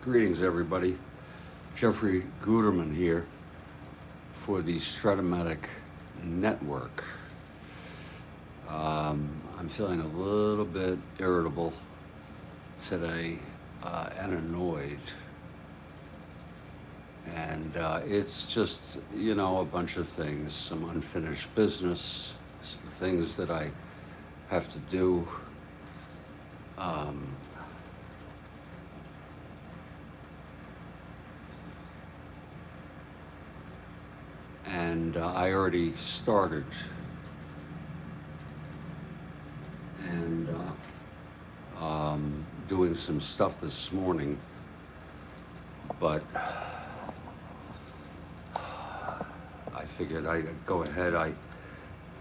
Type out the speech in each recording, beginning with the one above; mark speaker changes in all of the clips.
Speaker 1: Greetings, everybody. Jeffrey Guterman here for the Strat-O-Matic network. I'm feeling a little bit irritable today and annoyed. And it's just, a bunch of things, some unfinished business, some things that I have to do. And I already started. And doing some stuff this morning, but I figured I'd go ahead.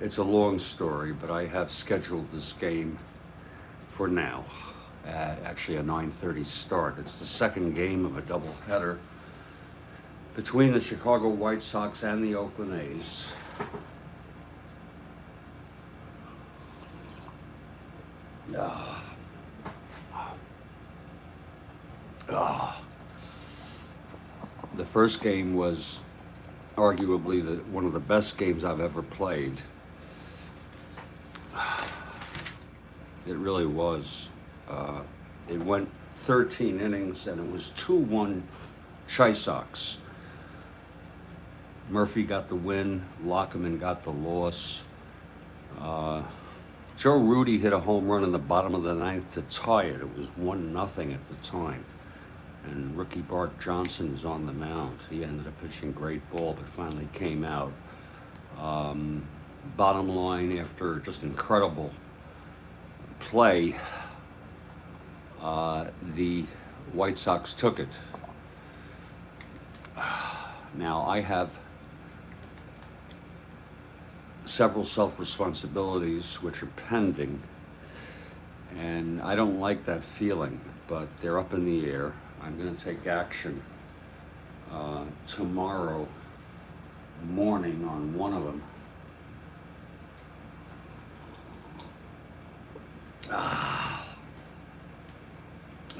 Speaker 1: It's a long story, but I have scheduled this game for now. Actually a 9:30 start. It's the second game of a doubleheader between the Chicago White Sox and the Oakland A's. The first game was arguably one of the best games I've ever played. It really was. It went 13 innings and it was 2-1 Chisox. Murphy got the win, Lockman got the loss. Joe Rudy hit a home run in the bottom of the ninth to tie it. It was 1-0 at the time. And rookie Bart Johnson is on the mound. He ended up pitching great ball, but finally came out. Bottom line, after just incredible play, the White Sox took it. Now, I have several self-responsibilities which are pending, and I don't like that feeling, but they're up in the air. I'm going to take action tomorrow morning on one of them.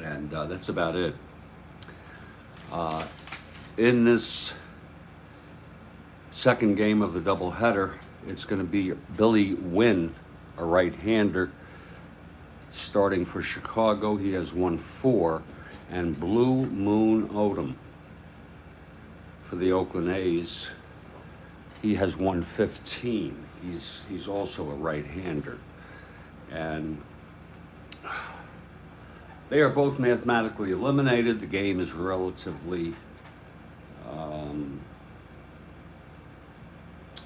Speaker 1: And that's about it. In this second game of the doubleheader, it's going to be Billy Wynne, a right-hander, starting for Chicago. He has won 4, and Blue Moon Odom for the Oakland A's. He has won 15. He's also a right-hander, and they are both mathematically eliminated. The game is relatively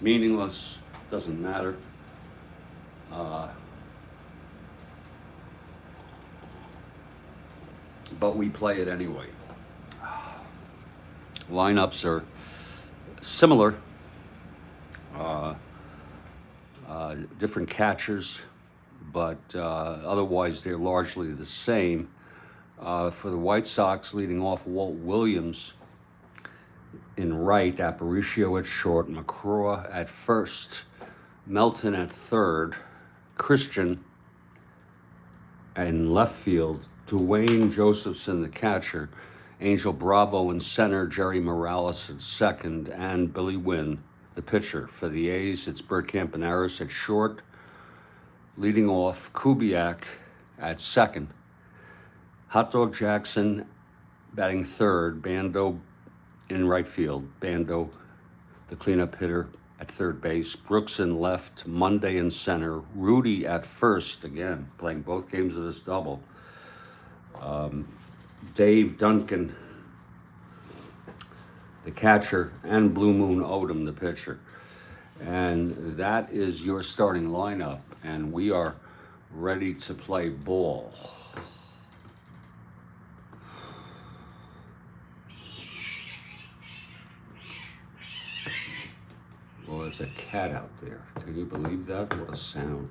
Speaker 1: meaningless. Doesn't matter. But we play it anyway. Lineups are similar. Different catchers, but otherwise they're largely the same. For the White Sox, leading off Walt Williams in right, Aparicio at short, McCraw at first, Melton at third, Christian in left field, Dwayne Josephson the catcher, Angel Bravo in center, Jerry Morales at second, and Billy Wynne the pitcher. For the A's, it's Bert Campaneris at short, leading off Kubiak at second, Hot Dog Jackson batting third, Bando in right field, Bando the cleanup hitter at third base, Brooks in left, Monday in center, Rudy at first, again playing both games of this double, Dave Duncan the catcher, and Blue Moon Odom the pitcher. And that is your starting lineup, and we are ready to play ball. Well, there's a cat out there. Can you believe that? What a sound.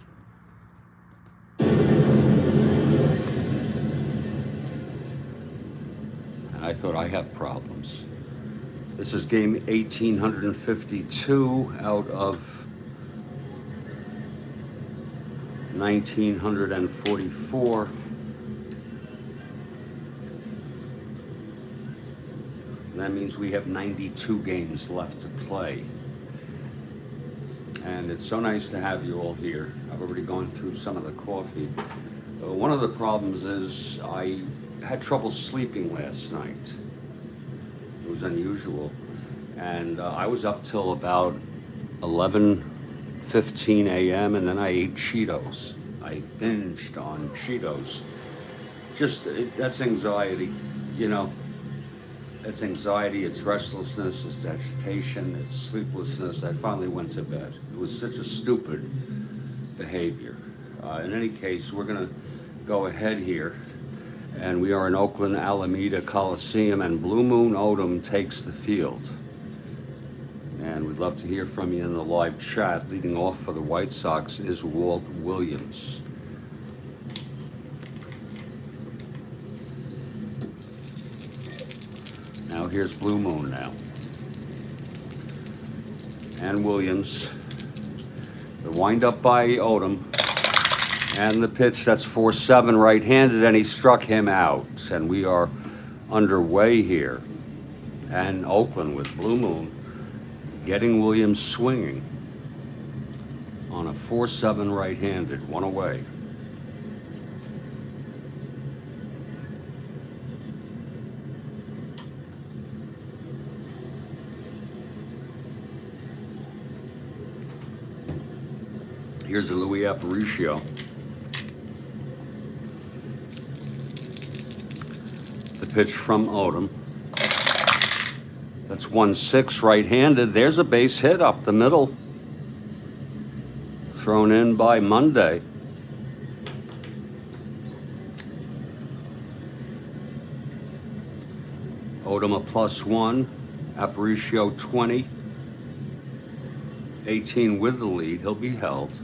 Speaker 1: And I thought I have problems. This is game 1852 out of 1944. And that means we have 92 games left to play. And it's so nice to have you all here. I've already gone through some of the coffee. One of the problems is I had trouble sleeping last night. It was unusual. And I was up till about 11:15 a.m. and then I ate Cheetos. I binged on Cheetos. That's anxiety, you know. It's anxiety, it's restlessness, it's agitation, it's sleeplessness. I finally went to bed. It was such a stupid behavior. In any case, we're going to go ahead here. And we are in Oakland Alameda Coliseum, and Blue Moon Odom takes the field. And we'd love to hear from you in the live chat. Leading off for the White Sox is Walt Williams. Now here's Blue Moon now. And Williams. The wind up by Odom. And the pitch, that's 4-7 right-handed, and he struck him out. And we are underway here. And Oakland with Blue Moon getting Williams swinging on a 4-7 right-handed, one away. Here's a Louis Aparicio. The pitch from Odom. That's 1-6 right-handed. There's a base hit up the middle. Thrown in by Monday. Odom a +1. Aparicio 20. 18 with the lead. He'll be held.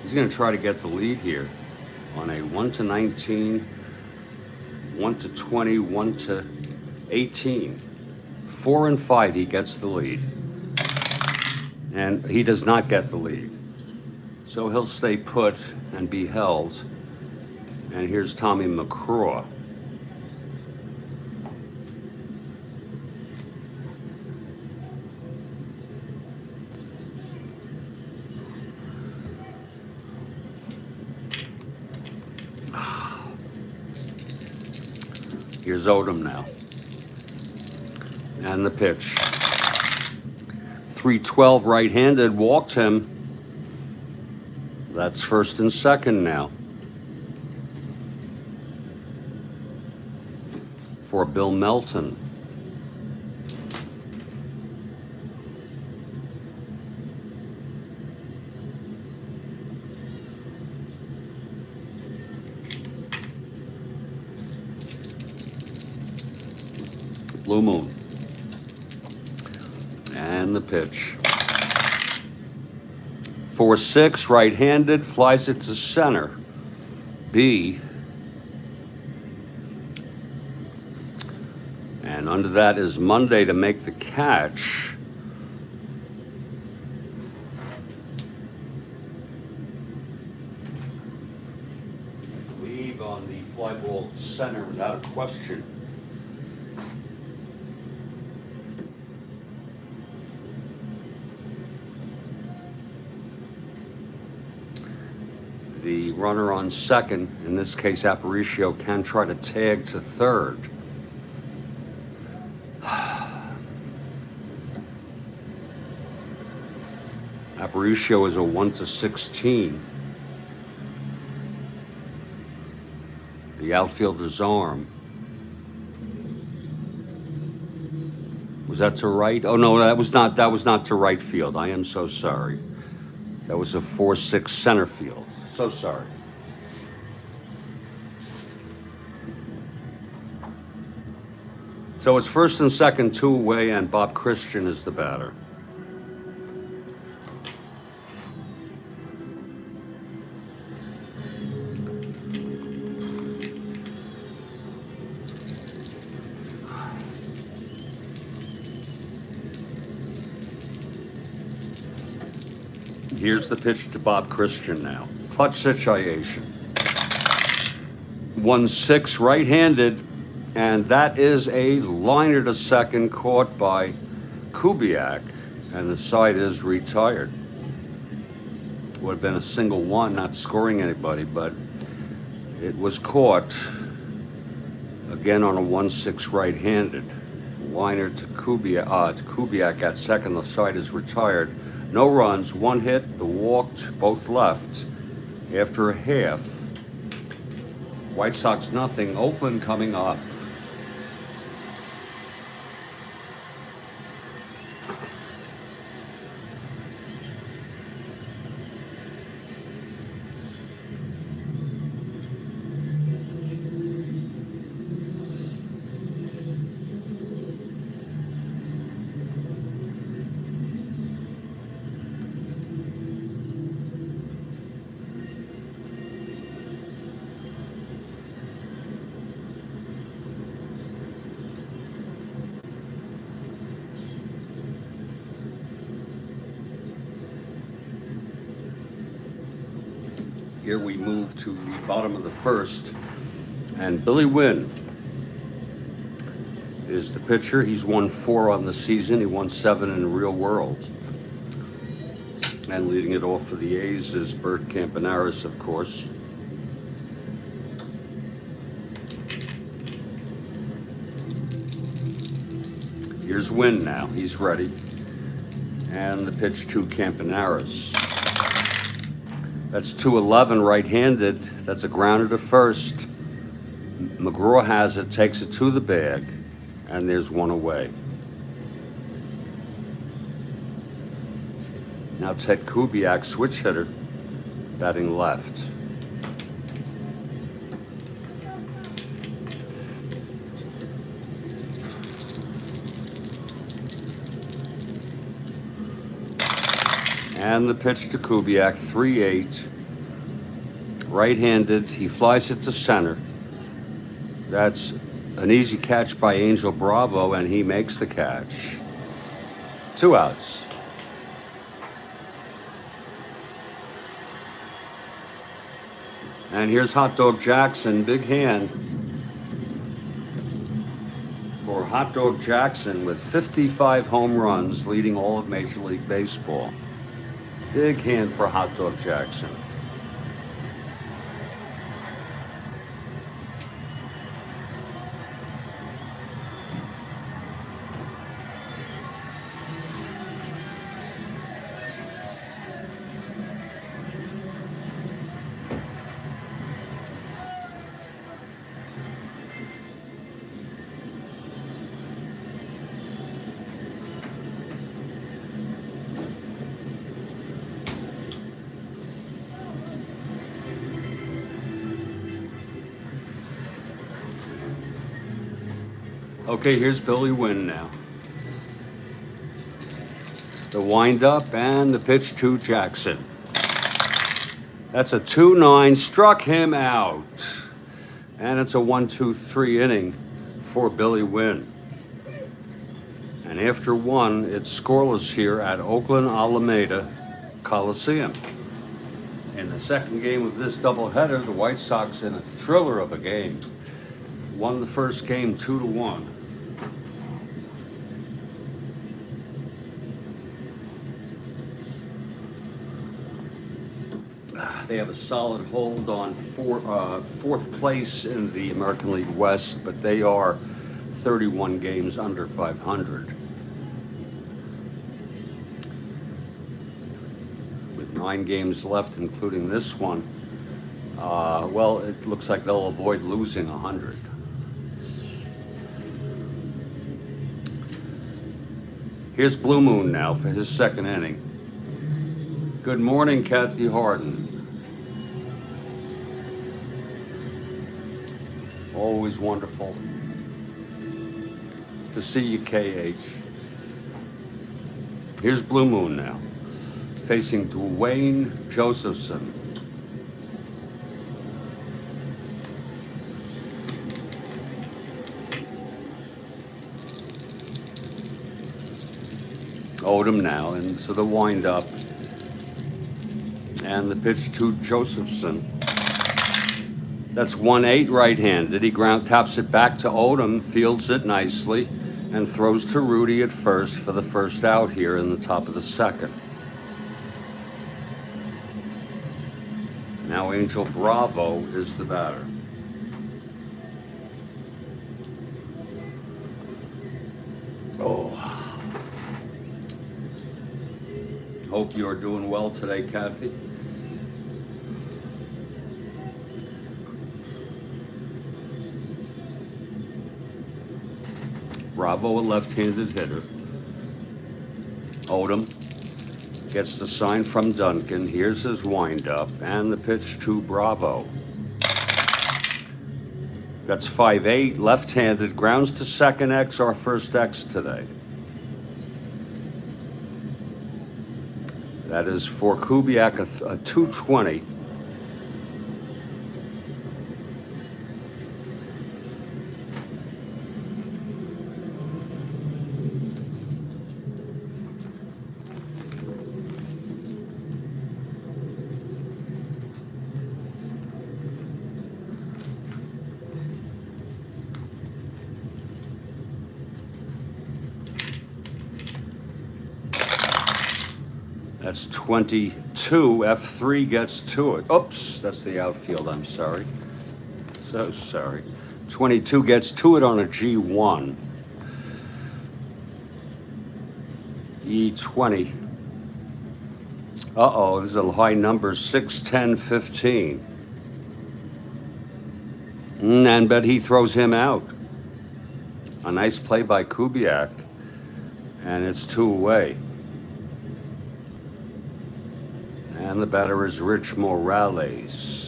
Speaker 1: He's going to try to get the lead here on a 1-19, 1-20, 1-18. 4 and 5, he gets the lead. And he does not get the lead. So he'll stay put and be held. And here's Tommy McCraw. Here's Odom now. And the pitch. 3-12 right-handed, walked him. That's first and second now. For Bill Melton. Blue Moon. And the pitch. 4-6, right-handed, flies it to center. B. And under that is Monday to make the catch. Leave on the fly ball center without a question. The runner on second, in this case Aparicio, can try to tag to third. Aparicio is a 1-16. The outfielder's arm. Was that to right? Oh no, that was not to right field. I am so sorry. That was a 4-6 center field. So sorry. So it's first and second, 2 away, and Bob Christian is the batter. Here's the pitch to Bob Christian now. clutch situation. 1-6 right-handed, and that is a liner to second caught by Kubiak, and the side is retired. Would have been a single one, not scoring anybody, but it was caught again on a 1-6 right-handed. Liner to Kubiak at second. The side is retired. No runs, one hit, the walked, both left. After a half, White Sox nothing. Oakland coming up. Here we move to the bottom of the first, and Billy Wynne is the pitcher. He's won 4 on the season. He won 7 in the real world. And leading it off for the A's is Bert Campaneris, of course. Here's Wynne now. He's ready. And the pitch to Campaneris. That's 2-11 right-handed. That's a grounder to first. McGraw has it, takes it to the bag, and there's one away. Now Ted Kubiak, switch hitter, batting left. And the pitch to Kubiak, 3-8. Right-handed, he flies it to center. That's an easy catch by Angel Bravo, and he makes the catch. 2 outs. And here's Hot Dog Jackson, big hand for Hot Dog Jackson with 55 home runs, leading all of Major League Baseball. Big hand for Hot Dog Jackson. Okay, here's Billy Wynne now. The windup and the pitch to Jackson. That's a 2-9, struck him out. And it's a 1-2-3 inning for Billy Wynne. And after 1, it's scoreless here at Oakland Alameda Coliseum. In the second game of this doubleheader, the White Sox in a thriller of a game won the first game 2-1. They have a solid hold on fourth place in the American League West, but they are 31 games under 500. With 9 games left, including this one, well, it looks like they'll avoid losing 100. Here's Blue Moon now for his second inning. Good morning, Kathy Harden. Always wonderful to see you, KH. Here's Blue Moon now, facing Dwayne Josephson. Odom now, and so the windup. And the pitch to Josephson. That's 1-8 right-handed. He taps it back to Odom, fields it nicely, and throws to Rudy at first for the first out here in the top of the second. Now Angel Bravo is the batter. Oh. Hope you're doing well today, Kathy. Bravo, a left-handed hitter. Odom gets the sign from Duncan. Here's his windup and the pitch to Bravo. That's 5-8, left-handed, grounds to second X, our first X today. That is for Kubiak a 220. That's 22. F3 gets to it. Oops, that's the outfield. I'm sorry. So sorry. 22 gets to it on a G1. E20. Uh-oh, there's a high number, 6, 10, 15. And bet he throws him out. A nice play by Kubiak. And it's 2 away. And the batter is Rich Morales.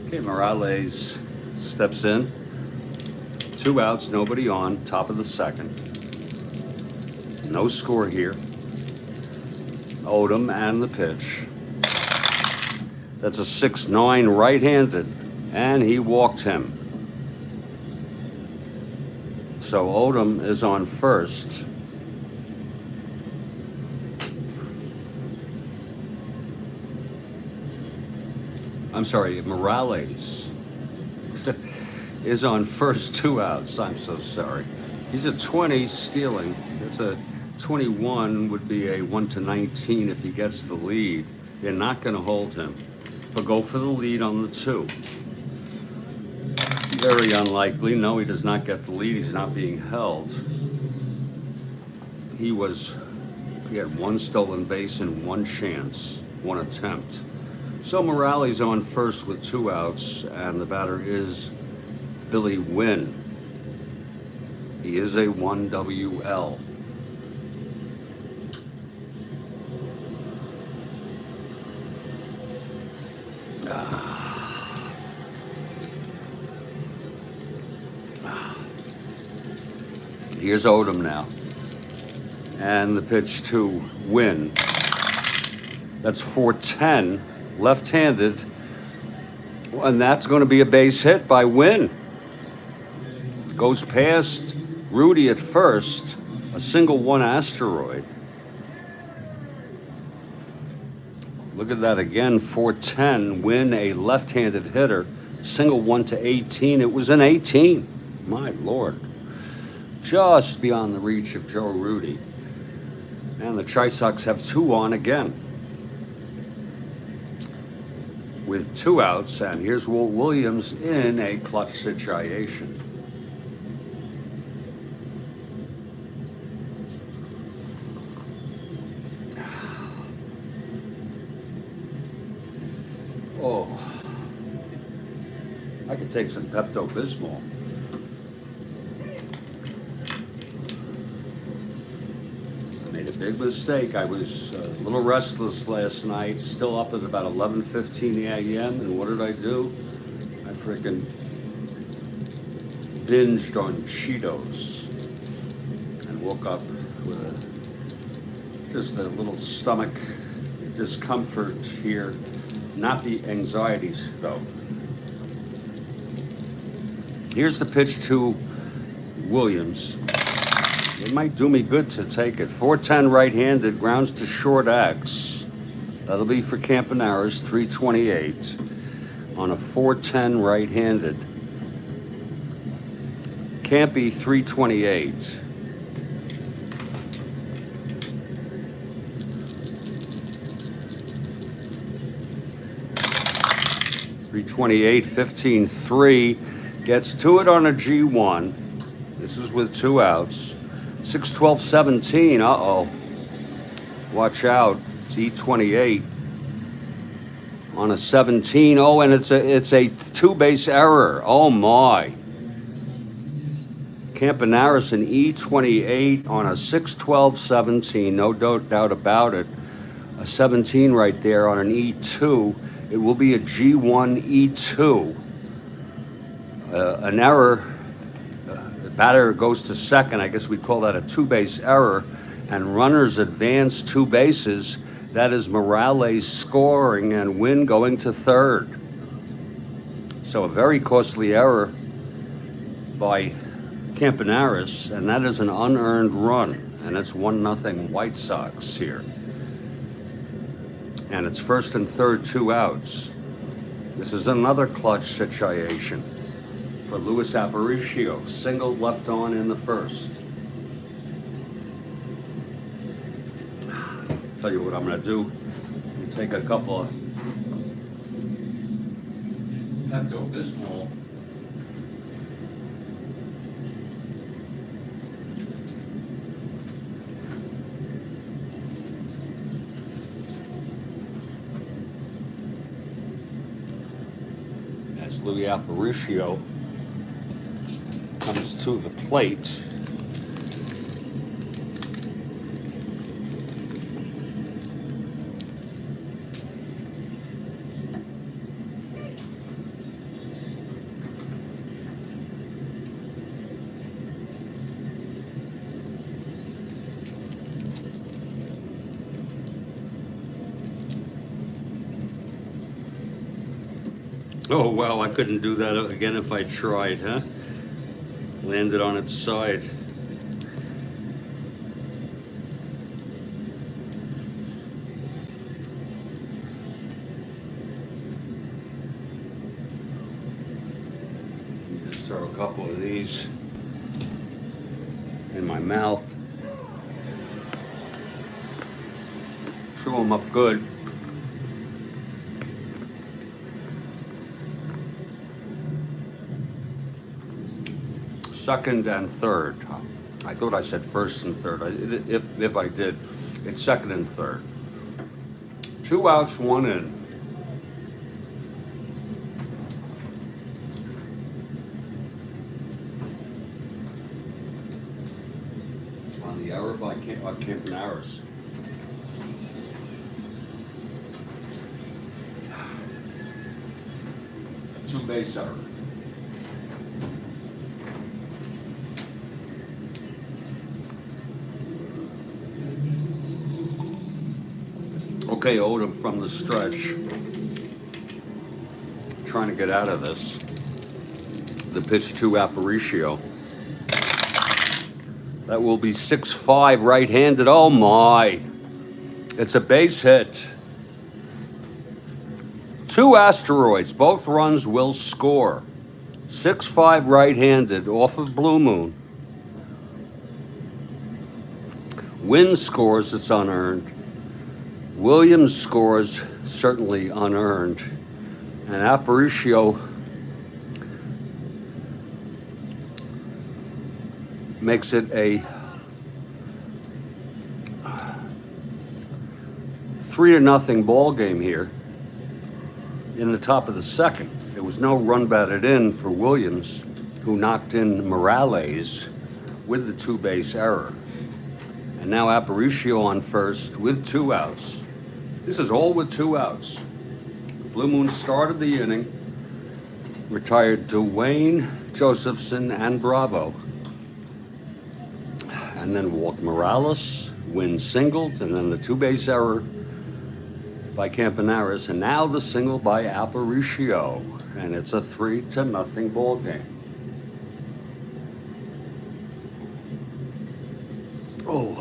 Speaker 1: Okay, Morales steps in. 2 outs, nobody on, top of the second. No score here. Odom and the pitch. That's a 6-9 right-handed, and he walked him. So Odom is on first. I'm sorry, Morales is on first, 2 outs. I'm so sorry. He's a 20 stealing. It's a 21 would be a 1-19 if he gets the lead. They're not going to hold him. But go for the lead on the 2. Very unlikely. No, he does not get the lead. He's not being held. He had 1 stolen base and 1 chance, 1 attempt. So Morales on first with 2 outs, and the batter is Billy Wynne. He is a 1WL. Here's Odom now. And the pitch to Wynne. That's 4-10. Left-handed, and that's going to be a base hit by Wynne. Goes past Rudy at first, a single 1 asteroid. Look at that again, 4-10, Wynne, a left-handed hitter, single 1 to 18. It was an 18, my Lord. Just beyond the reach of Joe Rudy. And the Chisox have 2 on again. With 2 outs, and here's Walt Williams in a clutch situation. Oh, I could take some Pepto-Bismol. Big mistake. I was a little restless last night, still up at about 11:15 a.m. And what did I do? I freaking binged on Cheetos and woke up with just a little stomach discomfort here. Not the anxieties, though. Here's the pitch to Williams. It might do me good to take it. 410 right-handed, grounds to short X. That'll be for Campaneris, 328 on a 410 right-handed. Campy, 328. .328, 15-3. Gets to it on a G1. This is with 2 outs. 6-12-17. Uh-oh. Watch out. It's E28 on a 17. Oh, and it's a 2-base error. Oh my. Campaneris an E28 on a 6-12-17. No doubt about it. A 17 right there on an E2. It will be a G1 E2. An error. The batter goes to second. I guess we call that a 2-base error. And runners advance 2 bases. That is Morales scoring and Wynne going to third. So a very costly error by Campaneris, and that is an unearned run. And it's 1-0 White Sox here. And it's first and third, 2 outs. This is another clutch situation for Luis Aparicio. Single left on in the first. Tell you what I'm going to do. Take a couple of Pepto-Bismol. As Luis Aparicio comes to the plate. Oh, wow, I couldn't do that again if I tried, huh? Landed on its side. Just throw a couple of these in my mouth. Chew them up good. Second and third. I thought I said first and third. If I did, it's second and third. 2 outs, 1 in. On the error by Campaneris. Two-base error. Okay, Odom from the stretch. Trying to get out of this. The pitch to Aparicio. That will be 6-5 right-handed. Oh my. It's a base hit. 2 asteroids. Both runs will score. 6-5 right-handed off of Blue Moon. Wynne scores, it's unearned. Williams scores, certainly unearned. And Aparicio makes it a 3-0 ball game here in the top of the second. There was no run batted in for Williams, who knocked in Morales with the 2-base error. And now Aparicio on first with 2 outs. This is all with 2 outs. Blue Moon started the inning, retired Dwayne, Josephson, and Bravo. And then walked Morales, Wynne singled, and then the 2-base error by Campaneris, and now the single by Aparicio. And it's a 3-0 ball game. Oh.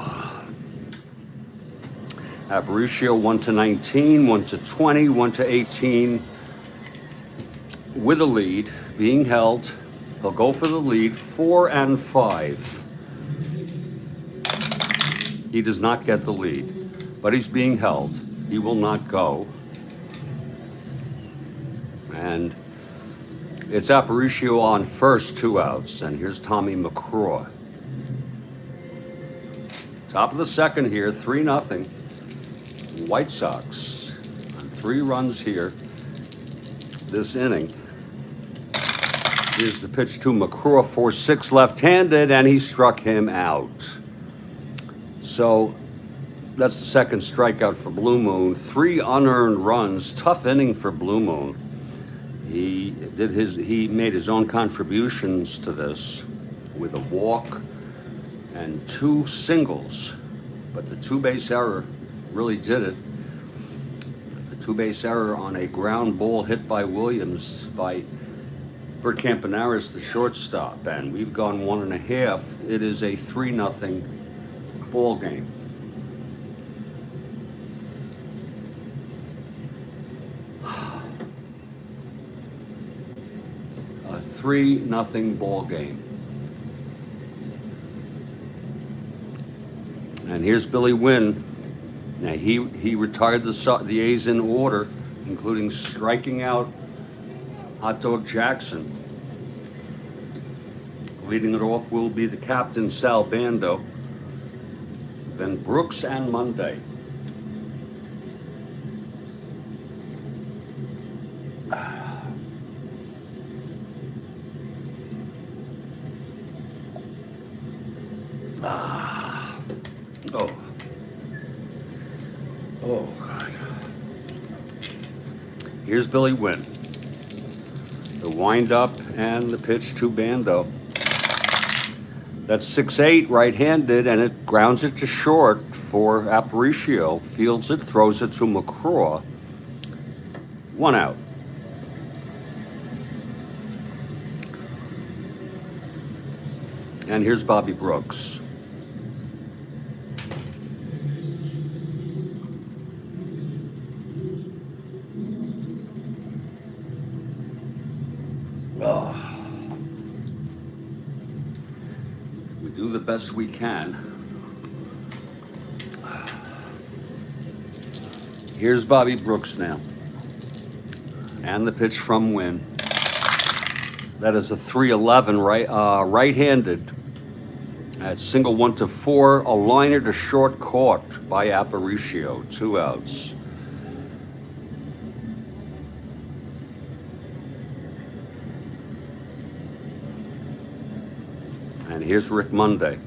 Speaker 1: Aparicio 1-19, 1-20, 1-18 with a lead being held. He'll go for the lead, 4-5. He does not get the lead, but he's being held. He will not go. And it's Aparicio on first, 2 outs, and here's Tommy McCraw. Top of the second here, 3-0. White Sox on 3 runs here this inning. Here's the pitch to McCraw, 4-6 left-handed, and he struck him out. So that's the second strikeout for Blue Moon. 3 unearned runs, tough inning for Blue Moon. He made his own contributions to this with a walk and 2 singles, but the 2-base error really did it. The 2-base error on a ground ball hit by Williams by Bert Campaneris, the shortstop, and we've gone 1.5. It is a 3-0 ball game. A 3-0 ball game. And here's Billy Wynne. Now he retired the A's in order, including striking out Hot Dog Jackson. Leading it off will be the captain, Sal Bando. Then Brooks and Monday. Oh, God. Here's Billy Wynne. The wind-up and the pitch to Bando. That's 6-8 right-handed, and it grounds it to short for Aparicio. Fields it, throws it to McCraw. 1 out. And here's Bobby Brooks. We do the best we can. Here's Bobby Brooks now. And the pitch from Wynne. That is a 3-11 right-handed. At single 1-4, a liner to short caught by Aparicio. 2 outs. And here's Rick Monday.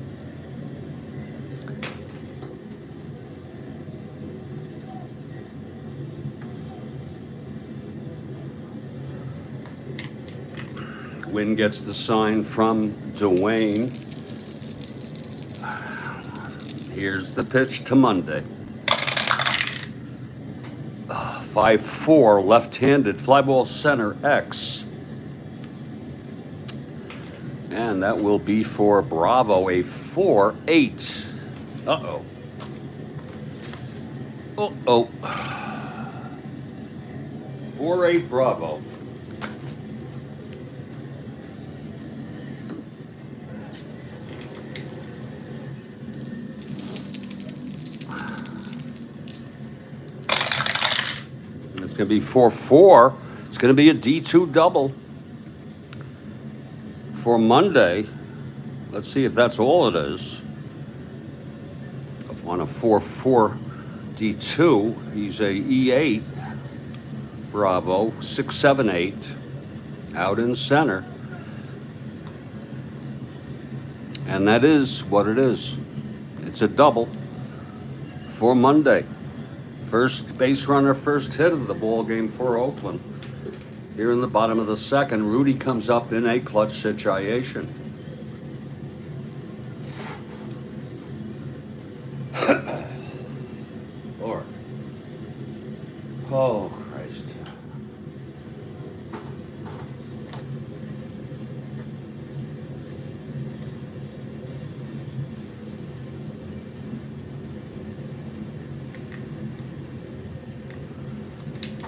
Speaker 1: Wynne gets the sign from Dwayne. Here's the pitch to Monday. 5-4, left-handed, fly ball center, X. And that will be for Bravo, a 4-8. Uh-oh. Uh-oh. 4-8 Bravo. It's going to be 4-4. It's going to be a D2 double for Monday. Let's see if that's all it is. On a 4-4 D2, he's a E8. Bravo, 6-7-8, out in center. And that is what it is. It's a double for Monday. First base runner, first hit of the ball game for Oakland. Here in the bottom of the second, Rudy comes up in a clutch situation. Lord. Oh, Christ.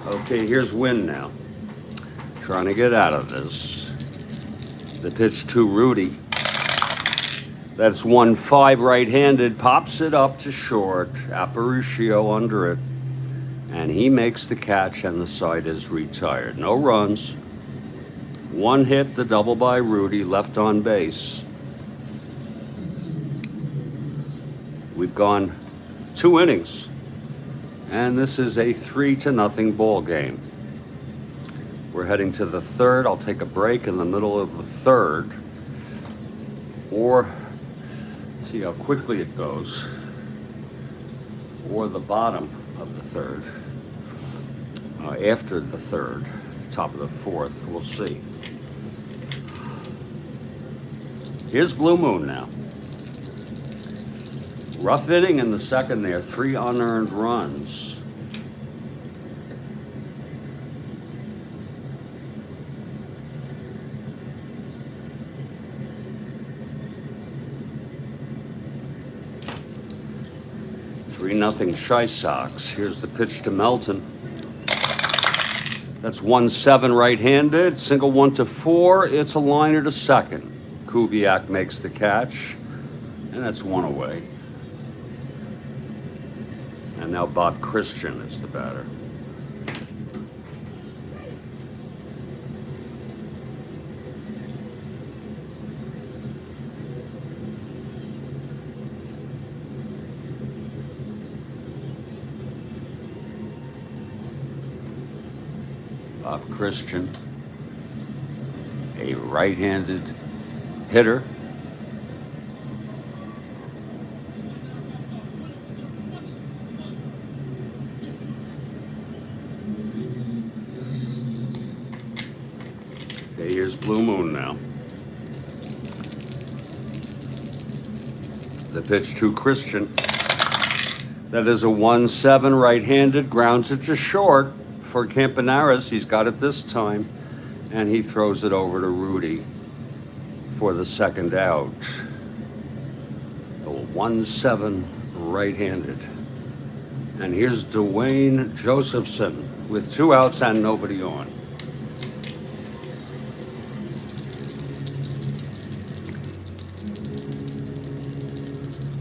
Speaker 1: Okay, here's Wynne now. Trying to get out of this. The pitch to Rudy. That's 1-5 right-handed. Pops it up to short. Aparicio under it. And he makes the catch, and the side is retired. No runs. One hit, the double by Rudy, left on base. We've gone 2 innings. And this is a 3-0 ball game. We're heading to the third. I'll take a break in the middle of the third. Or see how quickly it goes. Or the bottom of the third. After the third, top of the fourth, we'll see. Here's Blue Moon now. Rough inning in the second there, 3 unearned runs. Nothing Chisox. Here's the pitch to Melton. That's 1-7 right-handed. Single 1-4. It's a liner to second. Kubiak makes the catch, and that's 1 away. And now Bob Christian is the batter. Bob Christian, a right-handed hitter. Okay, here's Blue Moon now. The pitch to Christian. That is a 1-7 right-handed, grounds it to short. For Campaneris, he's got it this time, and he throws it over to Rudy for the second out. A 1-7 right-handed. And here's Dwayne Josephson with 2 outs and nobody on.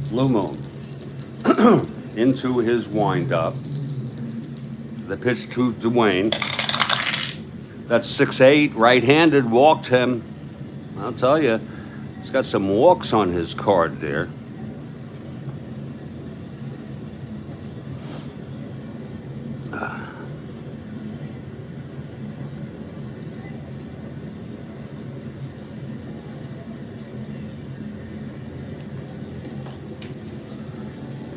Speaker 1: Blue Moon into his windup. The pitch to Dwayne. That's 6-8, right-handed, walked him. I'll tell you, he's got some walks on his card there.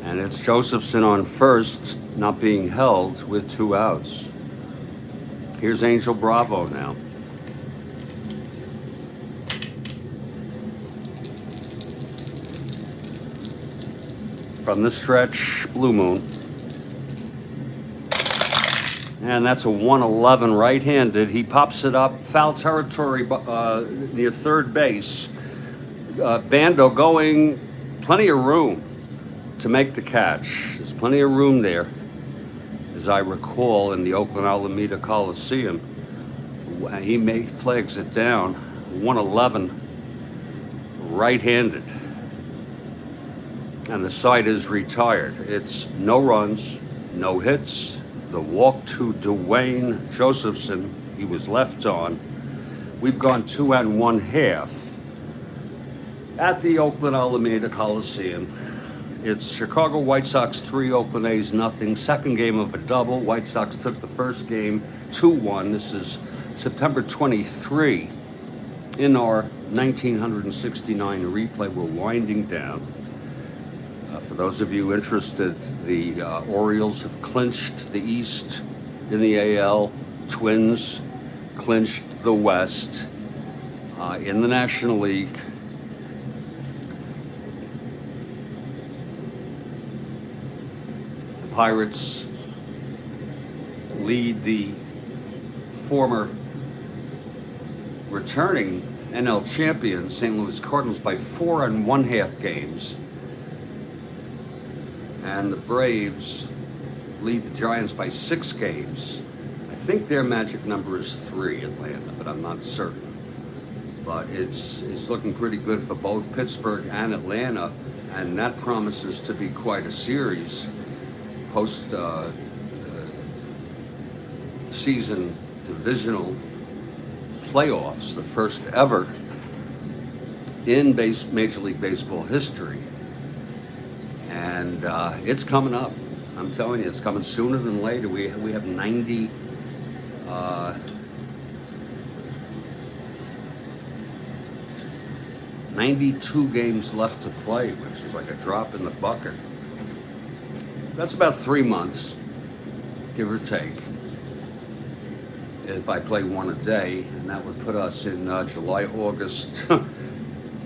Speaker 1: And it's Josephson on first, not being held with 2 outs. Here's Angel Bravo now. From the stretch, Blue Moon. And that's a 1-11 right-handed. He pops it up, foul territory near third base. Bando going, plenty of room to make the catch. There's plenty of room there, as I recall, in the Oakland Alameda Coliseum. He flags it down, 1-11, right-handed. And the side is retired. It's no runs, no hits. The walk to Dwayne Josephson, he was left on. We've gone 2 1/2 at the Oakland Alameda Coliseum. It's Chicago White Sox 3, Oakland A's nothing. Second game of a double. White Sox took the first game 2-1. This is September 23 in our 1969 replay. We're winding down. For those of you interested, the Orioles have clinched the East in the AL. Twins clinched the West in the National League. The Pirates lead the former returning NL champion St. Louis Cardinals by 4 1/2 games. And the Braves lead the Giants by 6 games. I think their magic number is 3, Atlanta, but I'm not certain. But it's looking pretty good for both Pittsburgh and Atlanta, and that promises to be quite a series post season divisional playoffs, the first ever in Major League Baseball history. And it's coming up. I'm telling you, it's coming sooner than later. We have 92 games left to play, which is like a drop in the bucket. That's about 3 months, give or take, if I play one a day, and that would put us in July, August,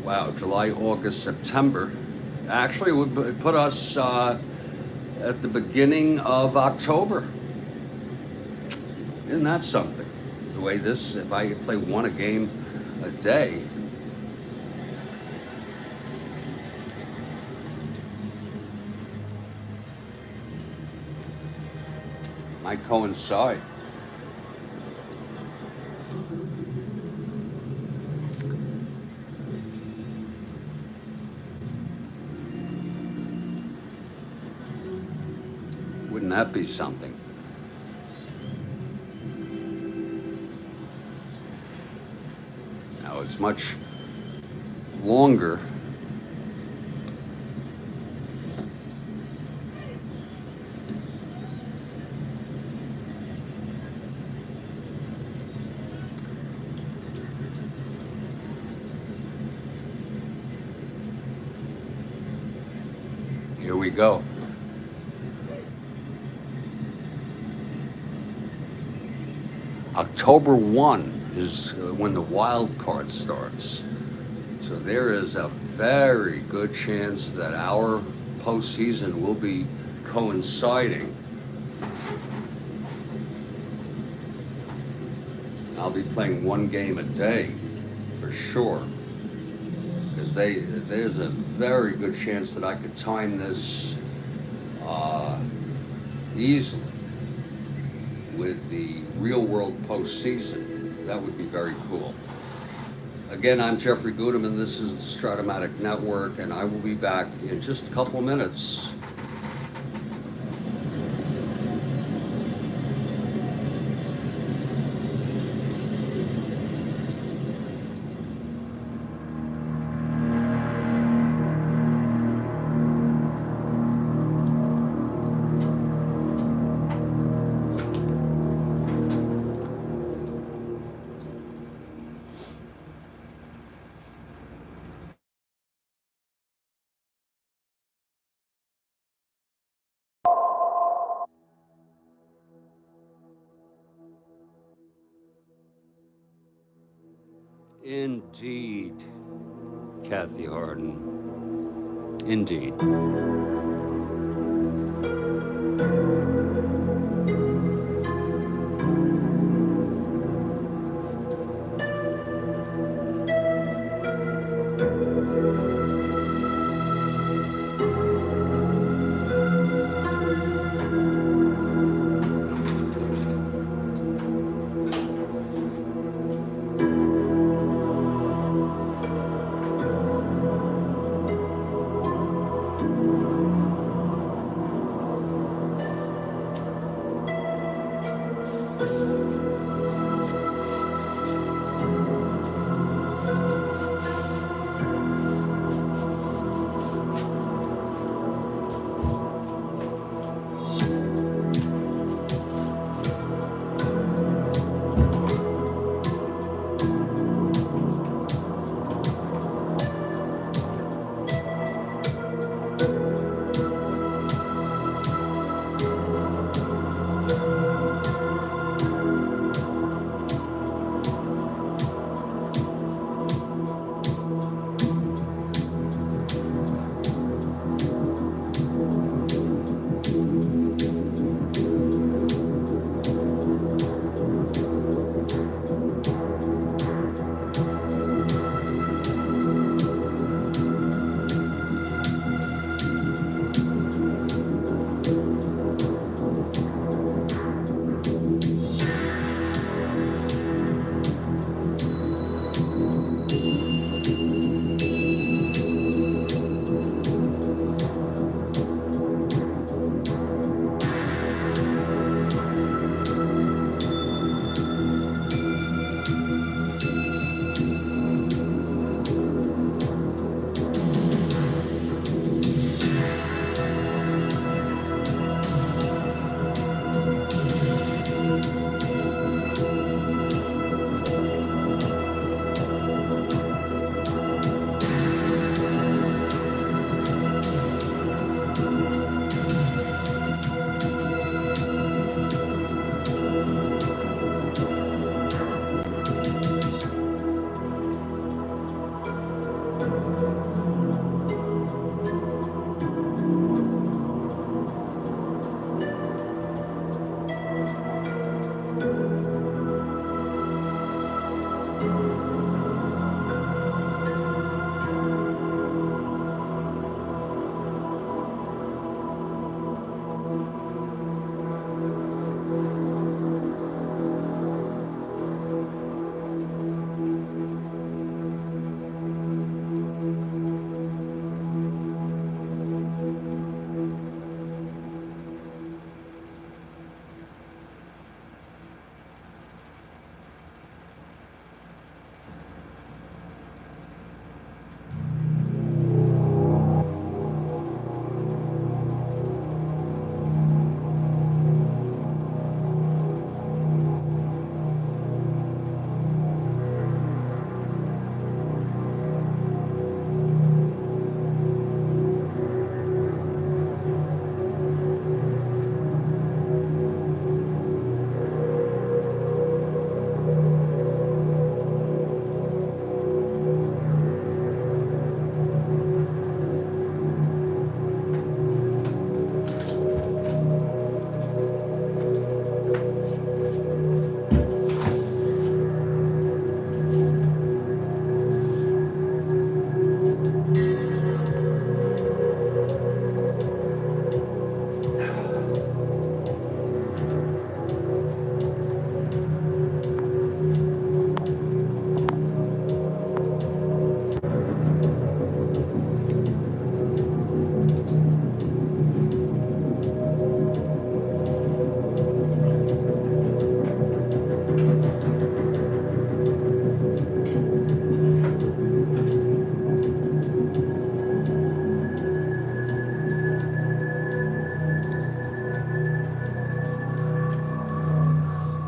Speaker 1: wow, July, August, September. Actually, it would put us at the beginning of October. Isn't that something? The way this, if I play one a game a day, might coincide. Wouldn't that be something? Now it's much longer. Here we go. October 1 is when the wild card starts. So there is a very good chance that our postseason will be coinciding. I'll be playing one game a day for sure, because there's a very good chance that I could time this easily with the real world postseason. That would be very cool. Again, I'm Jeffrey Goodham, and this is the Strat-O-Matic Network, and I will be back in just a couple of minutes. Indeed, Kathy Harden. Indeed.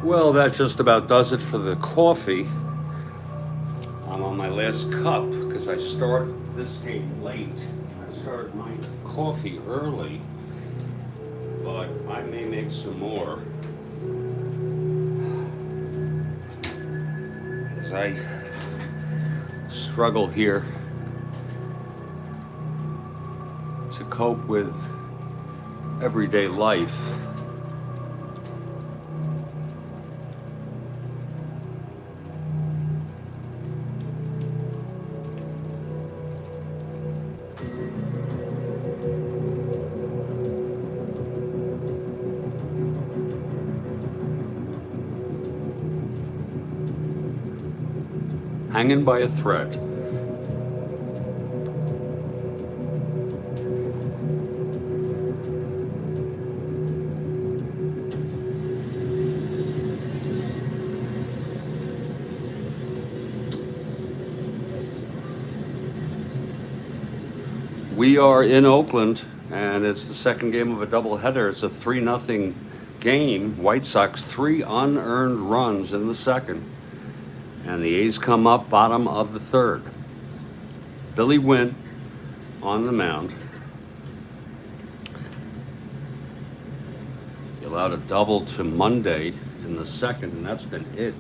Speaker 1: Well, that just about does it for the coffee. I'm on my last cup because I started this game late. I started my coffee early, but I may make some more as I struggle here to cope with everyday life. Hanging by a thread. We are in Oakland, and it's the second game of a doubleheader. It's a 3-0 game. White Sox 3 unearned runs in the second. And the A's come up bottom of the third. Billy Wynne on the mound. He allowed a double to Monday in the second, and that's been it.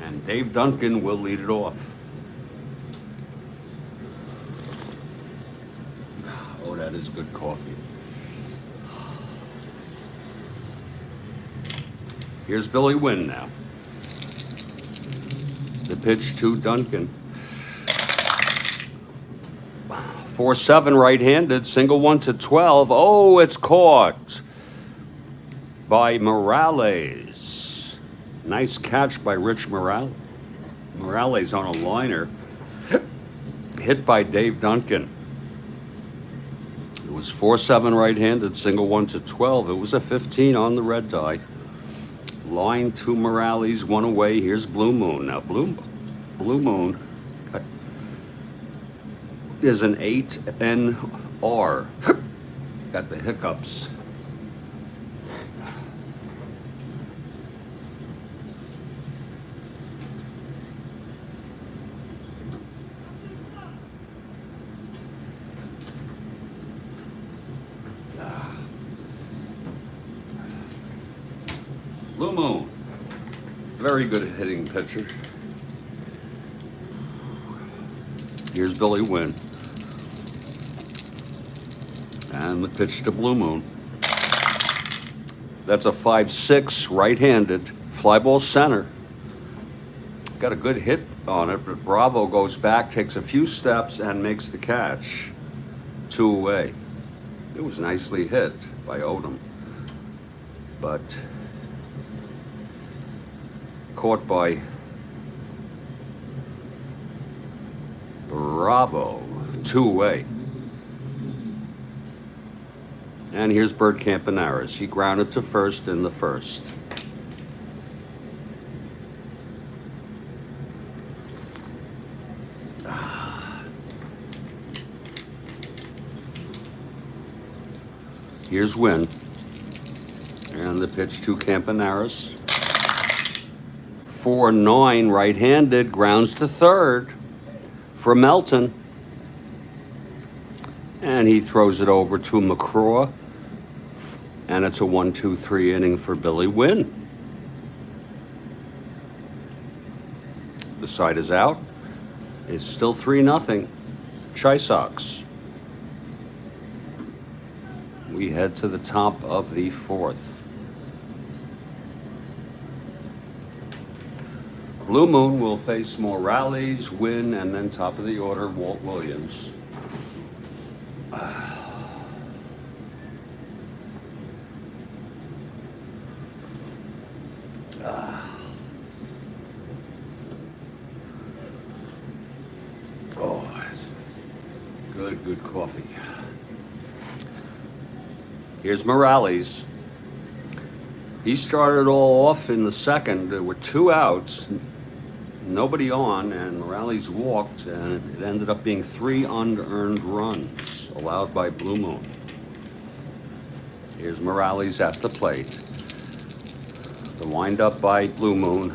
Speaker 1: And Dave Duncan will lead it off. Oh, that is good coffee. Here's Billy Wynne now. The pitch to Duncan. 4-7 right-handed, single one to 12. Oh, it's caught by Morales. Nice catch by Rich Morales. Morales on a liner. Hit by Dave Duncan. It was 4-7 right-handed, single one to 12. It was a 15 on the red die. Line to Morales, one away. Here's Blue Moon. Now, Blue Moon is an 8NR. Got the hiccups. Blue Moon, very good at hitting pitcher. Here's Billy Wynne. And the pitch to Blue Moon. That's a 5-6 right-handed fly ball center. Got a good hit on it, but Bravo goes back, takes a few steps, and makes the catch. 2 away. It was nicely hit by Odom, but caught by Bravo. 2 away. And here's Bert Campanaris. He grounded to first in the first. Here's Wynne. And the pitch to Campanaris. 4-9 right-handed, grounds to third for Melton. And he throws it over to McCraw. And it's a 1-2-3 inning for Billy Wynne. The side is out. It's still 3-0. Chisox. We head to the top of the fourth. Blue Moon will face Morales, Wynne, and then top of the order, Walt Williams. Oh, that's good coffee. Here's Morales. He started all off in the second. There were 2 outs, nobody on, and Morales walked, and it ended up being 3 unearned runs allowed by Blue Moon. Here's Morales at the plate. The windup by Blue Moon.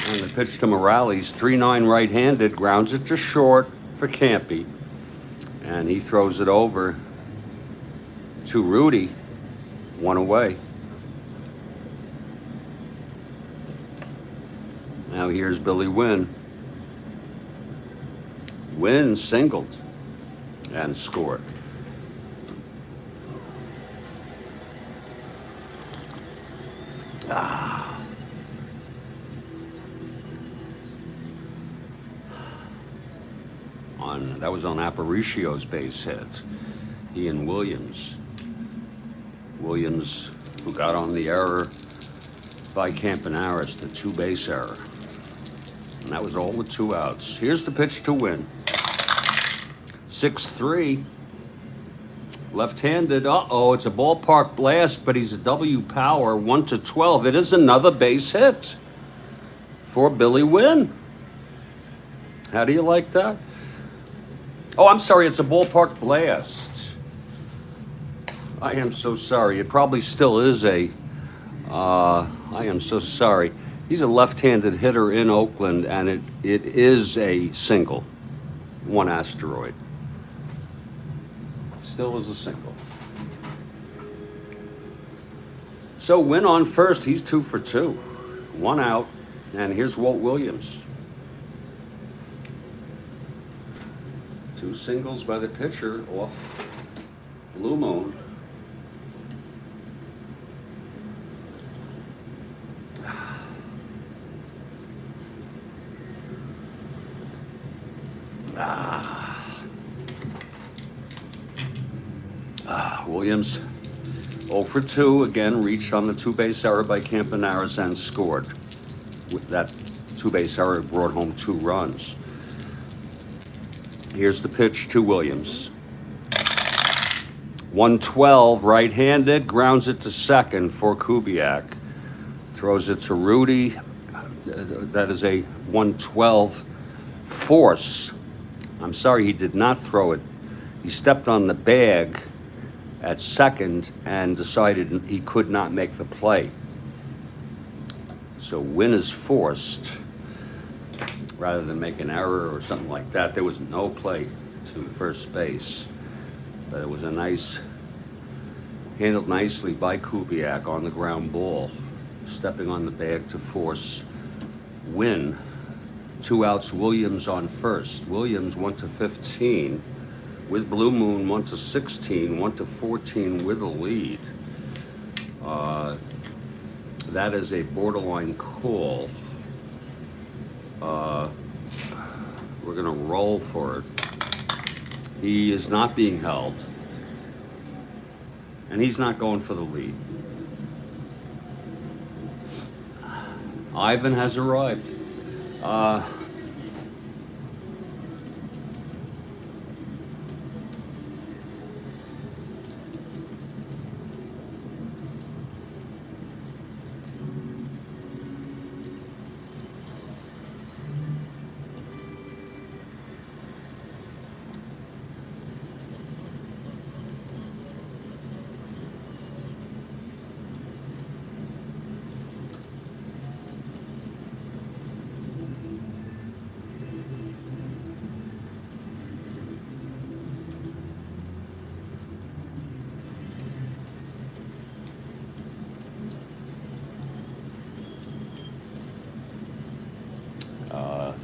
Speaker 1: And the pitch to Morales, 3-9 right-handed, grounds it to short for Campy. And he throws it over to Rudy, 1 away. Now here's Billy Wynne. Wynne singled and scored. That was on Aparicio's base hit. He and Williams. Williams, who got on the error by Campanaris, the 2-base error. And that was all with 2 outs. Here's the pitch to Wynne. 6-3. Left-handed. Uh-oh, it's a ballpark blast, but he's a W power, 1-12. It is another base hit for Billy Wynne. How do you like that? Oh, I'm sorry, it's a ballpark blast. I am so sorry. It probably still is a, I am so sorry. He's a left-handed hitter in Oakland, and it is a single. 1 asteroid. It still is a single. So Wynne on first, he's 2 for 2. 1 out, and here's Walt Williams. 2 singles by the pitcher off Blue Moon. Williams 0 for 2, again reached on the 2-base error by Campanaris and scored. With that 2-base error, brought home 2 runs. Here's the pitch to Williams. 112, right-handed, grounds it to second for Kubiak. Throws it to Rudy. That is a 112 force. I'm sorry, he did not throw it. He stepped on the bag at second and decided he could not make the play. So Wynne is forced. Rather than make an error or something like that, there was no play to first base. But it was a nice, handled nicely by Kubiak on the ground ball, stepping on the bag to force Wynne. 2 outs, Williams on first. Williams 1-15 with Blue Moon, 1-16, 1-14 with a lead. That is a borderline call. We're gonna roll for it. He is not being held, and he's not going for the lead. Ivan has arrived.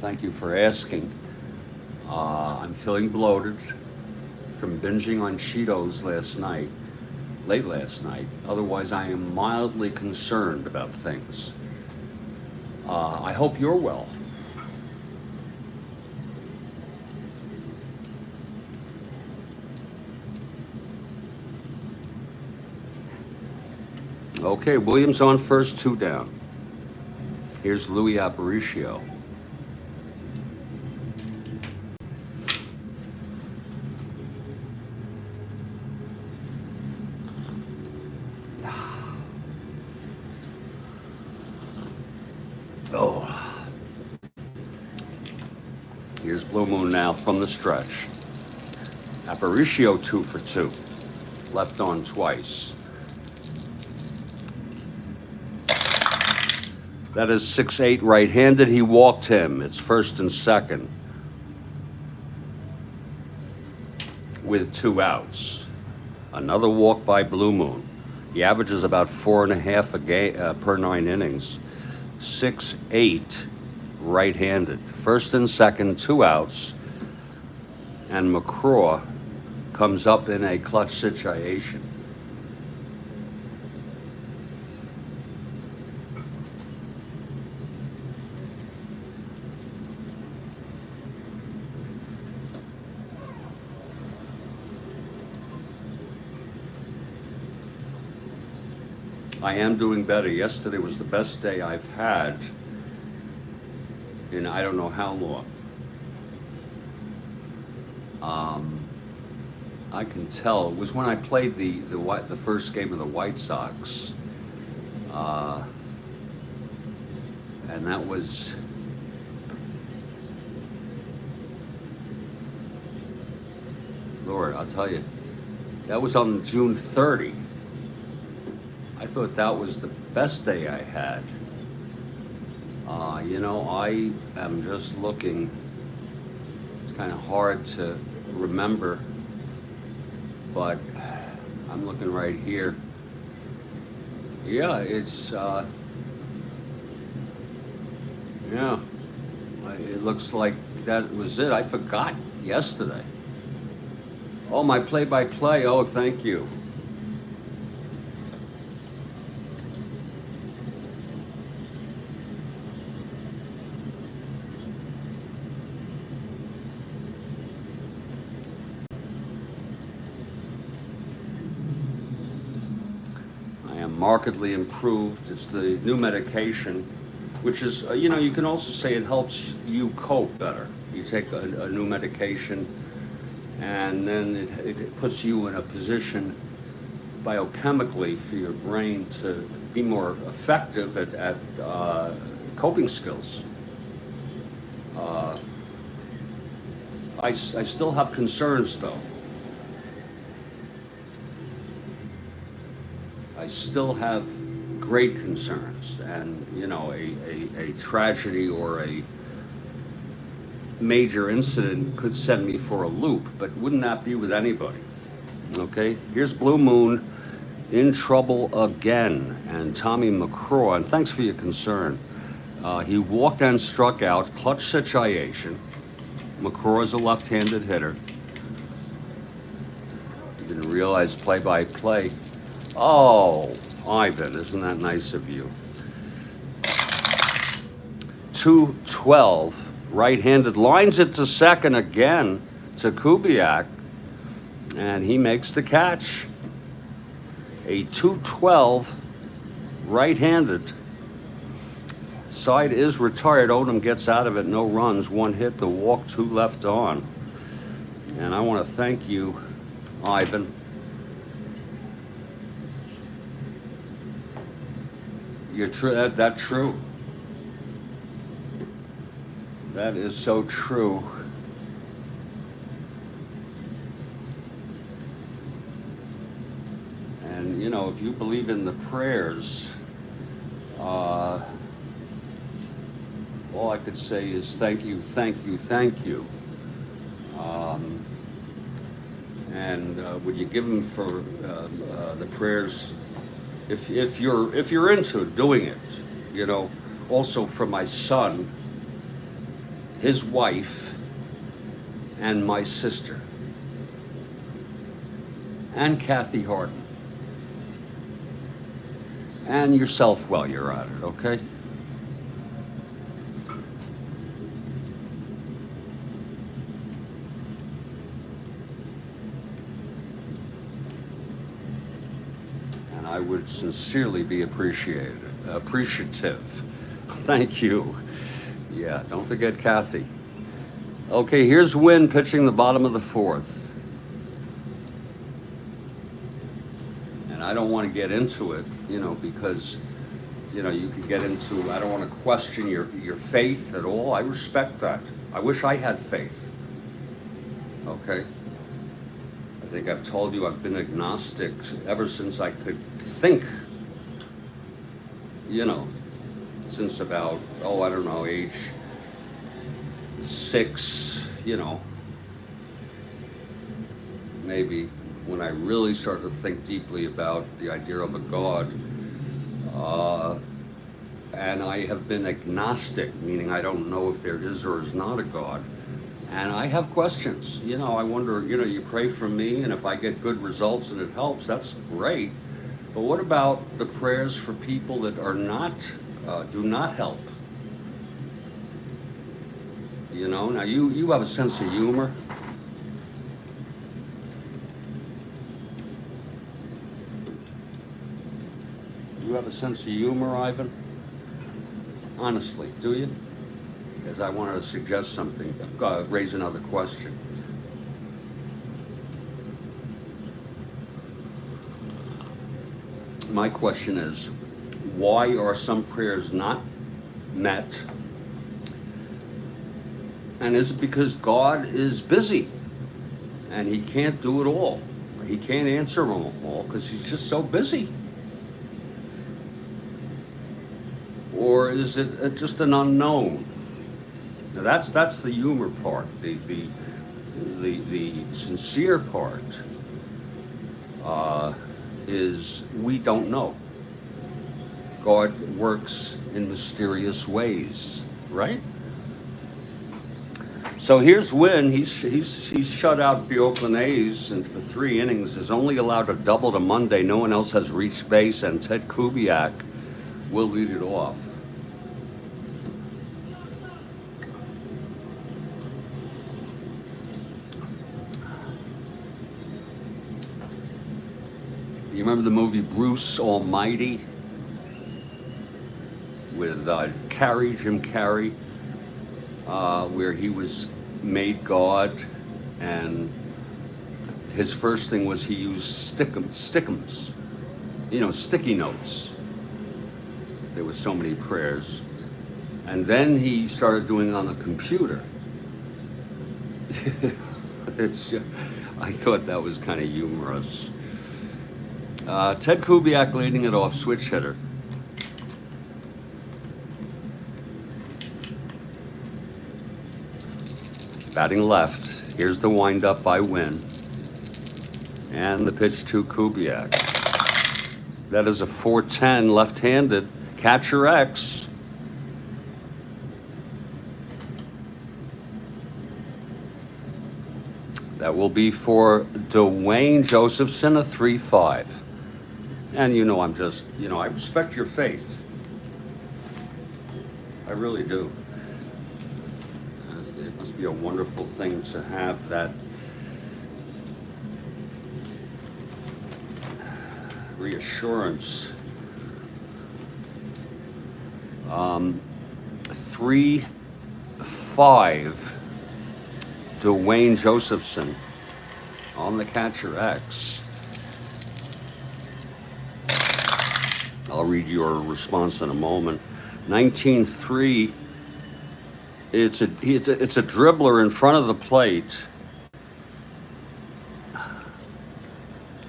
Speaker 1: Thank you for asking. I'm feeling bloated from binging on Cheetos late last night. Otherwise, I am mildly concerned about things. I hope you're well. Okay, Williams on first, 2 down. Here's Louis Aparicio. Here's Blue Moon now from the stretch. Aparicio 2 for 2. Left on twice. That is 6-8 right-handed. He walked him. It's first and second with 2 outs. Another walk by Blue Moon. He averages about 4.5 a game per 9 innings. 6-8 right-handed. First and second, 2 outs. And McCraw comes up in a clutch situation. I am doing better. Yesterday was the best day I've had in I don't know how long. I can tell it was when I played the first game of the White Sox, and that was Lord, I'll tell you, that was on June 30. I thought that was the best day I had. You know, I am just looking. It's kind of hard to remember, but I'm looking right here. Yeah, it's, yeah, it looks like that was it. I forgot yesterday. Oh, my play-by-play. Oh, thank you. Markedly improved. It's the new medication, which is, you know, you can also say it helps you cope better. You take a new medication, and then it puts you in a position biochemically for your brain to be more effective at coping skills. I still have concerns, though. I still have great concerns, and you know, a tragedy or a major incident could send me for a loop, but wouldn't that be with anybody? Okay, here's Blue Moon in trouble again, and Tommy McCraw, and thanks for your concern. He walked and struck out, clutch situation. McCraw is a left-handed hitter. Didn't realize play-by-play. Oh, Ivan, isn't that nice of you? 2-12, right-handed, lines it to second again to Kubiak, and he makes the catch. A 2-12, right-handed. Side is retired. Odom gets out of it, no runs, 1 hit, the walk, 2 left on. And I want to thank you, Ivan. You're true. That true. That is so true. And you know, if you believe in the prayers, all I could say is thank you, thank you, thank you. And would you give them for the prayers? If you're into doing it, you know, also for my son, his wife, and my sister, and Kathy Harden, and yourself while you're at it, okay? I would sincerely be appreciative. Thank you. Yeah, don't forget Kathy. Okay, here's Wynne pitching the bottom of the 4th. And I don't want to get into it, you know, because, you know, you could get into, I don't want to question your faith at all. I respect that. I wish I had faith. Okay? I think I've told you I've been agnostic ever since I could think, you know. since about, oh, I don't know, age 6, you know, maybe when I really started to think deeply about the idea of a God. And I have been agnostic, meaning I don't know if there is or is not a God. And I have questions. You know, I wonder, you know, you pray for me, and if I get good results and it helps, that's great. But what about the prayers for people that are not, do not help? You know, now you have a sense of humor. You have a sense of humor, Ivan? Honestly, do you? Because I wanted to suggest something, raise another question. My question is, why are some prayers not met? And is it because God is busy and he can't do it all? He can't answer them all because he's just so busy. Or is it just an unknown? Now that's the humor part. The sincere part is we don't know. God works in mysterious ways, right? So here's Wynne. He's shut out the Oakland A's, and for 3 innings is only allowed a double to Monday. No one else has reached base, and Ted Kubiak will lead it off. You remember the movie Bruce Almighty with Jim Carrey, where he was made God, and his first thing was he used stickums, you know, sticky notes. There were so many prayers, and then he started doing it on the computer. I thought that was kind of humorous. Ted Kubiak leading it off, switch hitter. Batting left. Here's the windup by Wynne. And the pitch to Kubiak. That is a 4-10 left-handed. Catcher X. That will be for Dwayne Josephson, a 3-5. And you know, I respect your faith. I really do. It must be a wonderful thing to have that reassurance. 3-5, Dwayne Josephson on the catcher X. I'll read your response in a moment. 19-3. It's a dribbler in front of the plate.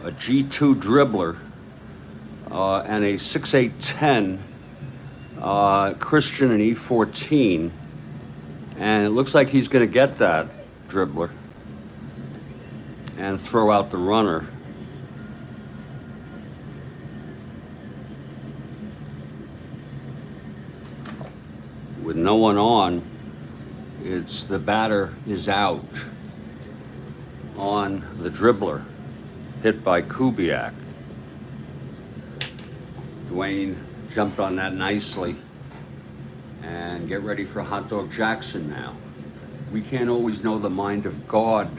Speaker 1: A G2 dribbler and a 6'8" 10 Christian in E14. And it looks like he's going to get that dribbler and throw out the runner. With no one on, it's the batter is out on the dribbler, hit by Kubiak. Dwayne jumped on that nicely. And get ready for Hot Dog Jackson now. We can't always know the mind of God,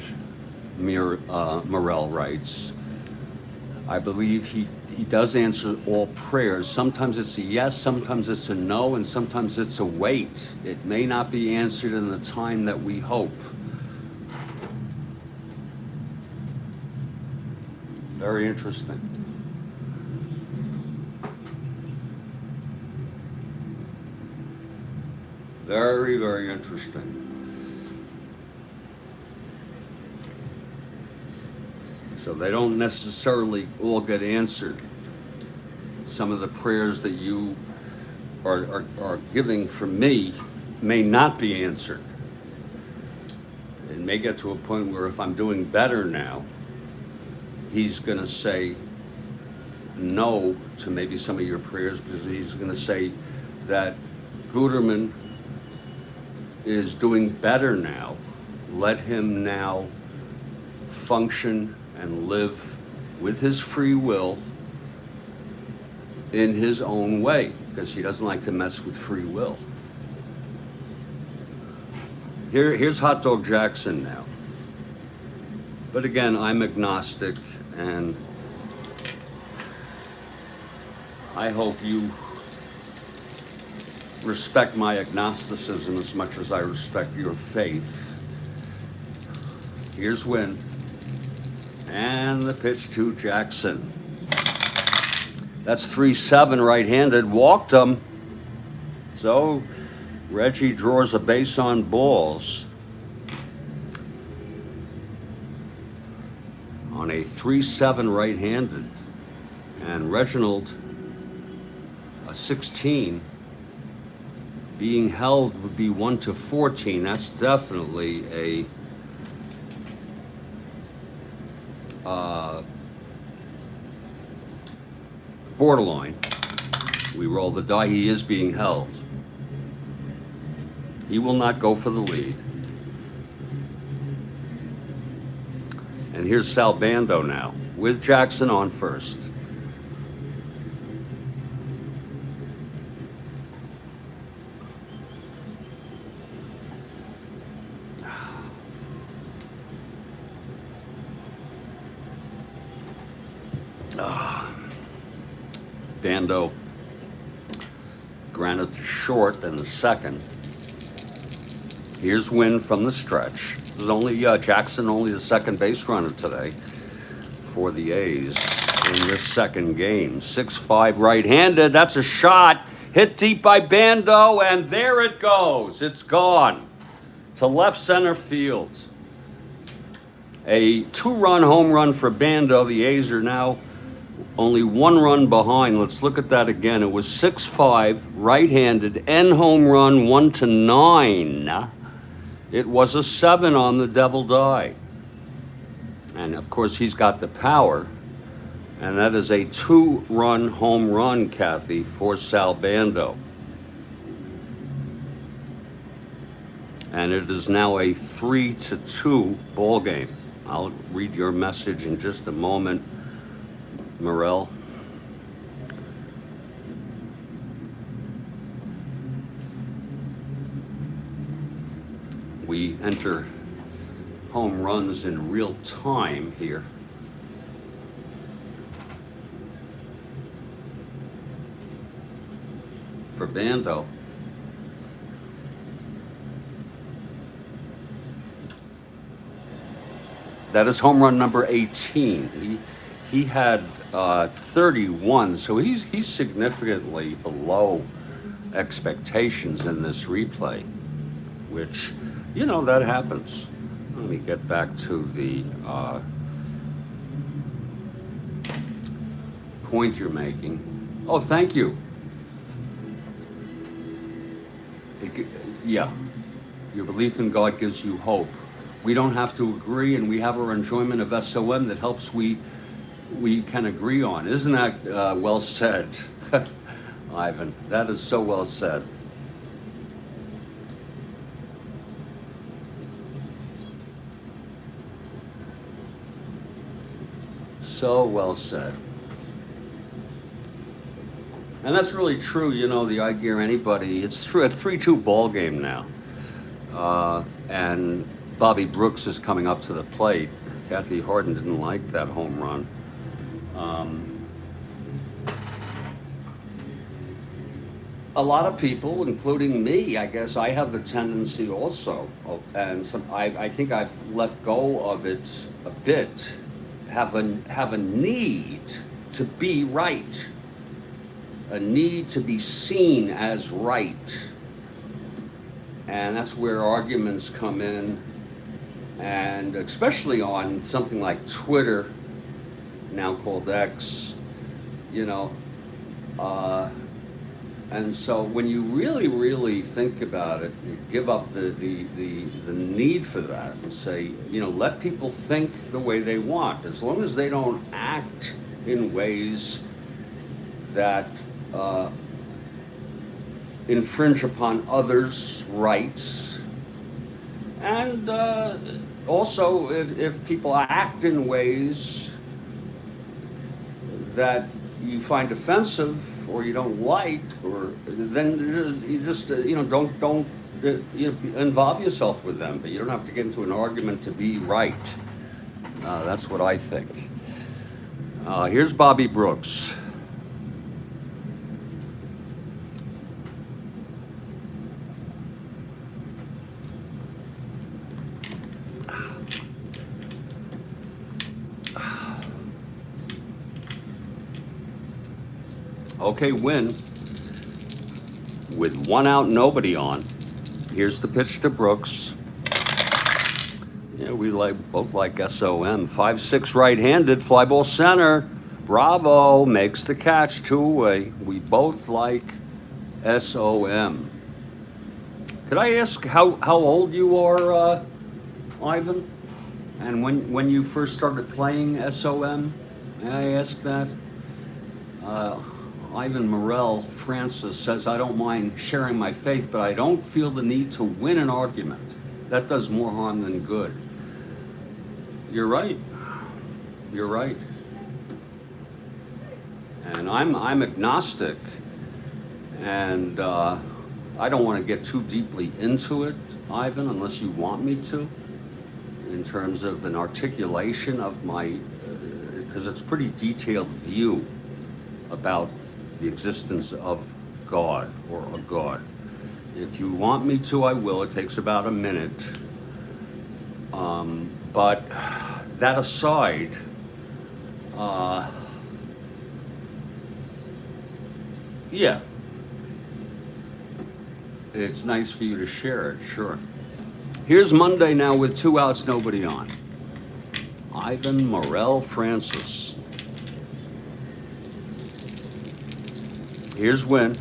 Speaker 1: Morel writes. I believe he does answer all prayers. Sometimes it's a yes, sometimes it's a no, and sometimes it's a wait. It may not be answered in the time that we hope. Very interesting. Very, very interesting. So they don't necessarily all get answered. Some of the prayers that you are giving from me may not be answered. It may get to a point where if I'm doing better now, he's going to say no to maybe some of your prayers, because he's going to say that Guterman is doing better now. Let him now function and live with his free will in his own way, because he doesn't like to mess with free will. Here's Hot Dog Jackson now. But again, I'm agnostic, and I hope you respect my agnosticism as much as I respect your faith. Here's Wynne. And the pitch to Jackson. That's 3-7 right-handed. Walked him. So Reggie draws a base on balls on a 3-7 right-handed. And Reginald, a 16, being held would be 1-14. That's definitely a borderline. We roll the die. He is being held. He will not go for the lead. And here's Sal Bando now with Jackson on first. Bando granted to short in the second. Here's Wynne from the stretch. There's only Jackson, only the second base runner today for the A's in this second game. 6-5 right-handed. That's a shot. Hit deep by Bando, and there it goes. It's gone to left center field. A 2-run home run for Bando. The A's are now only 1 run behind. Let's look at that again. It was 6-5 right-handed, end home run 1-9. It was a 7 on the devil die. And of course he's got the power. And that is a 2-run home run, Kathy, for Sal Bando. And it is now a 3-2 ball game. I'll read your message in just a moment, Morel. We enter home runs in real time here. For Bando. That is home run number 18. He had 31, so he's significantly below expectations in this replay, which, you know, that happens. Let me get back to the point you're making. Oh, thank you. Yeah, your belief in God gives you hope. We don't have to agree, and we have our enjoyment of SOM that helps we can agree on. Isn't that well said, Ivan? That is so well said. So well said. And that's really true, you know, the I Gear Anybody. It's true, a 3-2 ball game now. And Bobby Brooks is coming up to the plate. Kathy Harden didn't like that home run. A lot of people, including me, I guess I have the tendency also, and I think I've let go of it a bit, have a need to be right, a need to be seen as right. And that's where arguments come in, and especially on something like Twitter, now called X, you know, And so when you really, really think about it, you give up the need for that and say, let people think the way they want, as long as they don't act in ways that infringe upon others' rights. And also, if people act in ways that you find offensive or you don't like, or then you just don't involve yourself with them. But you don't have to get into an argument to be right. That's what I think. Here's Bobby Brooks. Okay, Wynne, with 1 out, nobody on. Here's the pitch to Brooks. Yeah, we both like SOM. 5-6 right-handed, fly ball center. Bravo makes the catch, 2 away. We both like SOM. Could I ask how old you are, Ivan? And when you first started playing SOM? May I ask that? Ivan Morel Francis says, I don't mind sharing my faith, but I don't feel the need to win an argument. That does more harm than good. You're right. You're right. And I'm agnostic, and I don't want to get too deeply into it, Ivan, unless you want me to, in terms of an articulation of my, because it's a pretty detailed view about the existence of God or a God. If you want me to, I will. It takes about a minute. But that aside, yeah, it's nice for you to share it, sure. Here's Monday now with 2 outs, nobody on. Ivan Morel Francis. Here's Wynne,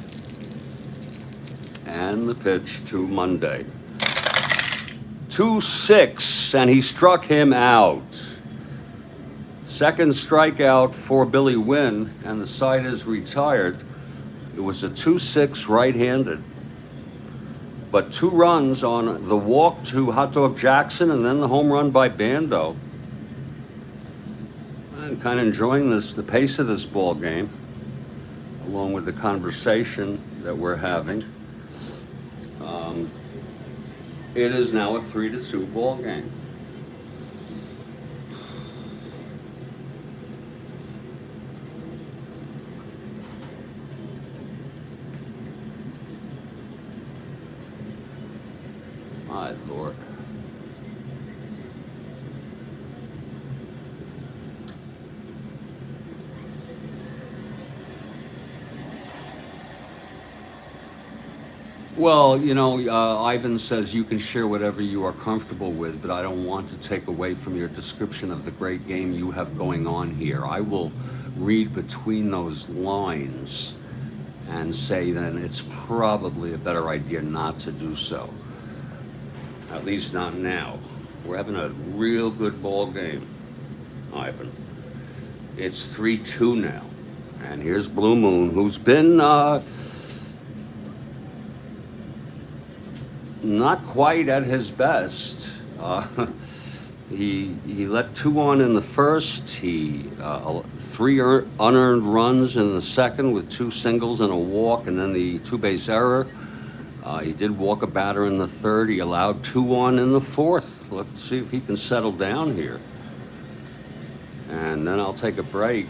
Speaker 1: and the pitch to Monday. 2-6, and he struck him out. Second strikeout for Billy Wynne, and the side is retired. It was a 2-6 right-handed. But 2 runs on the walk to Hot Dog Jackson, and then the home run by Bando. I'm kind of enjoying the pace of this ball game, along with the conversation that we're having. It is now a 3-2 ball game. My Lord. Well, Ivan says you can share whatever you are comfortable with, but I don't want to take away from your description of the great game you have going on here. I will read between those lines and say then it's probably a better idea not to do so. At least not now. We're having a real good ball game, Ivan. It's 3-2 now. And here's Blue Moon, who's been not quite at his best. He let 2 on in the first. He 3 unearned runs in the second with 2 singles and a walk, and then the 2-base error. He did walk a batter in the third. He allowed 2 on in the fourth. Let's see if he can settle down here. And then I'll take a break.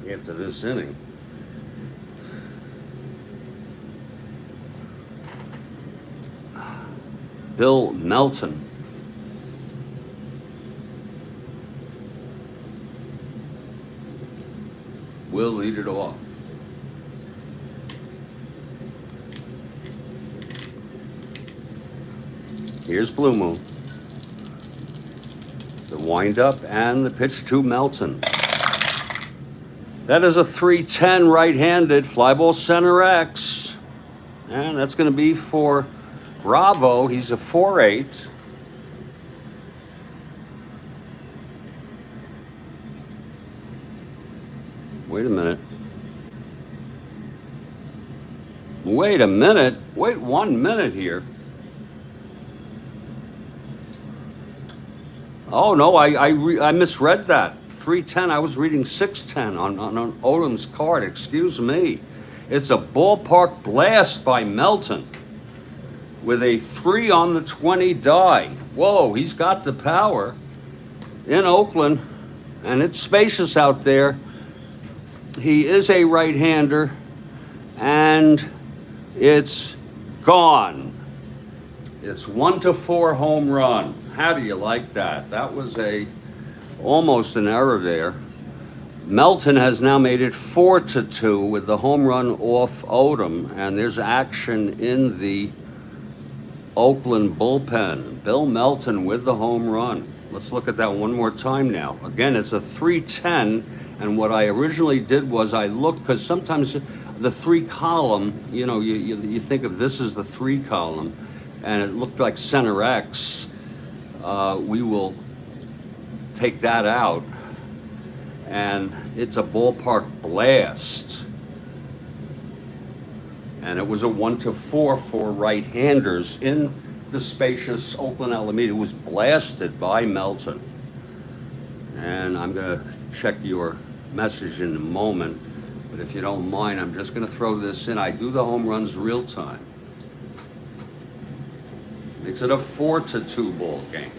Speaker 1: After this inning. Bill Melton. Will lead it off. Here's Blue Moon. The wind up and the pitch to Melton. That is a 3-10 right-handed fly ball center X. And that's going to be for Bravo. He's a 4-8. Wait a minute. Wait a minute. Wait 1 minute here. Oh, no, I misread that. 310. I was reading 610 on Odom's card. Excuse me. It's a ballpark blast by Melton with a 3 on the 20 die. Whoa, he's got the power in Oakland, and it's spacious out there. He is a right-hander, and it's gone. It's 1-4 home run. How do you like that? That was almost an error there. Melton has now made it 4-2 with the home run off Odom, and there's action in the Oakland bullpen. Bill Melton with the home run. Let's look at that one more time now. Again, it's a 3-10, and what I originally did was I looked, because sometimes the 3 column, you think of this as the 3 column, and it looked like center X. We will take that out, and it's a ballpark blast. And it was a 1-4 for right-handers in the spacious Oakland Alameda. It was blasted by Melton. And I'm going to check your message in a moment, but if you don't mind, I'm just going to throw this in. I do the home runs real time. Makes it a 4-2 ball game.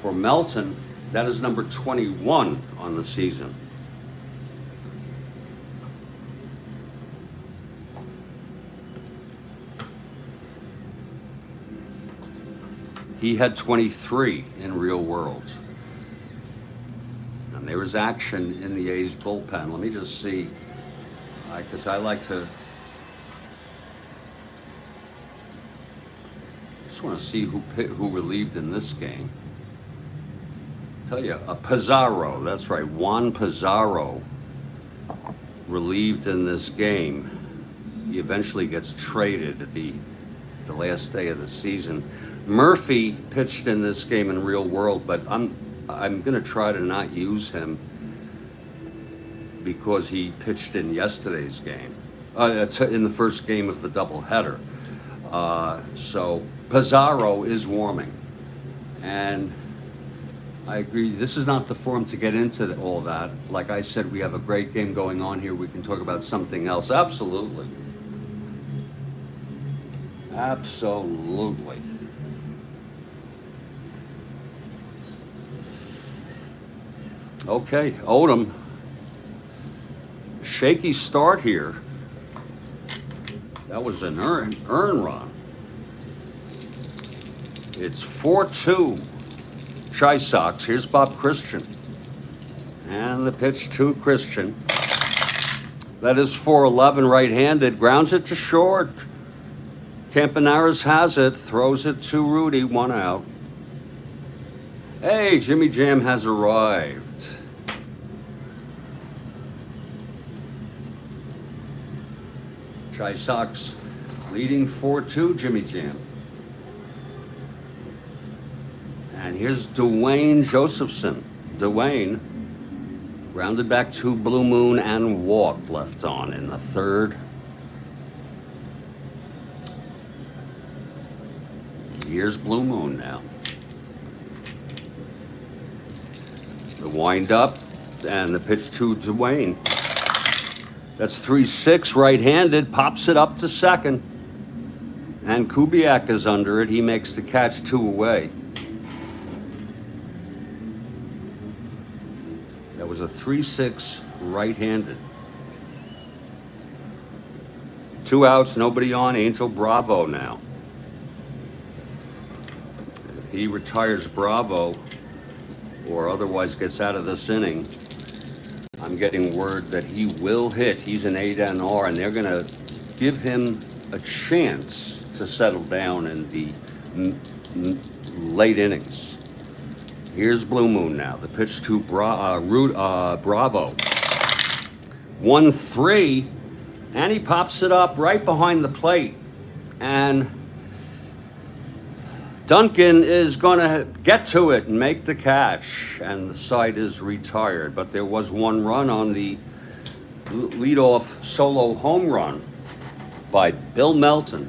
Speaker 1: For Melton, that is number 21 on the season. He had 23 in real world. And there was action in the A's bullpen. Let me just see, because I like to just want to see who relieved in this game. Tell you, Pizarro, that's right, Juan Pizarro relieved in this game. He eventually gets traded at the last day of the season. Murphy pitched in this game in real world, but I'm going to try to not use him because he pitched in yesterday's game, in the first game of the doubleheader. So Pizarro is warming, and I agree. This is not the forum to get into all that. Like I said, we have a great game going on here. We can talk about something else. Absolutely. Absolutely. Okay, Odom. Shaky start here. That was an earn run. It's 4-2. Chisox. Here's Bob Christian. And the pitch to Christian. That is 4-11 right-handed. Grounds it to short. Campaneris has it. Throws it to Rudy. 1 out. Hey, Jimmy Jam has arrived. Chisox leading 4-2, Jimmy Jam. And here's Dwayne Josephson. Dwayne rounded back to Blue Moon and walked, left on in the third. Here's Blue Moon now. The wind up and the pitch to Dwayne. That's 3-6 right-handed, pops it up to second. And Kubiak is under it. He makes the catch 2 away. That was a 3-6 right-handed. 2 outs, nobody on. Angel Bravo now. If he retires Bravo or otherwise gets out of this inning, I'm getting word that he will hit. He's an 8NR, and they're going to give him a chance to settle down in the late innings. Here's Blue Moon now. The pitch to Bravo. 1-3, and he pops it up right behind the plate. And Duncan is going to get to it and make the catch, and the side is retired. But there was one run on the leadoff solo home run by Bill Melton.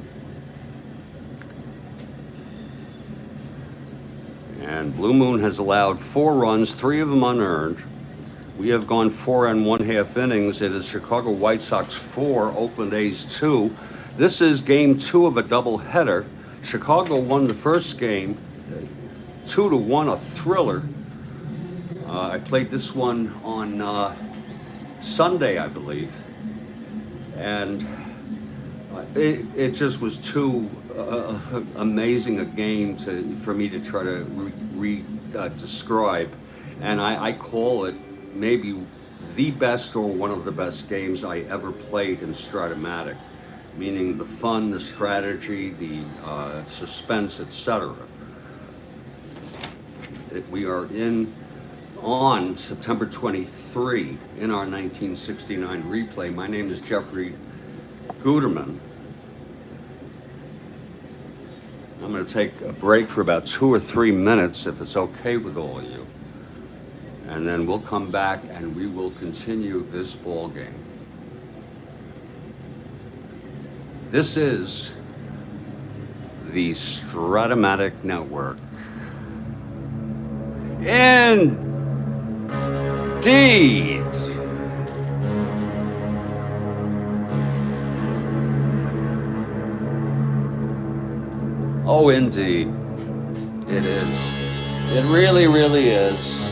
Speaker 1: And Blue Moon has allowed 4 runs, 3 of them unearned. We have gone 4 1/2 innings. It is Chicago White Sox 4, Oakland A's 2. This is game 2 of a doubleheader. Chicago won the first game, 2-1, a thriller. I played this one on Sunday, I believe, and it just was too amazing a game for me to try to describe, and I call it maybe the best or one of the best games I ever played in Strat-O-Matic, meaning the fun, the strategy, the suspense, etc. We are on September 23 in our 1969 replay. My name is Jeffrey Guterman. I'm going to take a break for about 2 or 3 minutes, if it's okay with all of you. And then we'll come back and we will continue this ball game. This is the Strat-O-Matic Network. Indeed. Oh, indeed. It is. It really, really is.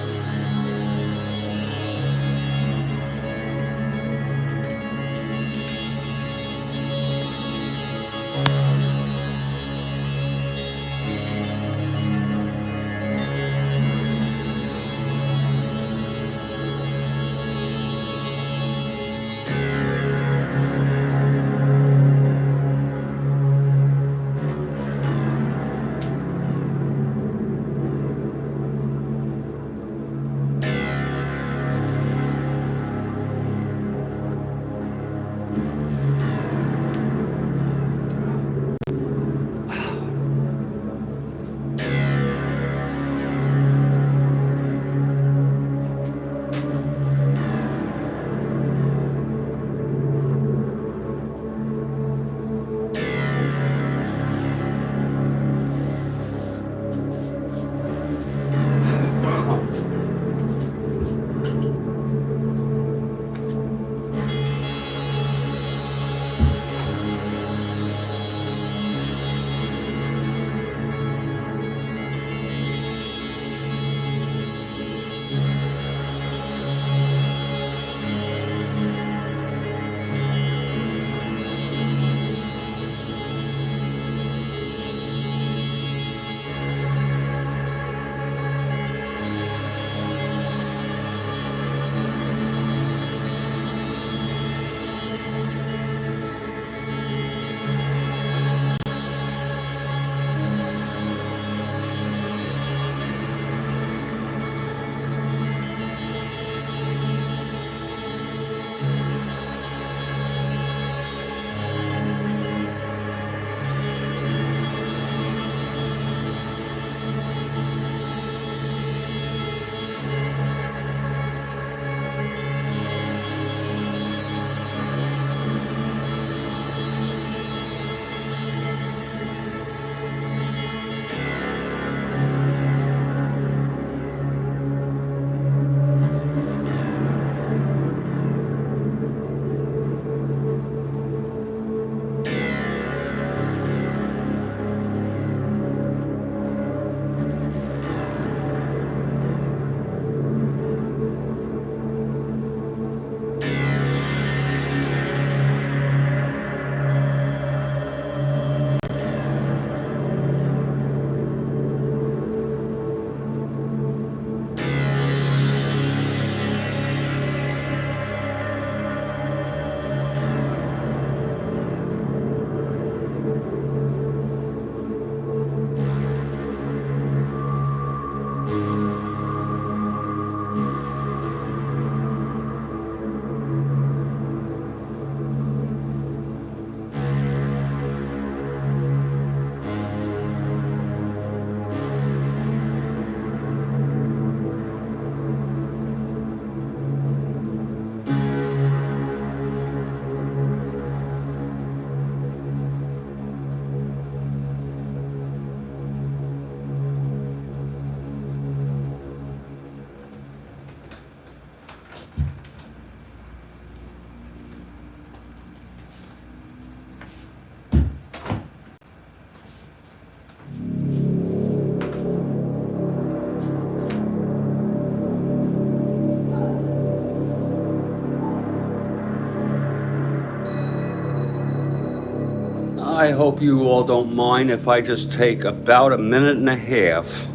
Speaker 1: I hope you all don't mind if I just take about a minute and a half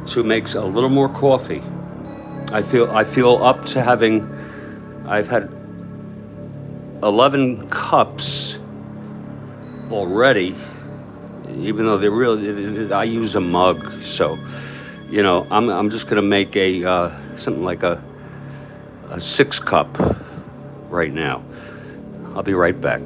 Speaker 1: to make a little more coffee. I feel up to having. I've had 11 cups already, even though they're really. I use a mug, so I'm just gonna make a something like a 6 cup right now. I'll be right back.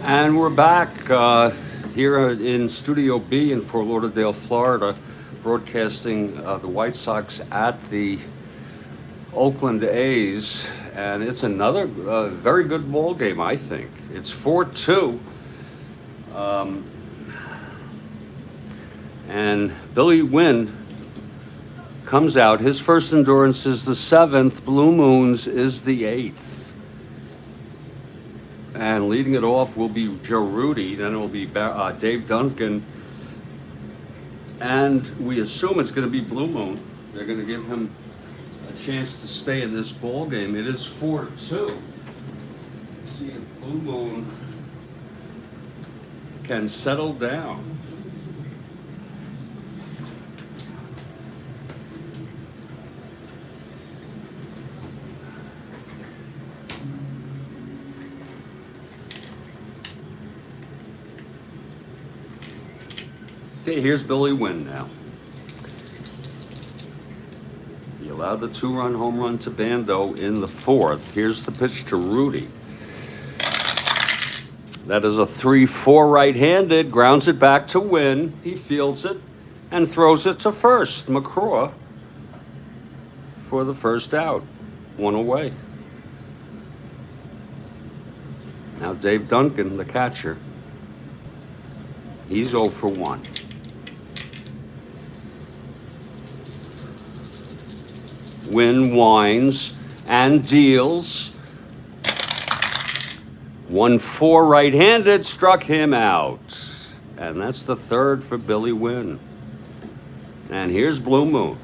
Speaker 1: And we're back here in Studio B in Fort Lauderdale, Florida, broadcasting the White Sox at the Oakland A's, and it's another very good ball game, I think. It's 4-2, and Billy Wynne comes out. His first endurance is the 7th, Blue Moons is the 8th. And leading it off will be Joe Rudy, then it will be Dave Duncan, and we assume it's going to be Blue Moon. They're going to give him a chance to stay in this ball game. It is 4-2. See if Blue Moon can settle down. Okay, here's Billy Wynne now. He allowed the 2-run home run to Bando in the 4th. Here's the pitch to Rudy. That is a 3-4 right-handed, grounds it back to Wynne. He fields it and throws it to first. McCraw for the first out. 1 away. Now Dave Duncan, the catcher. He's 0 for 1. Wynne winds and deals. 1-4 right-handed, struck him out. And that's the third for Billy Wynne. And here's Blue Moon.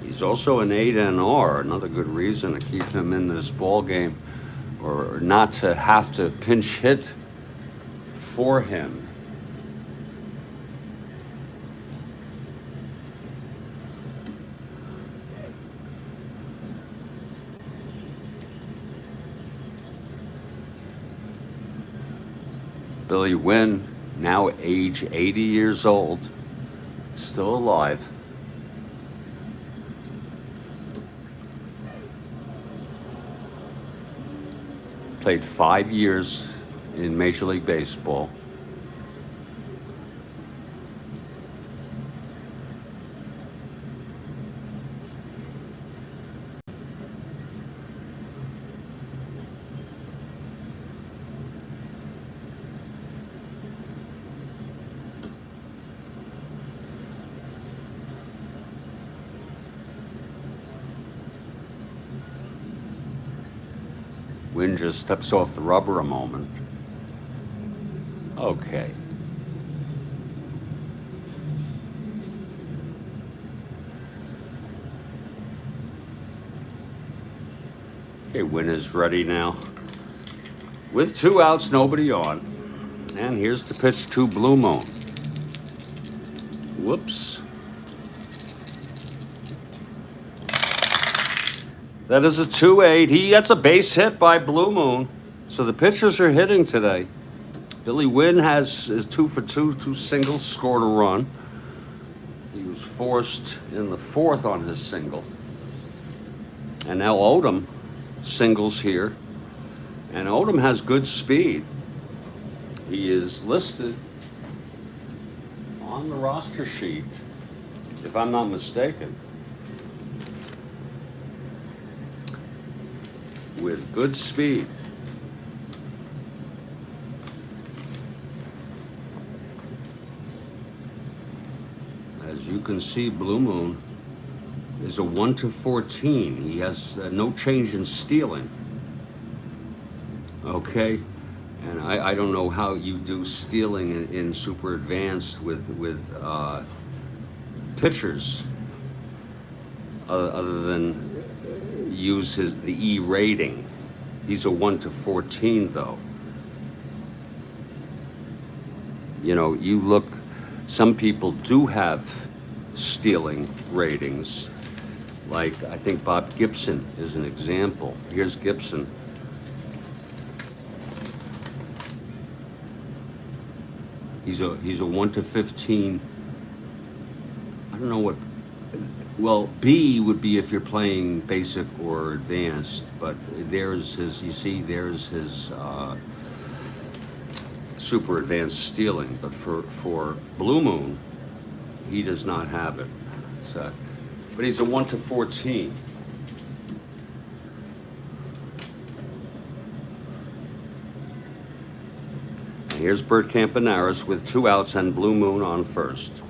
Speaker 1: He's also an 8-R, another good reason to keep him in this ball game, or not to have to pinch hit for him. Billy Wynne, now age 80 years old, still alive. Played 5 years in Major League Baseball. Wynne just steps off the rubber a moment. Okay. Okay, Wynne is ready now. With 2 outs, nobody on. And here's the pitch to Blue Moon. Whoops. That is a 2-8. That's a base hit by Blue Moon. So the pitchers are hitting today. Billy Wynne is 2 for 2, 2 singles, scored a run. He was forced in the 4th on his single. And now Odom singles here. And Odom has good speed. He is listed on the roster sheet, if I'm not mistaken, with good speed. As you can see, Blue Moon is a 1-14. He has no change in stealing. Okay, and I don't know how you do stealing in super advanced with pitchers, other than use the E rating. He's a 1-14 though. You know, you look, some people do have stealing ratings. Like, I think Bob Gibson is an example. Here's Gibson. He's a 1-15. I don't know what. Well, B would be if you're playing basic or advanced, but there's his, you see, there's his super advanced stealing. But for Blue Moon, he does not have it. So, but he's a 1-14. And here's Bert Campaneris with 2 outs and Blue Moon on first.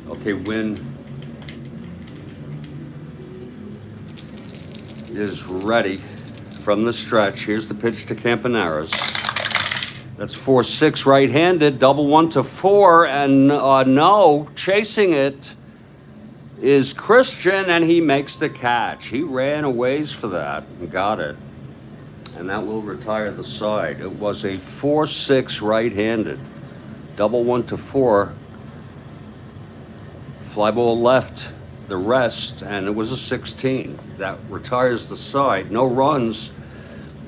Speaker 1: Okay, Wynne is ready from the stretch. Here's the pitch to Campaneris. That's 4-6 right-handed, double 1-4, and no, chasing it is Christian, and he makes the catch. He ran a ways for that and got it, and that will retire the side. It was a 4-6 right-handed, double 1-4. Fly ball left the rest, and it was a 16. That retires the side. No runs.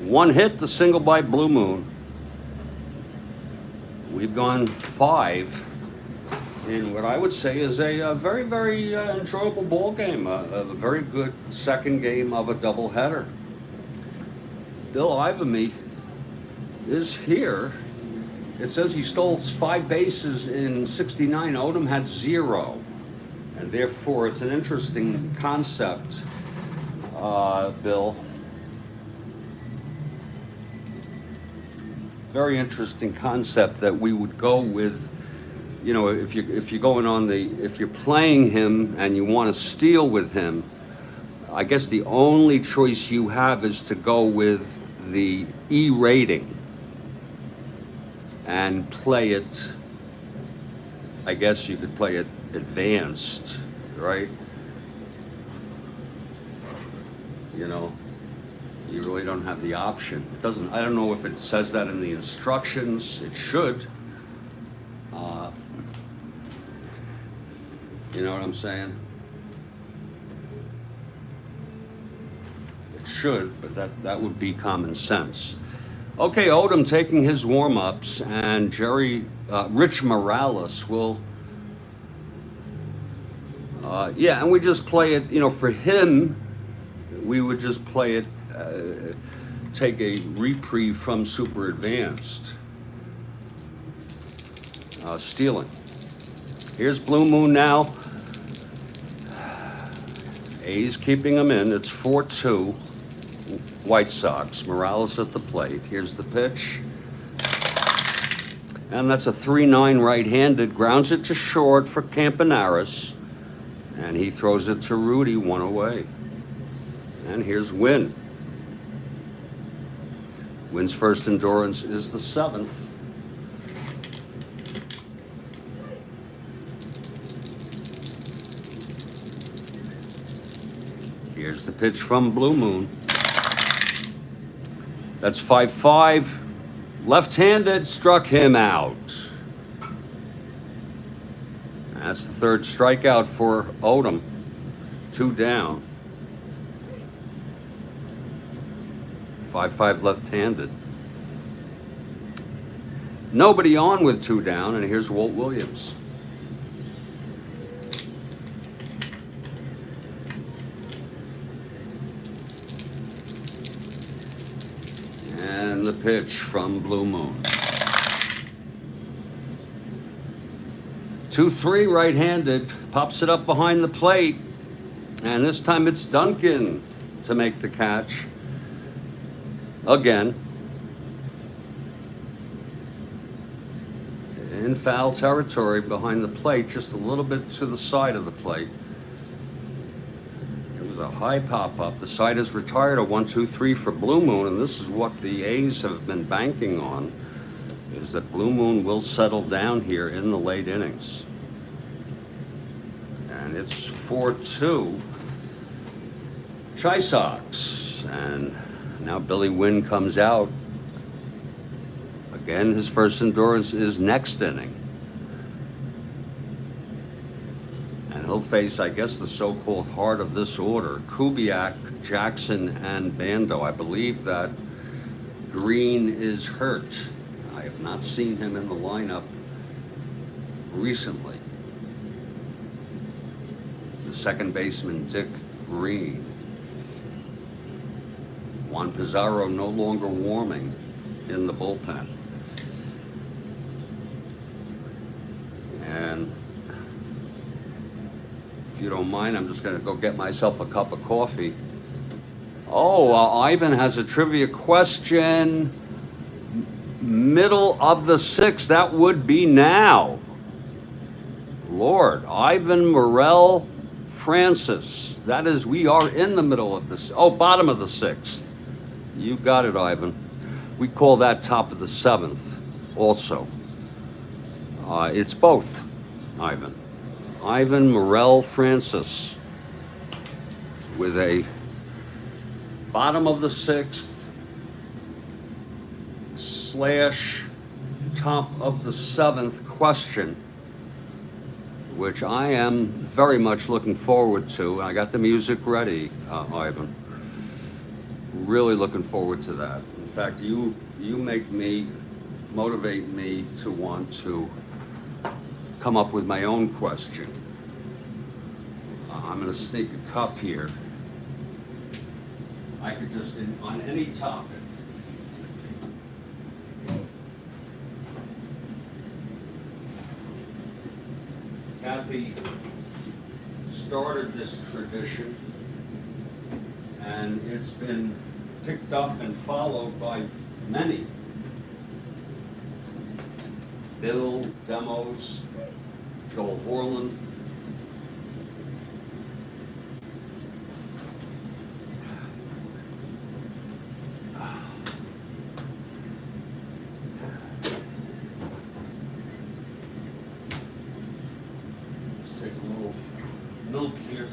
Speaker 1: 1 hit, the single by Blue Moon. We've gone 5 in what I would say is a very, very enjoyable ball game. A very good second game of a doubleheader. Bill Ivamy is here. It says he stole 5 bases in '69. Odom had 0. And therefore, it's an interesting concept, Bill. very interesting concept that we would go with, you know, if you're going on if you're playing him and you want to steal with him, I guess the only choice you have is to go with the E rating and play it. I guess you could play it advanced, right? You know, you really don't have the option. It doesn't, I don't know if it says that in the instructions. It should. You know what I'm saying? It should, but that would be common sense. Okay, Odom taking his warm-ups, and Rich Morales will, yeah, and we just play it, you know, for him, we would just play it, take a reprieve from Super Advanced. Stealing. Here's Blue Moon now. A's keeping him in. It's 4-2. White Sox. Morales at the plate. Here's the pitch. And that's a 3-9 right-handed. Grounds it to short for Campaneris. And he throws it to Rudy, one away. And here's Wynne. Wynne's first endurance is the 7th. Here's the pitch from Blue Moon. That's 5-5. Left-handed, struck him out. That's the third strikeout for Odom. 2 down. 5-5 left-handed. Nobody on with 2 down, and here's Walt Williams. And the pitch from Blue Moon. 2-3 right-handed, pops it up behind the plate, and this time it's Duncan to make the catch. Again. In foul territory behind the plate, just a little bit to the side of the plate. It was a high pop-up. The side is retired, a 1-2-3 for Blue Moon, and this is what the A's have been banking on, is that Blue Moon will settle down here in the late innings. And it's 4-2. Chisox. And now Billy Wynne comes out. Again, his first endurance is next inning. And he'll face, I guess, the so-called heart of this order. Kubiak, Jackson, and Bando. I believe that Green is hurt. I have not seen him in the lineup recently. The second baseman, Dick Green. Juan Pizarro no longer warming in the bullpen. And if you don't mind, I'm just going to go get myself a cup of coffee. Oh, Ivan has a trivia question. Middle of the 6th, that would be now. Lord, Ivan Morel Francis. That is, we are in the middle of this. Oh, bottom of the 6th. You got it, Ivan. We call that top of the 7th also. It's both, Ivan. Ivan Morel Francis with a bottom of the 6th / top of the 7th question, which I am very much looking forward to. I got the music ready, Ivan. Really looking forward to that. In fact, you motivate me to want to come up with my own question. I'm going to sneak a cup here. I could just, on any topic. Kathy started this tradition, and it's been picked up and followed by many. Bill Demos, Joel Horland. Let's take a little milk here.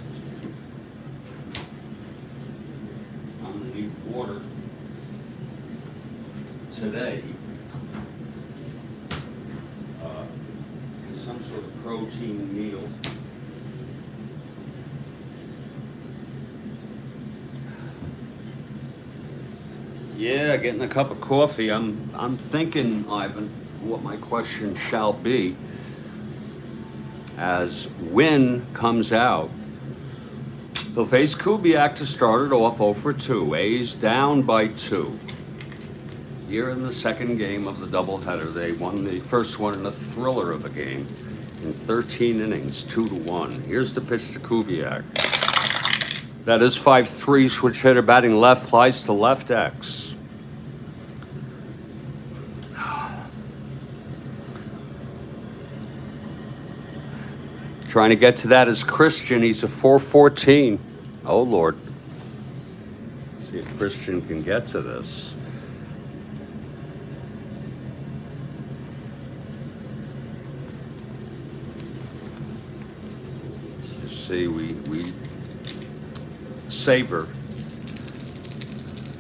Speaker 1: I'm gonna need water today. Some sort of protein meal. Yeah, getting a cup of coffee. I'm thinking, Ivan, what my question shall be as Wynne comes out. He'll face Kubiak to start it off 0 for 2. A's down by 2. Here in the second game of the doubleheader, they won the first one in a thriller of a game in 13 innings, 2-1. Here's the pitch to Kubiak. That is 5-3, switch hitter batting left, flies to left X. Trying to get to that is Christian. He's a 4-14. Oh, Lord. See if Christian can get to this. See, we savor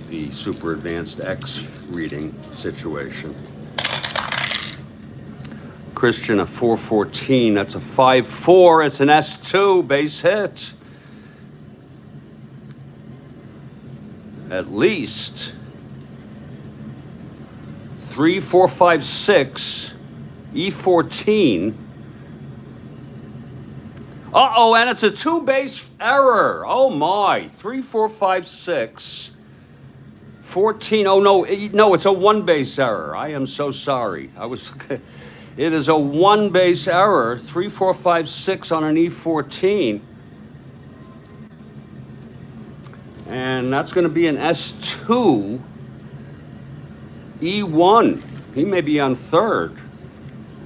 Speaker 1: the super advanced X reading situation. Christian, a 4-14. That's a 5-4. It's an S2 base hit. At least 3, 4, 5, 6, E14. Uh-oh, and it's a 2-base error. Oh, my. 3, 4, 5, 6. 14. Oh, no, it's a 1-base error. I am so sorry. It is a 1-base error. 3, 4, 5, 6 on an E14. And that's going to be an S2. E1. He may be on third.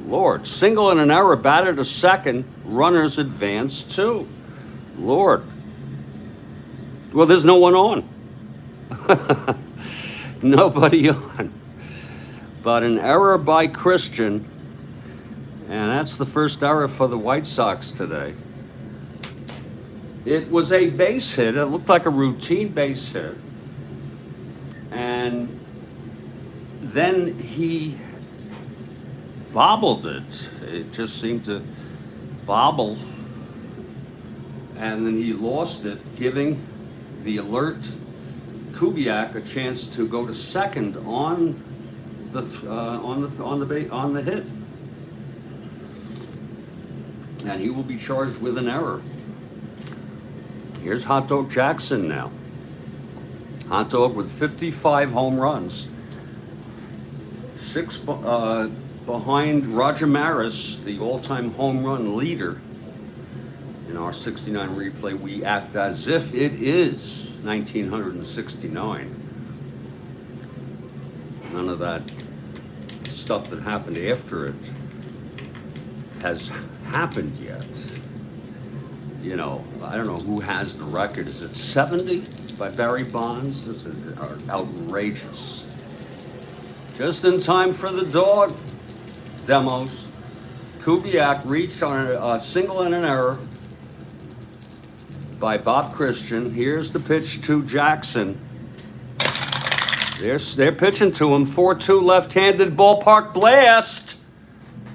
Speaker 1: Lord, single and an error, batter to second, runners advance 2. Lord. Well, there's no one on. Nobody on. But an error by Christian, and that's the first error for the White Sox today. It was a base hit. It looked like a routine base hit. And then he bobbled it. It just seemed to bobble, and then he lost it, giving the alert Kubiak a chance to go to second on the hit, and he will be charged with an error. Here's Hot Dog Jackson now. Hot Dog with 55 home runs, 6 behind Roger Maris, the all-time home run leader. In our 69 replay, we act as if it is 1969. None of that stuff that happened after it has happened yet. You know, I don't know who has the record. Is it 70 by Barry Bonds? This is outrageous. Just in time for the dog demos. Kubiak reached on a single and an error by Bob Christian. Here's the pitch to Jackson. They're pitching to him. 4-2 left-handed ballpark blast.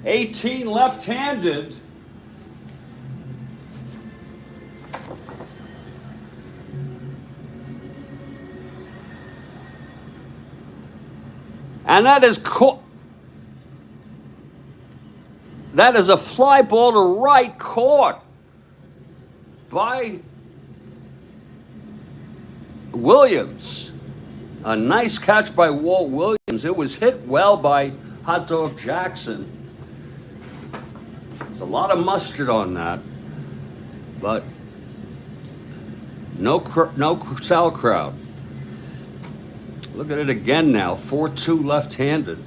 Speaker 1: 18 left-handed. And that is a fly ball to right, caught by Williams. A nice catch by Walt Williams. It was hit well by Hot Dog Jackson. There's a lot of mustard on that, but no sauerkraut. Look at it again now. 4-2 left-handed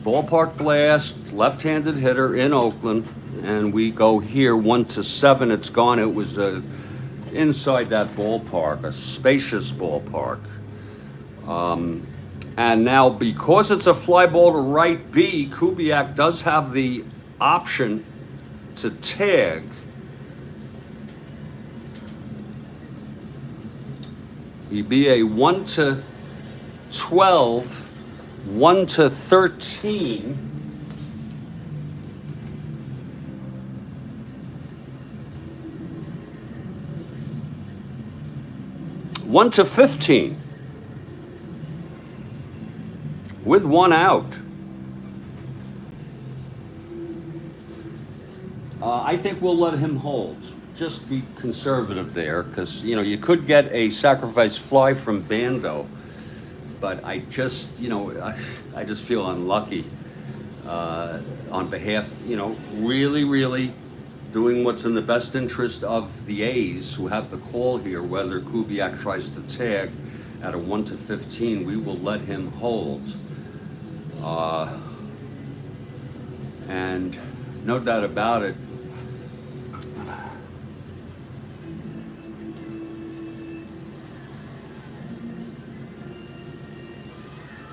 Speaker 1: ballpark blast, left-handed hitter in Oakland, and we go here 1-7. It's gone. It was inside that ballpark, a spacious ballpark. And now, because it's a fly ball to right B, Kubiak does have the option to tag. He'd be a 1-12, 1-13. One to 15 with one out. I think we'll let him hold. Just be conservative there, because you could get a sacrifice fly from Bando, but I just feel unlucky on behalf, really doing what's in the best interest of the A's, who have the call here. Whether Kubiak tries to tag at a 1-15, we will let him hold. And no doubt about it,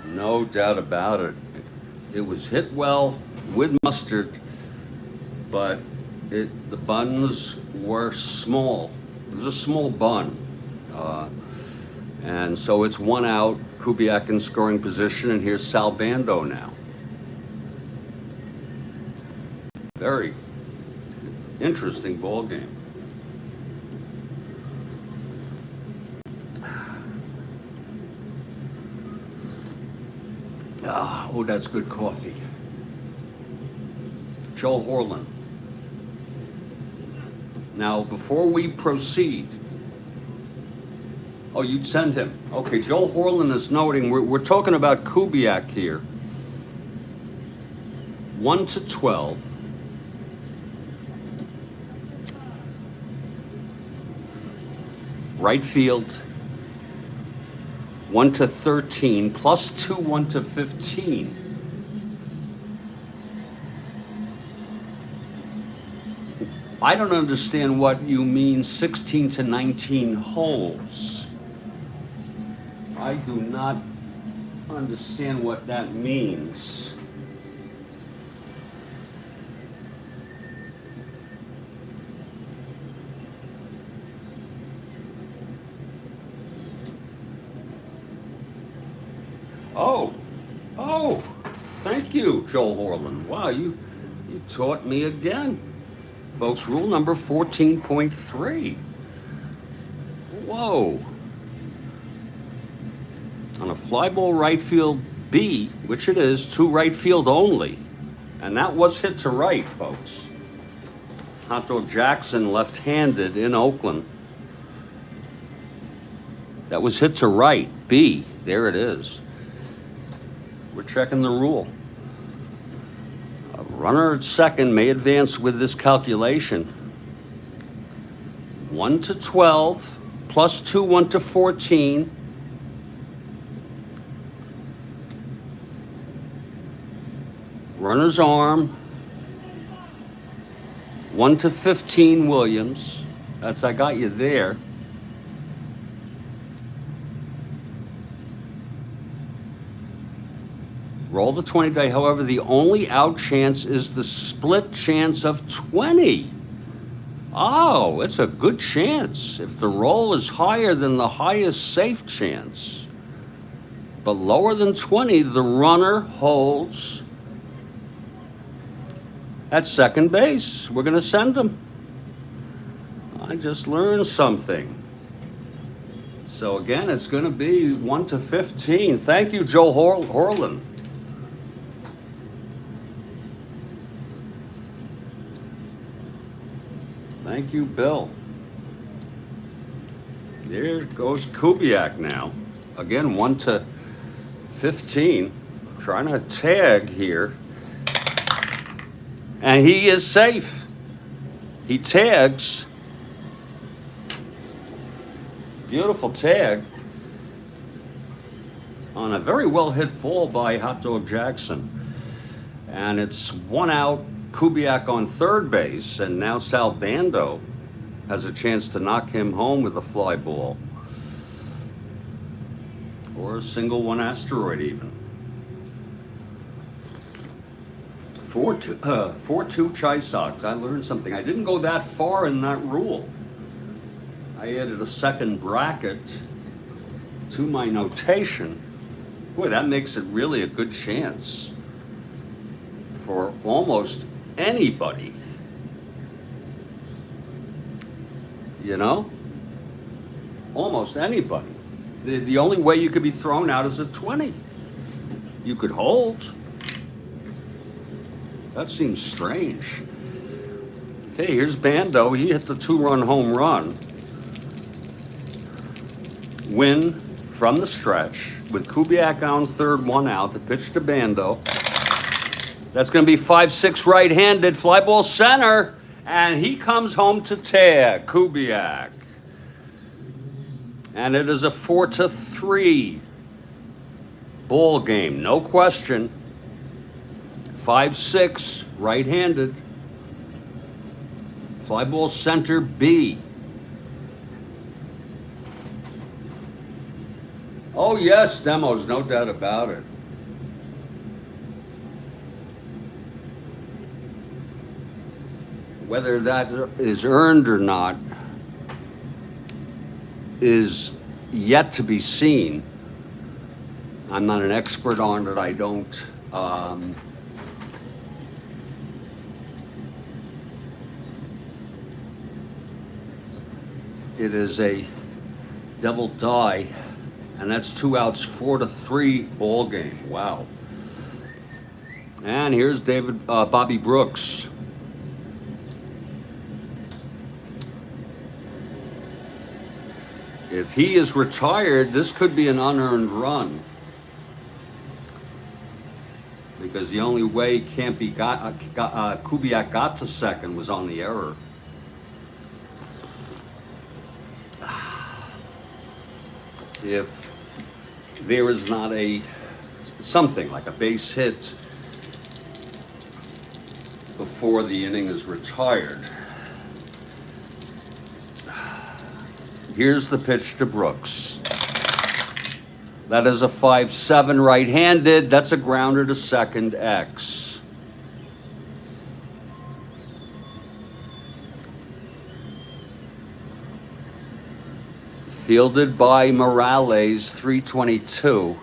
Speaker 1: no doubt about it, it was hit well with mustard, but the buns were small. It was a small bun. And so it's one out, Kubiak in scoring position, and here's Sal Bando now. Very interesting ball game. Oh, that's good coffee. Joel Horland. Now, before we proceed, oh, you'd send him. Okay, Joel Horland is noting, we're talking about Kubiak here. 1-12. Right field. 1-13, +2, 1-15. I don't understand what you mean 16-19 holes. I do not understand what that means. Oh, thank you, Joel Horland. Wow, you taught me again. Folks, rule number 14.3. Whoa. On a fly ball right field B, which it is, to right field only. And that was hit to right, folks. Hot Dog Jackson left-handed in Oakland. That was hit to right, B. There it is. We're checking the rule. A runner at second may advance with this calculation. 1-12, +2, 1-14. Runner's arm. 1-15 Williams. I got you there. Roll the 20 die. However, the only out chance is the split chance of 20. Oh, it's a good chance if the roll is higher than the highest safe chance. But lower than 20, the runner holds at second base. We're going to send him. I just learned something. So again, it's going to be 1-15. Thank you, Joe Horland. Thank you, Bill. There goes Kubiak now. Again, 1-15. Trying to tag here. And he is safe. He tags. Beautiful tag on a very well hit ball by Hot Dog Jackson. And it's 1 out, Kubiak on third base, and now Sal Bando has a chance to knock him home with a fly ball. Or a single one asteroid even. 4-2 Chisox. I learned something. I didn't go that far in that rule. I added a second bracket to my notation. Boy, that makes it really a good chance for almost anybody. You know? Almost anybody. The only way you could be thrown out is at 20. You could hold. That seems strange. Okay, here's Bando. He hit the 2-run home run. Wynne from the stretch with Kubiak on third, 1 out. The pitch to Bando. That's going to be 5-6 right-handed. Fly ball center. And he comes home to tag Kubiak. And it is a 4-3 ball game, no question. 5-6 right-handed. Fly ball center B. Oh yes, demos, no doubt about it. Whether that is earned or not is yet to be seen. I'm not an expert on it. I don't it is a devil die, and that's 2 outs, 4-3 ball game. Wow. And here's Bobby Brooks. If he is retired, this could be an unearned run, because the only way Kubiak got to second was on the error. If there is not something like a base hit before the inning is retired. Here's the pitch to Brooks. That is a 5-7 right-handed. That's a grounder to second, X. Fielded by Morales, 322.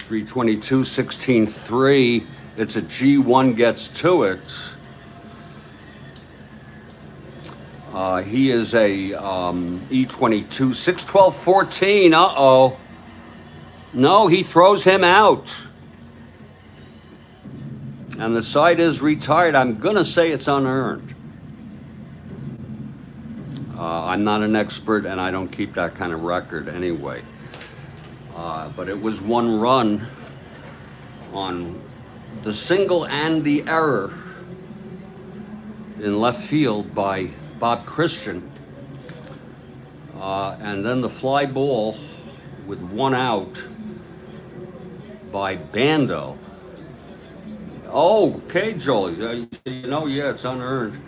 Speaker 1: .322, 16-3. It's a G1 gets to it. He is a E22, 6-12, 14. Uh-oh. No, he throws him out. And the side is retired. I'm going to say it's unearned. I'm not an expert, and I don't keep that kind of record anyway. But it was 1 run on the single and the error in left field by Bob Christian. And then the fly ball with 1 out by Bando. Oh, okay, Jolie. Yeah, it's unearned.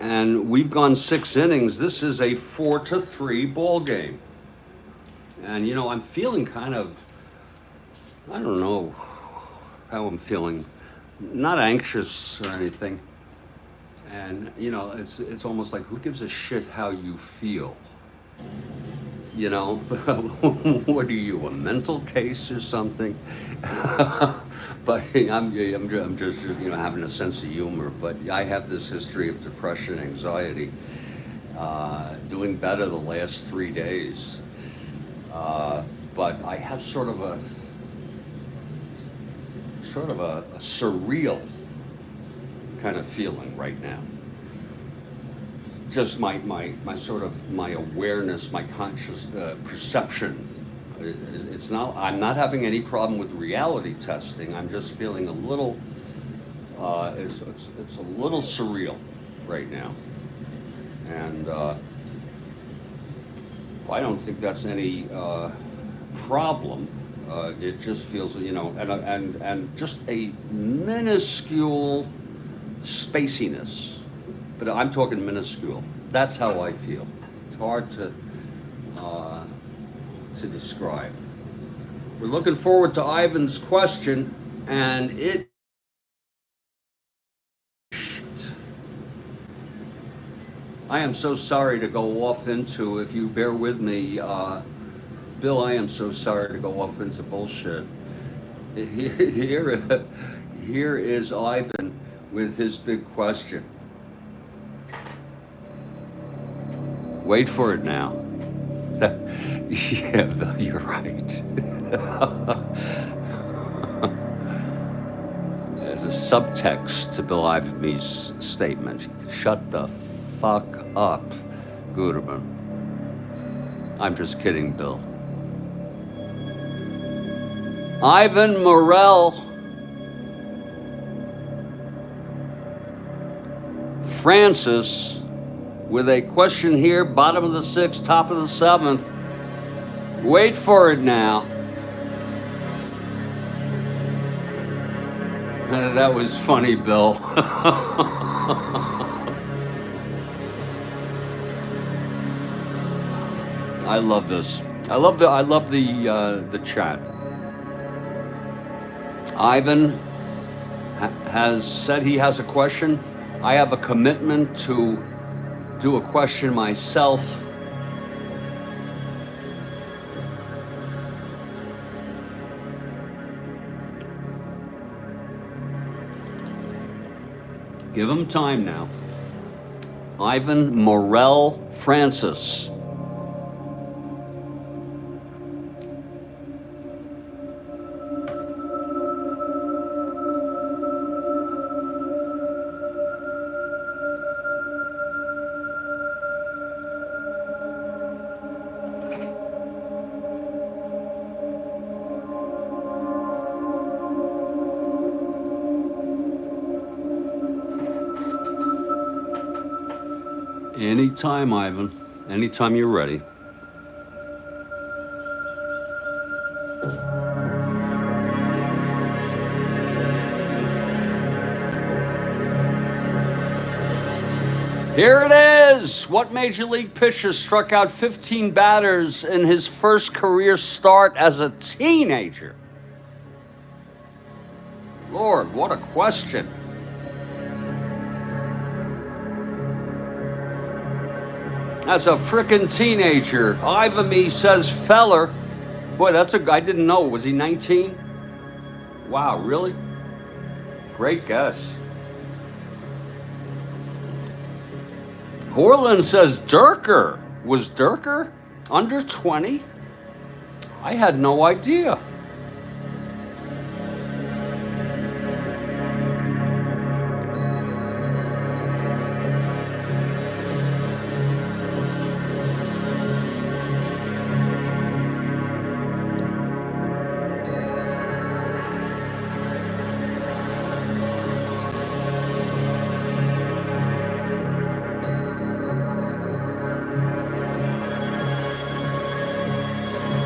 Speaker 1: And we've gone 6 innings. This is a 4-3 ball game. And, I'm feeling kind of, I don't know how I'm feeling. Not anxious or anything. And, it's almost like, who gives a shit how you feel? What are you, a mental case or something? But I'm just, having a sense of humor. But I have this history of depression, anxiety, doing better the last 3 days. But I have sort of a surreal kind of feeling right now. Just my awareness, my conscious perception. I'm not having any problem with reality testing. I'm just feeling a little It's a little surreal right now, and I don't think that's any problem. It just feels, and just a minuscule spaciness, but I'm talking minuscule. That's how I feel. It's hard to describe. We're looking forward to Ivan's question, and I am so sorry to go off into, if you bear with me, Bill, I am so sorry to go off into bullshit. Here is Ivan with his big question. Wait for it now. Yeah, Bill, you're right. There's a subtext to Bill Ivan's statement. Shut the fuck up, Guterman. I'm just kidding, Bill. Ivan Morel Francis with a question here, bottom of the sixth, top of the seventh. Wait for it now. That was funny, Bill. I love this. I love the chat. Ivan has said he has a question. I have a commitment to do a question myself. Give him time now. Ivan Morel Francis. Anytime, Ivan. Anytime you're ready. Here it is! What Major League pitcher struck out 15 batters in his first career start as a teenager? Lord, what a question. As a frickin' teenager, Ivan says Feller. Boy, I didn't know. Was he 19? Wow, really? Great guess. Horland says Durker. Was Durker under 20? I had no idea.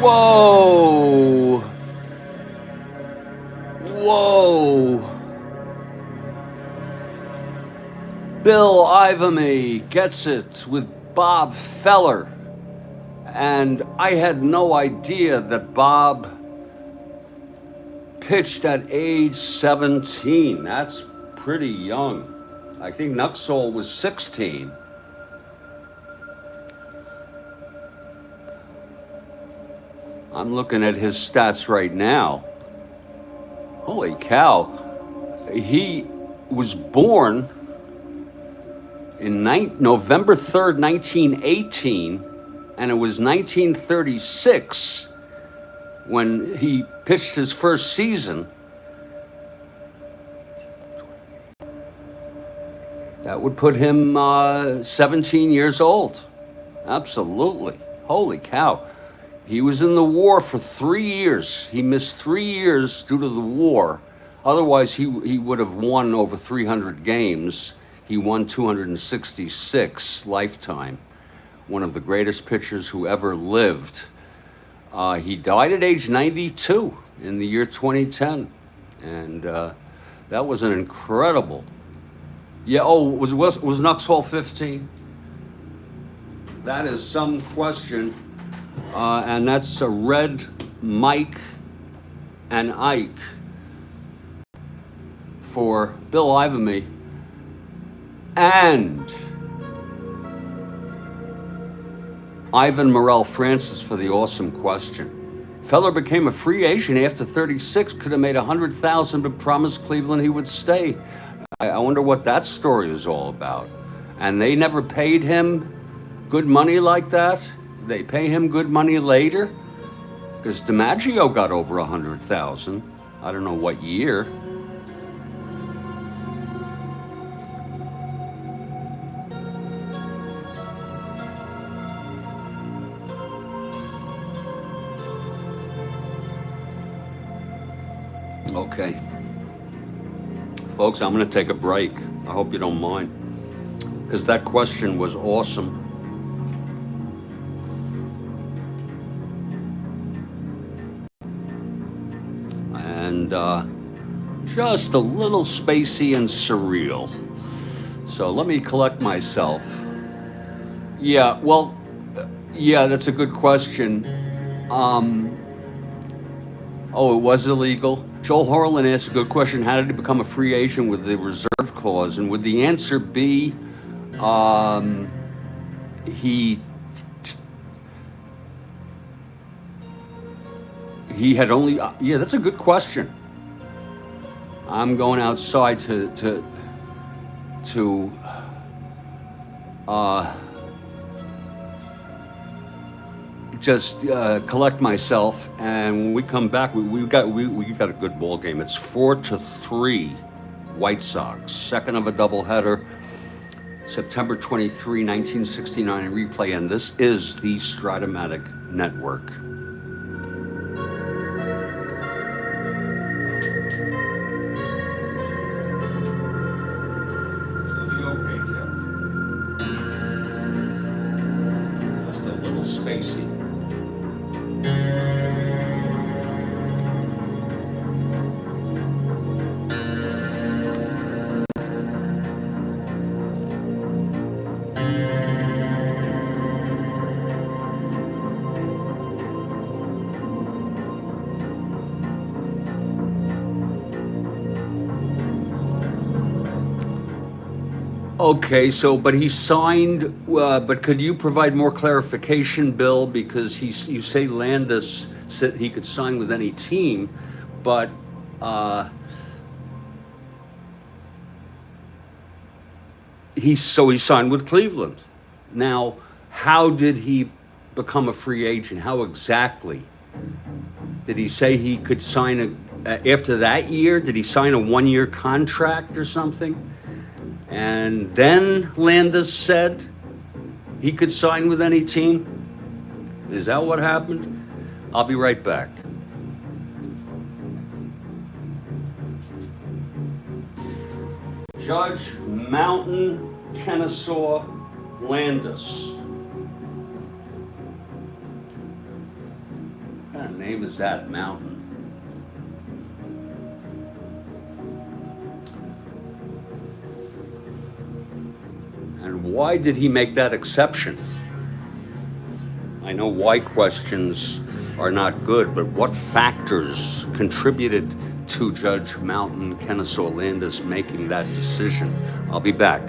Speaker 1: Whoa! Whoa! Bill Ivamy gets it with Bob Feller. And I had no idea that Bob pitched at age 17. That's pretty young. I think Nuxhall was 16. I'm looking at his stats right now. Holy cow. He was born in November 3rd, 1918, and it was 1936 when he pitched his first season. That would put him 17 years old. Absolutely. Holy cow. He was in the war for 3 years. He missed 3 years due to the war. Otherwise, he would have won over 300 games. He won 266 lifetime. One of the greatest pitchers who ever lived. He died at age 92 in the year 2010. And that was an incredible. Yeah, oh, was Nux Hall 15? That is some question. And that's a red Mike and Ike for Bill Ivamy. And Ivan Morel Francis for the awesome question. Feller became a free agent after 36, could have made $100,000, but promised Cleveland he would stay. I wonder what that story is all about. And they never paid him good money like that? Did they pay him good money later? Because DiMaggio got over 100,000. I don't know what year. Okay. Folks, I'm going to take a break. I hope you don't mind. Because that question was awesome. And just a little spacey and surreal. So let me collect myself. Yeah, well, yeah, that's a good question. Oh, it was illegal? Joel Harlan asked a good question. How did he become a free agent with the reserve clause? And would the answer be he had only, yeah, that's a good question. I'm going outside to just collect myself, and when we come back, we got a good ball game. It's 4-3, White Sox, second of a doubleheader, September 23, 1969 in replay, and this is the Strat-O-Matic Network. Just a little spacey. Okay, so, but he signed, but could you provide more clarification, Bill? Because you say Landis said he could sign with any team, but he signed with Cleveland. Now, how did he become a free agent? How exactly? Did he say he could sign after that year? Did he sign a 1-year contract or something? And then Landis said he could sign with any team? Is that what happened? I'll be right back. Judge Mountain Kennesaw Landis. What kind of name is that, Mountain? And why did he make that exception? I know why questions are not good, but what factors contributed to Judge Mountain Kennesaw Landis making that decision? I'll be back.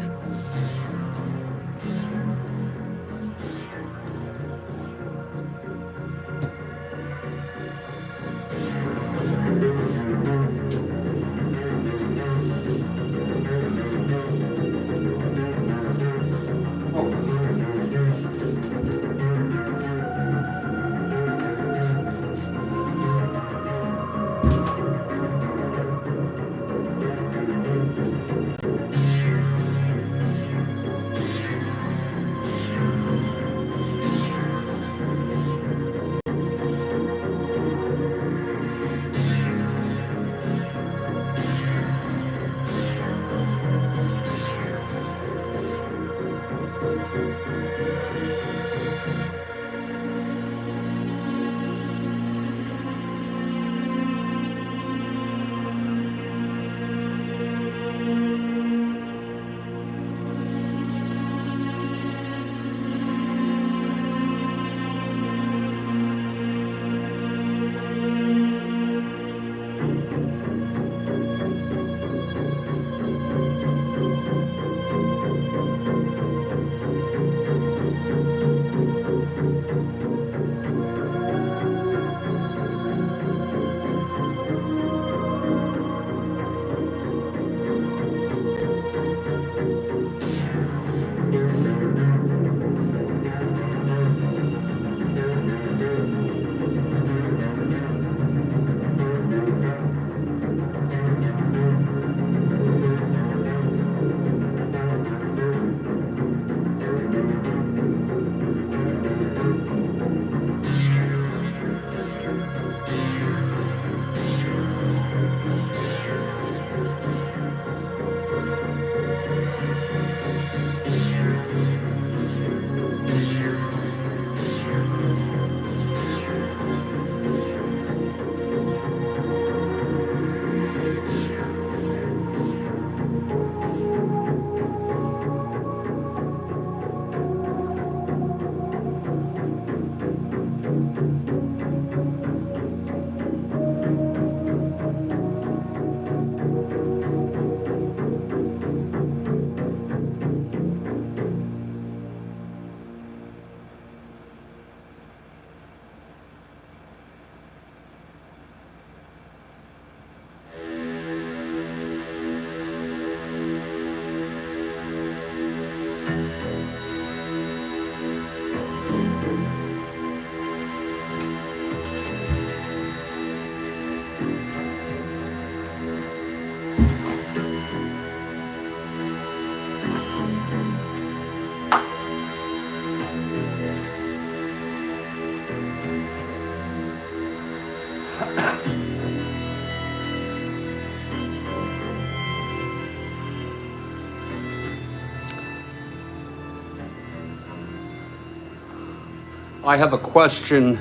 Speaker 1: I have a question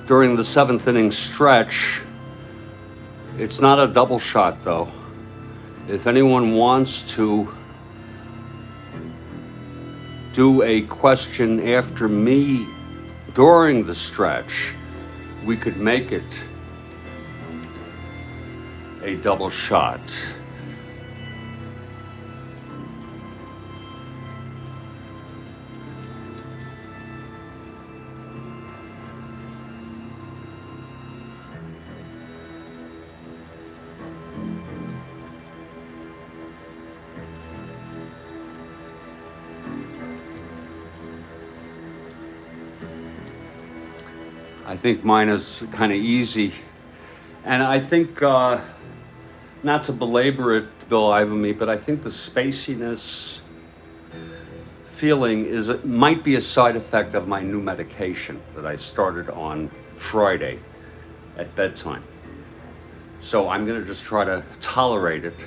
Speaker 1: during the 7th inning stretch. It's not a double shot, though. If anyone wants to do a question after me during the stretch, we could make it a double shot. I think mine is kind of easy. And I think, not to belabor it, Bill Ivan, but I think the spaciness feeling might be a side effect of my new medication that I started on Friday at bedtime. So I'm going to just try to tolerate it.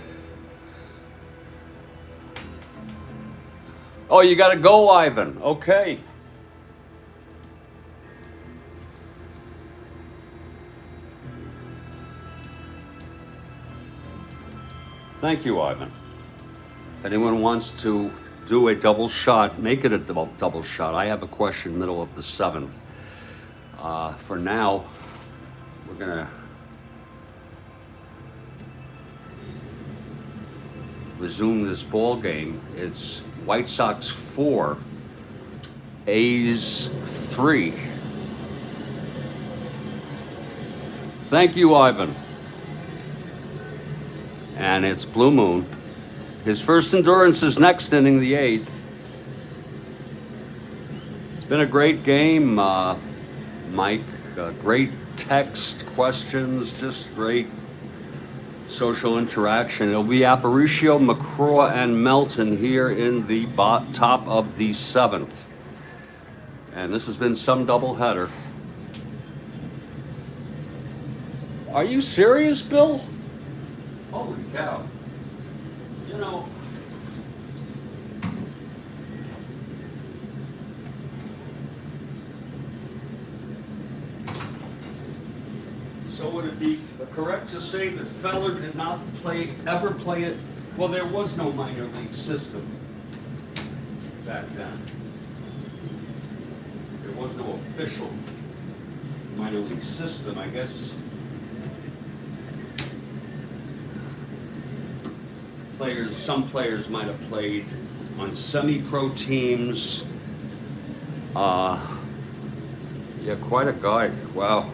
Speaker 1: Oh, you got to go, Ivan. Okay. Thank you, Ivan. If anyone wants to do a double shot, make it a double shot. I have a question middle of the 7th. For now, we're gonna resume this ball game. It's White Sox 4, A's 3. Thank you, Ivan. And it's Blue Moon. His first endurance is next inning, the 8th. It's been a great game, Mike. Great text, questions, just great social interaction. It'll be Aparicio, McCraw, and Melton here in the top of the 7th. And this has been some doubleheader. Are you serious, Bill? Holy cow. You know, would it be correct to say that Feller did not ever play it? Well, there was no minor league system back then. There was no official minor league system, I guess. Some players might have played on semi-pro teams. Yeah, quite a guy. Wow.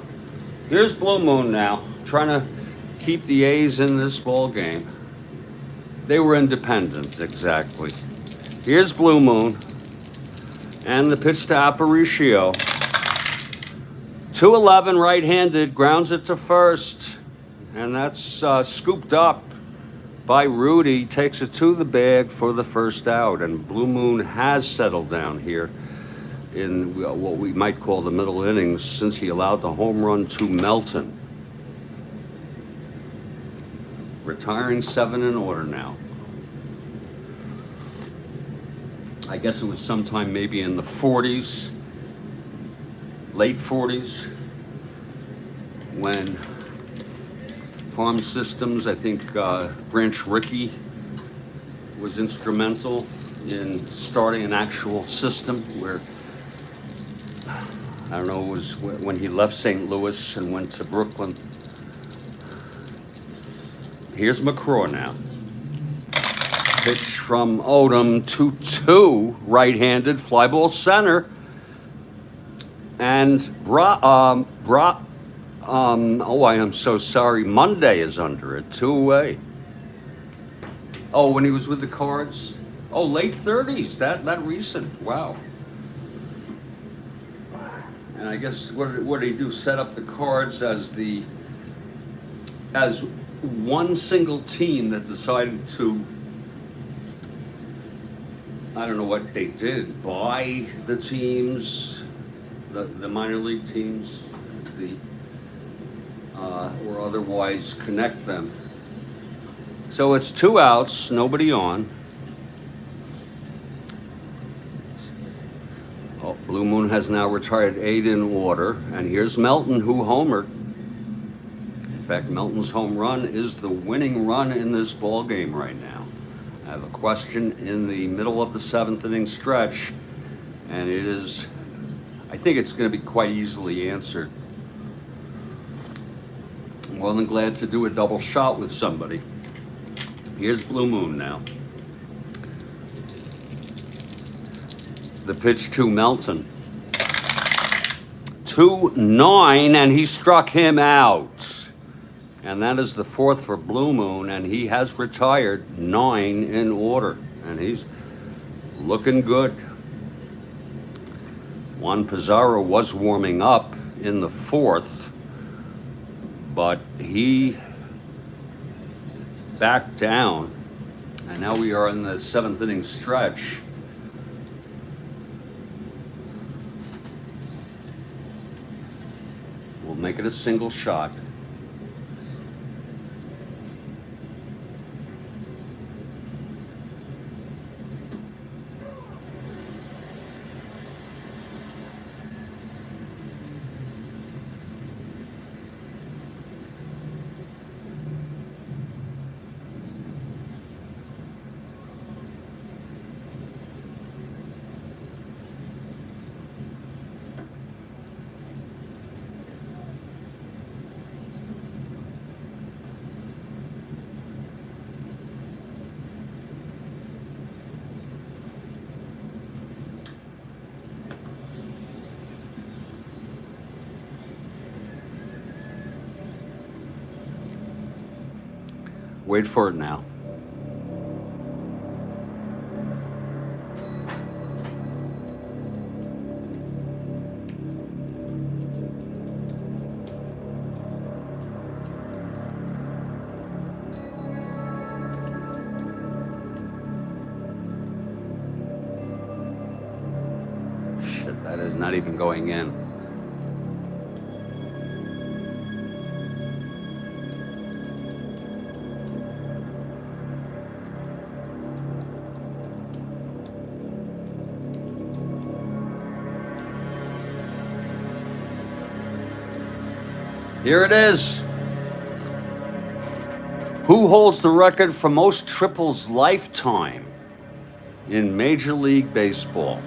Speaker 1: Here's Blue Moon now, trying to keep the A's in this ball game. They were independent, exactly. Here's Blue Moon, and the pitch to Aparicio. 2-11 right-handed, grounds it to first, and that's scooped up by Rudy, takes it to the bag for the first out, and Blue Moon has settled down here in what we might call the middle innings since he allowed the home run to Melton. Retiring 7 in order now. I guess it was sometime maybe in the 40s, late 40s, when farm systems, I think Branch Rickey was instrumental in starting an actual system where, I don't know, it was when he left St. Louis and went to Brooklyn. Here's McCraw now. Pitch from Odom, 2-2, right-handed, fly ball center. And oh, I am so sorry. Monday is under it, 2-away. Oh, when he was with the Cards? Oh, late 30s, that recent, wow. And I guess what did he do? Set up the Cards as one single team that decided to, I don't know what they did, buy the teams, the minor league teams, or otherwise connect them. So it's 2 outs, nobody on. Oh, Blue Moon has now retired 8 in order, and here's Melton, who homered. In fact, Melton's home run is the winning run in this ball game right now. I have a question in the middle of the 7th inning stretch, and it is, I think it's going to be quite easily answered. I'm more than glad to do a double shot with somebody. Here's Blue Moon now. The pitch to Melton. 2-9, and he struck him out. And that is the 4th for Blue Moon, and he has retired 9 in order. And he's looking good. Juan Pizarro was warming up in the 4th, but he backed down. And now we are in the 7th inning stretch. We'll make it a single shot. Wait for it now. Shit, that is not even going in. Here it is. Who holds the record for most triples lifetime in Major League Baseball?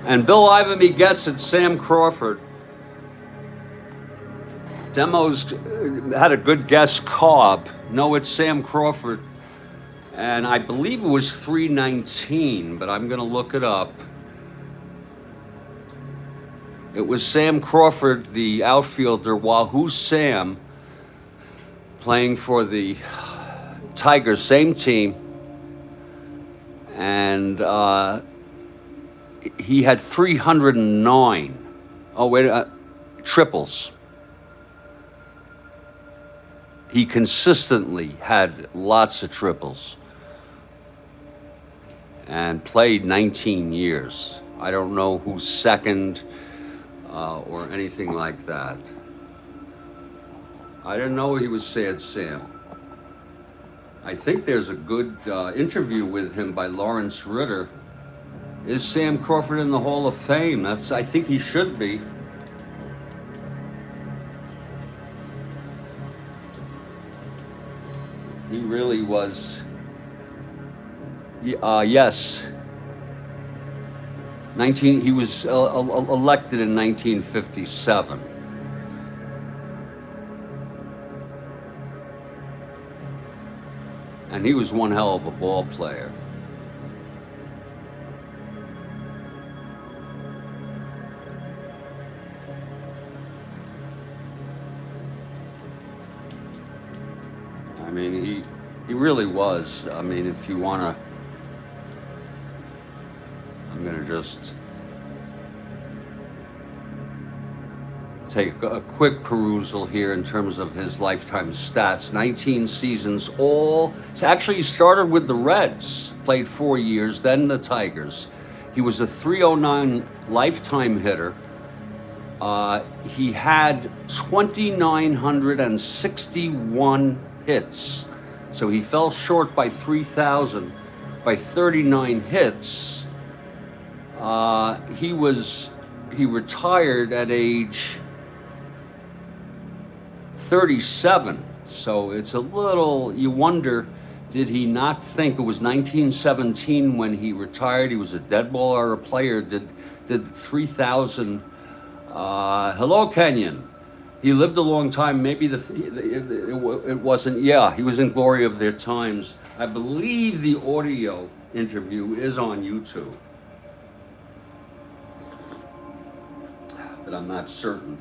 Speaker 1: And Bill Ivamy gets it, Sam Crawford. Demos had a good guess, Cobb. No, it's Sam Crawford. And I believe it was 319, but I'm going to look it up. It was Sam Crawford, the outfielder, Wahoo Sam, playing for the Tigers, same team. And he had 309. Oh, wait, triples. He consistently had lots of triples and played 19 years. I don't know who's second or anything like that. I didn't know he was Sad Sam. I think there's a good interview with him by Lawrence Ritter. Is Sam Crawford in the Hall of Fame? I think he should be. He really was. Yes. He was elected in 1957. And he was one hell of a ball player. I mean, he really was. I mean, if you want to, I'm going to just take a quick perusal here in terms of his lifetime stats. 19 seasons, actually he started with the Reds, played 4 years, then the Tigers. He was a 309 lifetime hitter. He had 2,961 hits. So he fell short by 3,000 by 39 hits. He retired at age 37. So it's a little, you wonder, did he not think it was 1917 when he retired? He was a dead ball or a player, did 3,000. Hello, Kenyon. He lived a long time. Maybe it wasn't. Yeah, he was in glory of their times. I believe the audio interview is on YouTube, but I'm not certain.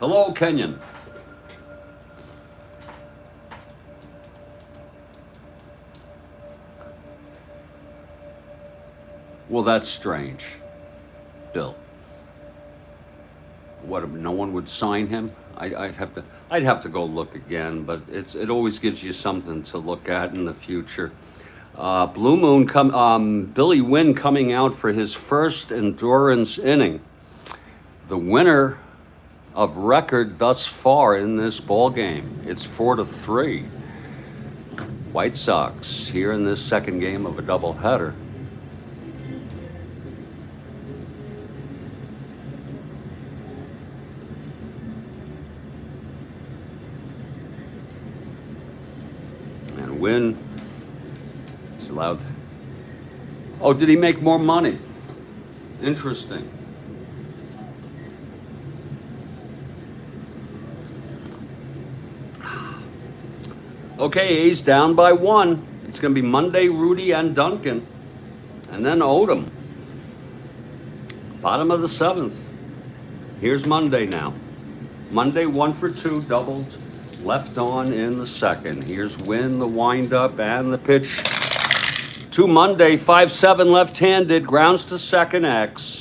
Speaker 1: Hello, Kenyon. Well, that's strange, Bill. What? No one would sign him? I'd have to go look again. But it always gives you something to look at in the future. Blue Moon Billy Wynne coming out for his first endurance inning. The winner of record thus far in this ball game. It's 4-3. White Sox here in this second game of a doubleheader. And Wynne is allowed. Oh, did he make more money? Interesting. Okay, A's down by 1. It's going to be Monday, Rudy and Duncan. And then Odom. Bottom of the 7th. Here's Monday now. Monday, 1 for 2, doubled, left on in the second. Here's Wynne, the windup and the pitch. To Monday, 5-7 left-handed, grounds to second, X.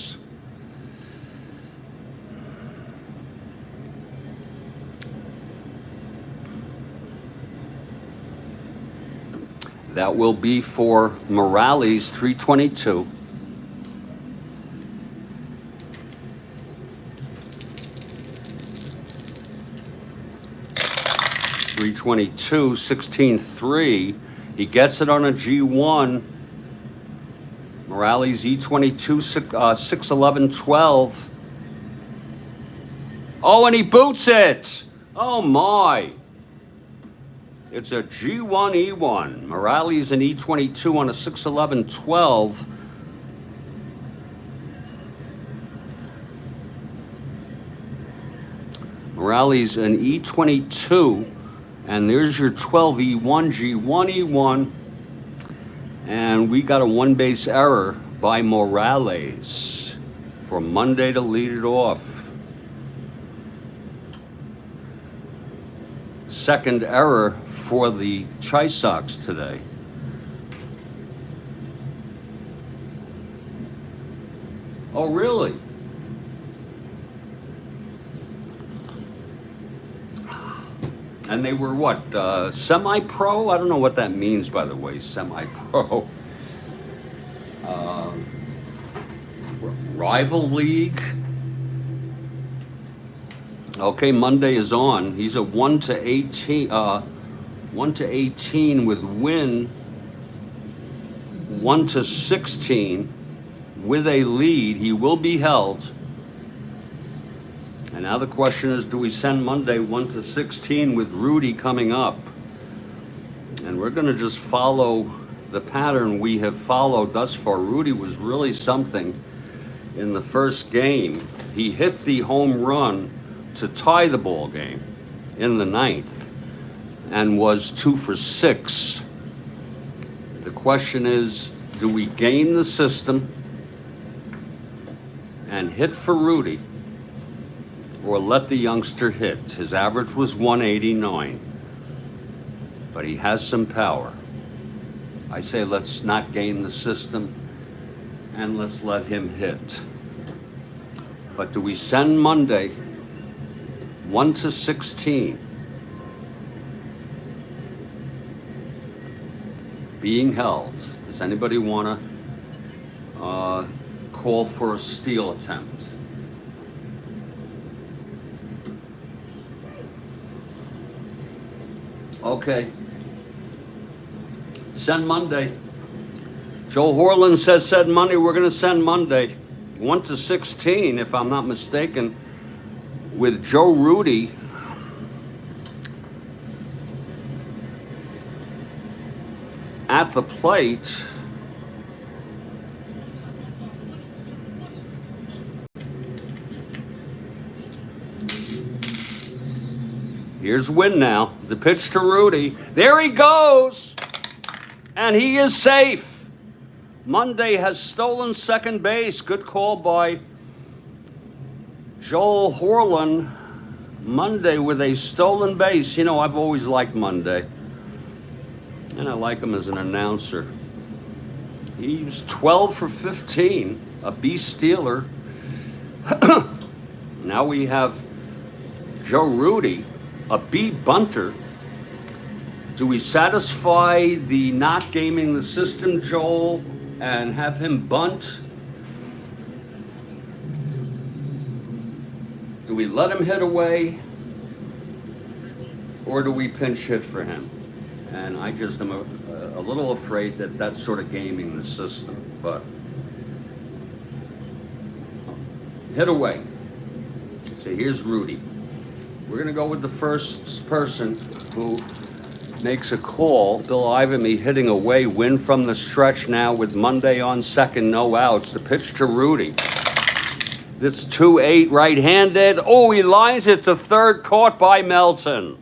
Speaker 1: That will be for Morales, 322. E22, 16-3. He gets it on a G1. Morales E22, 6-11-12. Oh, and he boots it. Oh, my. It's a G1 E1. Morales an E22 on a 6-11-12. Morales an E22, and there's your 12E1, G1 E1, and we got a one-base error by Morales for Monday to lead it off. Second error for the Chisox today. Oh, really? And they were what, semi-pro? I don't know what that means, by the way, semi-pro. Rival league. Okay, Monday is on. He's a 1-18, 1-18 with Wynne, 1-16 with a lead. He will be held. And now the question is, do we send Monday 1-16 with Rudy coming up? And we're going to just follow the pattern we have followed thus far. Rudy was really something in the first game. He hit the home run to tie the ball game in the ninth and was 2 for 6. The question is, do we game the system and hit for Rudy, or let the youngster hit? His average was 189, but he has some power. I say let's not game the system and let's let him hit. But do we send Monday 1-16? Being held. Does anybody want to call for a steal attempt? Okay. Send Monday. Joe Horland says send Monday. We're going to send Monday. 1-16, if I'm not mistaken, with Joe Rudy. At the plate. Here's Wynne now. The pitch to Rudy. There he goes. And he is safe. Monday has stolen second base. Good call by Joel Horland. Monday with a stolen base. You know, I've always liked Monday. And I like him as an announcer. He's 12 for 15. A B stealer. Now we have Joe Rudy, a B bunter. Do we satisfy the not gaming the system, Joel, and have him bunt? Do we let him hit away, or do we pinch hit for him? And I just am a little afraid that that's sort of gaming the system, but hit away. So here's Rudy. We're going to go with the first person who makes a call. Bill Ivamy hitting away. Wynne from the stretch now with Monday on second, no outs. The pitch to Rudy. This 2-8 right-handed. Oh, he lines it to third, caught by Melton.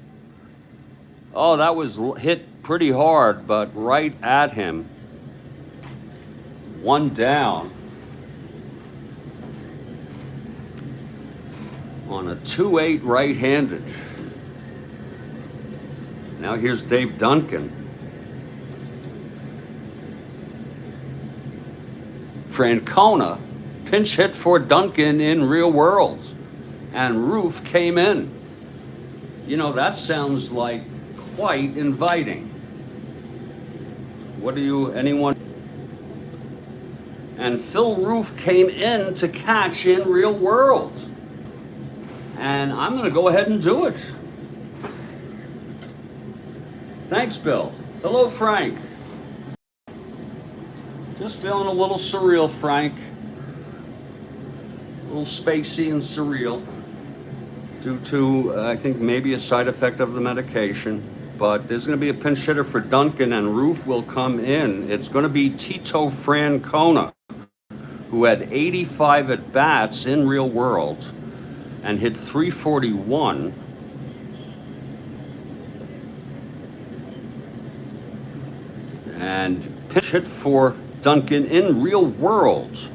Speaker 1: Oh, that was hit pretty hard, but right at him. One down. On a 2-8 right-handed. Now here's Dave Duncan. Francona pinch hit for Duncan in Real World, and Roof came in. You know, that sounds like quite inviting. What do you, anyone? And Phil Roof came in to catch in Real World. And I'm going to go ahead and do it. Thanks, Bill. Hello, Frank. Just feeling a little surreal, Frank. A little spacey and surreal due to, I think, maybe a side effect of the medication. But there's going to be a pinch hitter for Duncan, and Roof will come in. It's going to be Tito Francona, who had 85 at-bats in real world and hit 341. And pinch hit for Duncan in real world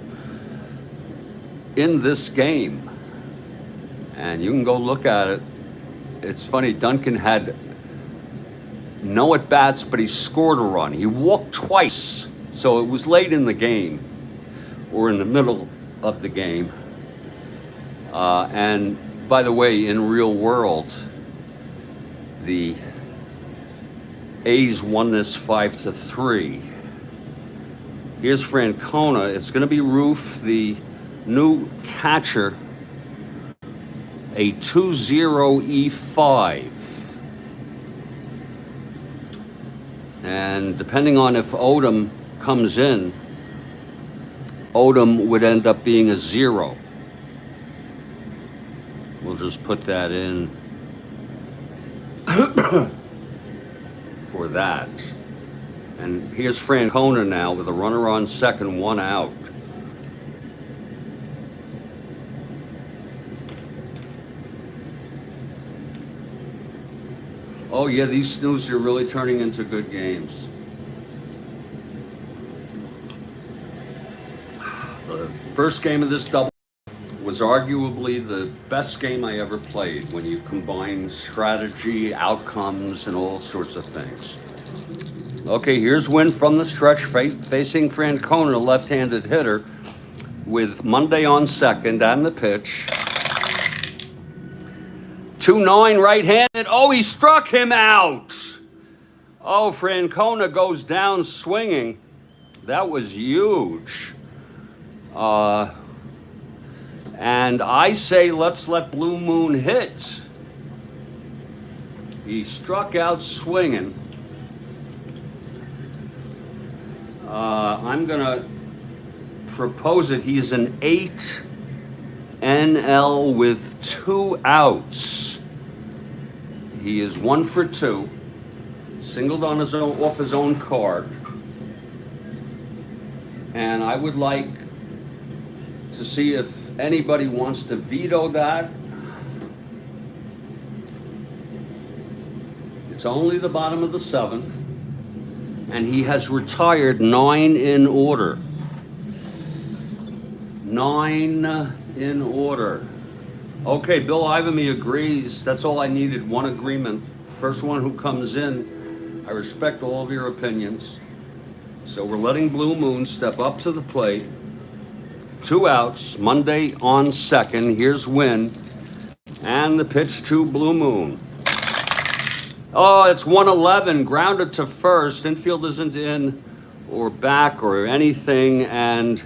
Speaker 1: in this game. And you can go look at it. It's funny, Duncan had no at-bats, but he scored a run. He walked twice, so it was late in the game, or in the middle of the game. And by the way, in real world, the A's won this 5-3. Here's Francona. It's going to be Roof, the new catcher, a 2-0 E5. And depending on if Odom comes in, Odom would end up being a 0. We'll just put that in for that. And here's Francona now with a runner on second, 1 out. Oh yeah, these snooze are really turning into good games. The first game of this double was arguably the best game I ever played when you combine strategy, outcomes, and all sorts of things. Okay, here's Wynne from the stretch, facing Francona, left-handed hitter, with Monday on second and the pitch. 2-9 right-handed. Oh, he struck him out. Oh, Francona goes down swinging. That was huge. And I say let's let Blue Moon hit. He struck out swinging. I'm going to propose it. He's an 8 NL with 2 outs. He is 1 for 2, singled on his own, off his own card. And I would like to see if anybody wants to veto that. It's only the bottom of the 7th, and he has retired 9 in order. 9 in order. Okay, Bill Ivamy agrees. That's all I needed, one agreement. First one who comes in. I respect all of your opinions. So we're letting Blue Moon step up to the plate. 2 outs, Monday on second. Here's Wynne. And the pitch to Blue Moon. Oh, it's 111, grounded to first. Infield isn't in or back or anything, and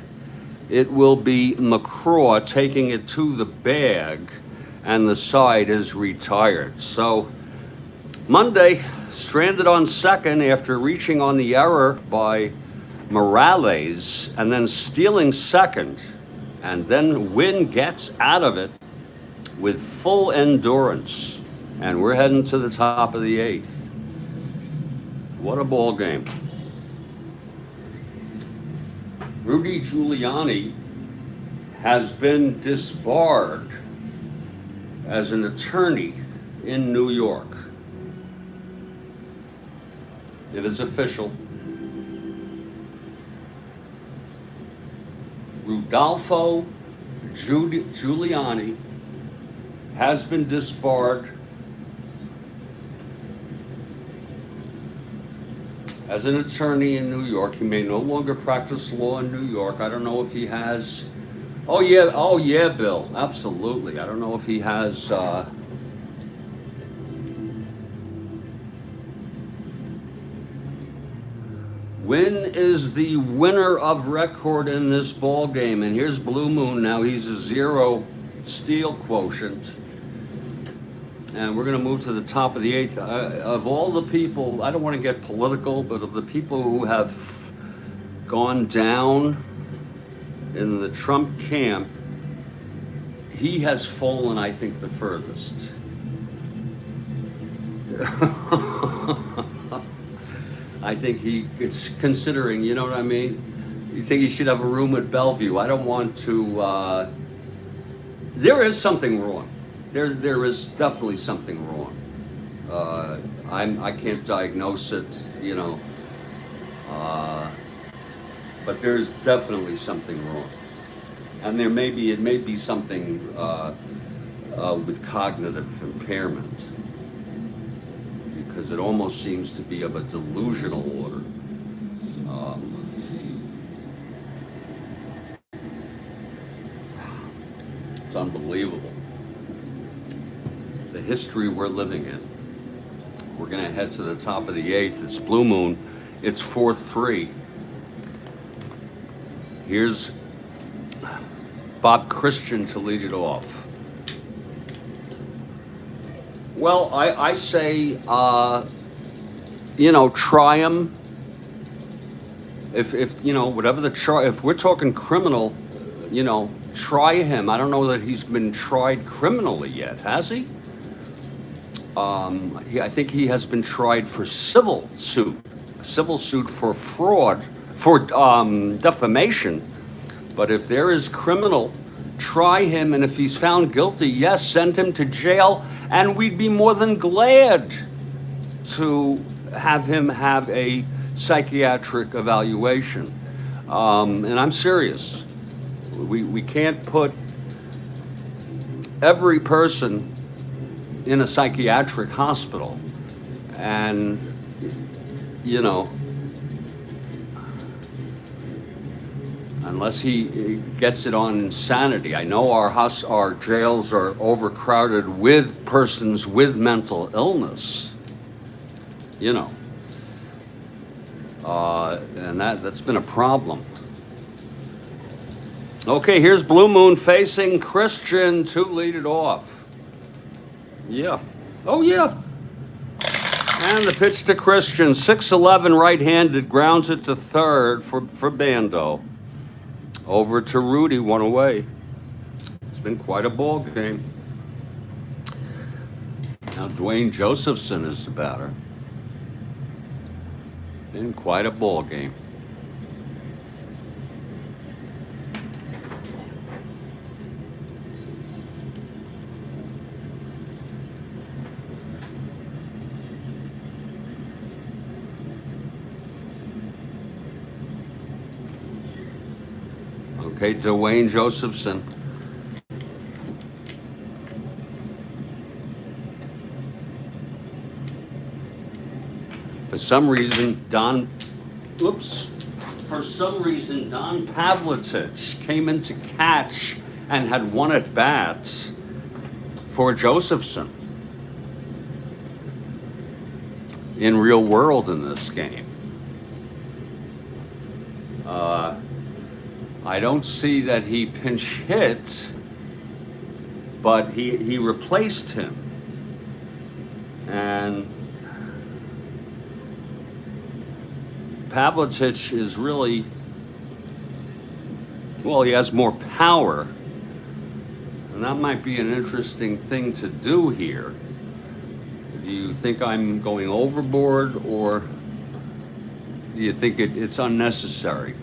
Speaker 1: it will be McCraw taking it to the bag, and the side is retired. So Monday, stranded on second after reaching on the error by Morales and then stealing second. And then Wynne gets out of it with full endurance. And we're heading to the top of the 8th. What a ball game. Rudy Giuliani has been disbarred as an attorney in New York. It is official. Rudolpho Giuliani has been disbarred as an attorney in New York. He may no longer practice law in New York. I don't know if he has. Oh yeah, Bill, absolutely. I don't know if he has. Wynne is the winner of record in this ball game, and here's Blue Moon now. He's a 0 steal quotient. And we're going to move to the top of the eighth. Of all the people, I don't want to get political, but of the people who have gone down in the Trump camp, he has fallen, I think, the furthest. I think it's considering, you know what I mean? You think he should have a room at Bellevue. I don't want to, there is something wrong. There is definitely something wrong. I can't diagnose it, you know, but there's definitely something wrong. And it may be something with cognitive impairment, because it almost seems to be of a delusional order. It's unbelievable. The history we're living in. We're going to head to the top of the eighth. It's Blue Moon. It's 4-3. Here's Bob Christian to lead it off. Well, I say, you know, try him. If you know, whatever the charge, if we're talking criminal, you know, try him. I don't know that he's been tried criminally yet, has he? I think he has been tried for civil suit for fraud, for defamation. But if there is criminal, try him, and if he's found guilty, yes, send him to jail, and we'd be more than glad to have him have a psychiatric evaluation. And I'm serious. We can't put every person in a psychiatric hospital, and you know, unless he gets it on insanity. I know our jails are overcrowded with persons with mental illness, you know, and that's been a problem. Okay, here's Blue Moon facing Christian to lead it off. Yeah. Oh, yeah. And the pitch to Christian. 6-11 right-handed, grounds it to third for Bando. Over to Rudy, one away. It's been quite a ball game. Now Dwayne Josephson is the batter. Been quite a ball game. Okay, Dwayne Josephson. For some reason, Don Pavlitic came in to catch and had one at bats for Josephson in real world in this game. I don't see that he pinch hit, but he replaced him. And Pavlitic is really, well, he has more power. And that might be an interesting thing to do here. Do you think I'm going overboard, or do you think it's unnecessary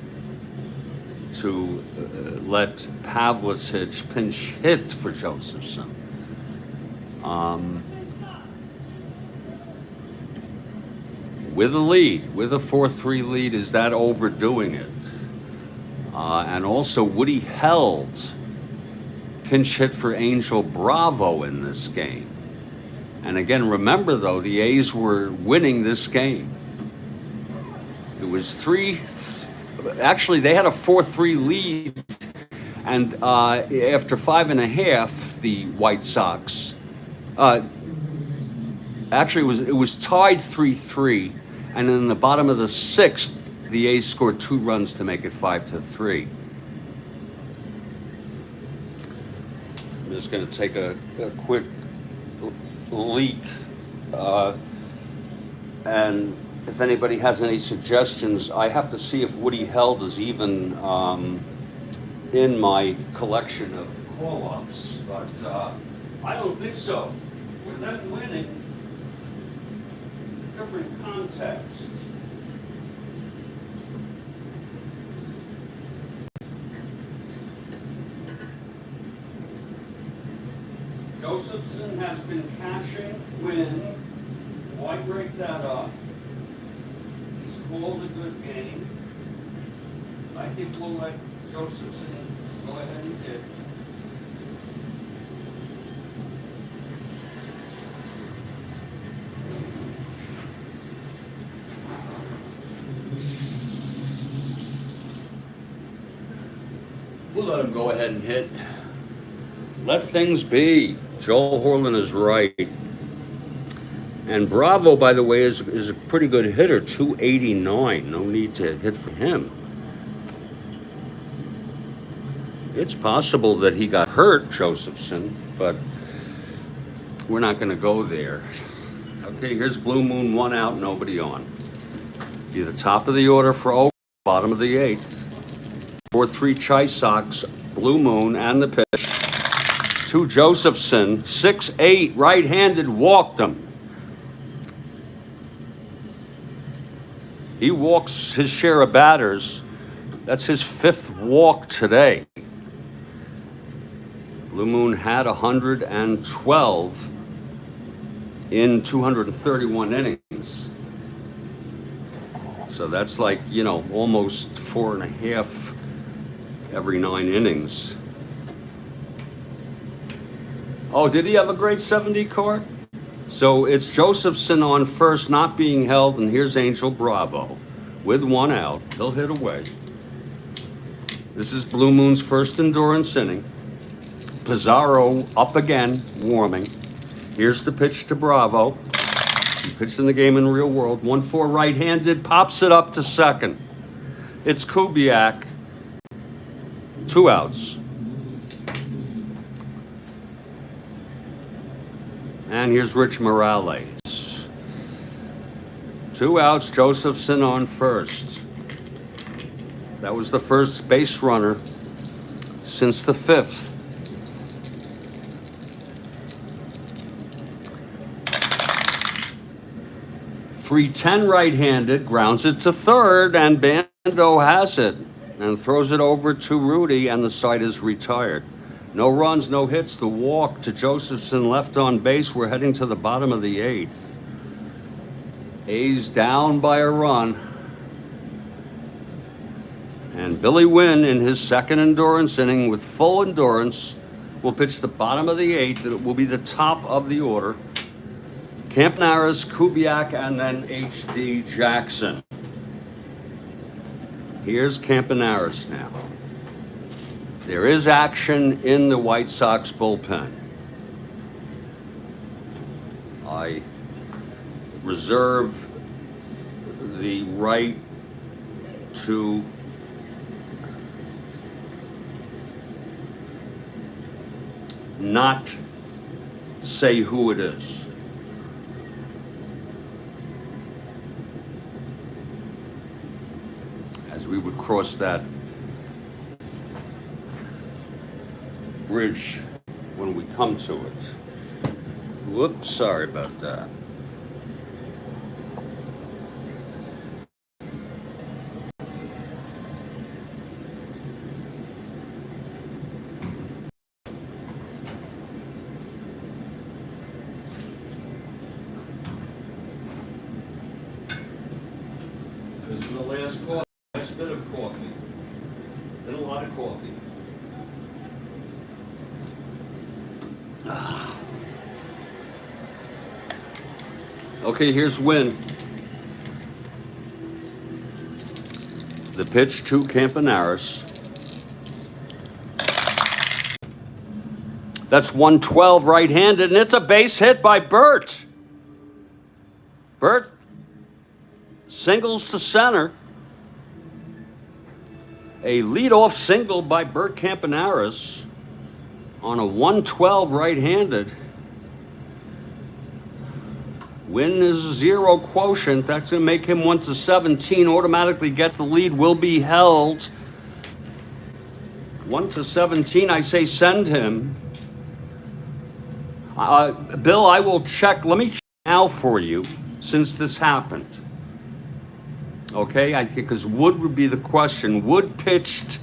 Speaker 1: to let Pavlitic pinch hit for Josephson? With a lead, with a 4-3 lead, is that overdoing it? And also, Woody held pinch hit for Angel Bravo in this game. And again, remember though, the A's were winning this game. It was actually they had a 4-3 lead, and after 5.5, the White Sox, actually it was tied 3-3, and in the bottom of the sixth, the A's scored 2 runs to make it 5-3. I'm just going to take a quick leak. Uh, and if anybody has any suggestions, I have to see if Woody Held is even in my collection of call-ups, but I don't think so. With them winning, different context. Josephson has been catching Wynne. Why break that up? He's called a good game. I think we'll let Josephson go ahead and hit. We'll let him go ahead and hit. Let things be. Joel Horlin is right. And Bravo, by the way, is a pretty good hitter, 289. No need to hit for him. It's possible that he got hurt, Josephson, but we're not going to go there. Okay, here's Blue Moon, 1 out, nobody on. Be the top of the order for Oakland, bottom of the 8th. 4-3 Chisox, Blue Moon, and the pitch. 2 Josephson, 6-8, right-handed, walked him. He walks his share of batters. That's his 5th walk today. Blue Moon had 112 in 231 innings. So that's like, you know, almost 4.5 every 9 innings. Oh, did he have a great 70 card? So it's Josephson on first, not being held, and here's Angel Bravo with 1 out. He'll hit away. This is Blue Moon's first endurance inning. Pizarro up again, warming. Here's the pitch to Bravo. He pitched in the game in real world. 1-4 right-handed, pops it up to second. It's Kubiak. 2 outs. And here's Rich Morales. 2 outs, Josephson on first. That was the first base runner since the 5th. .310 right-handed, grounds it to third, and Bando has it and throws it over to Rudy, and the side is retired. No runs, no hits. The walk to Josephson left on base. We're heading to the bottom of the 8th. A's down by a run. And Billy Wynne, in his 2nd endurance inning with full endurance, will pitch the bottom of the 8th. It will be the top of the order. Campaneris, Kubiak, and then H.D. Jackson. Here's Campaneris now. There is action in the White Sox bullpen. I reserve the right to not say who it is. As we would cross that bridge when we come to it. Whoops, sorry about that. This is the last bit of coffee. Been a lot of coffee. Okay, here's Wynne. The pitch to Campaneris. That's 112 right-handed, and it's a base hit by Burt. Burt singles to center. A leadoff single by Burt Campaneris on a 112 right-handed. Wynne is a 0 quotient. That's going to make him 1-17. Automatically gets the lead. Will be held. 1-17. I say send him. Bill, I will check. Let me check now for you since this happened. Okay, I think because Wood would be the question. Wood pitched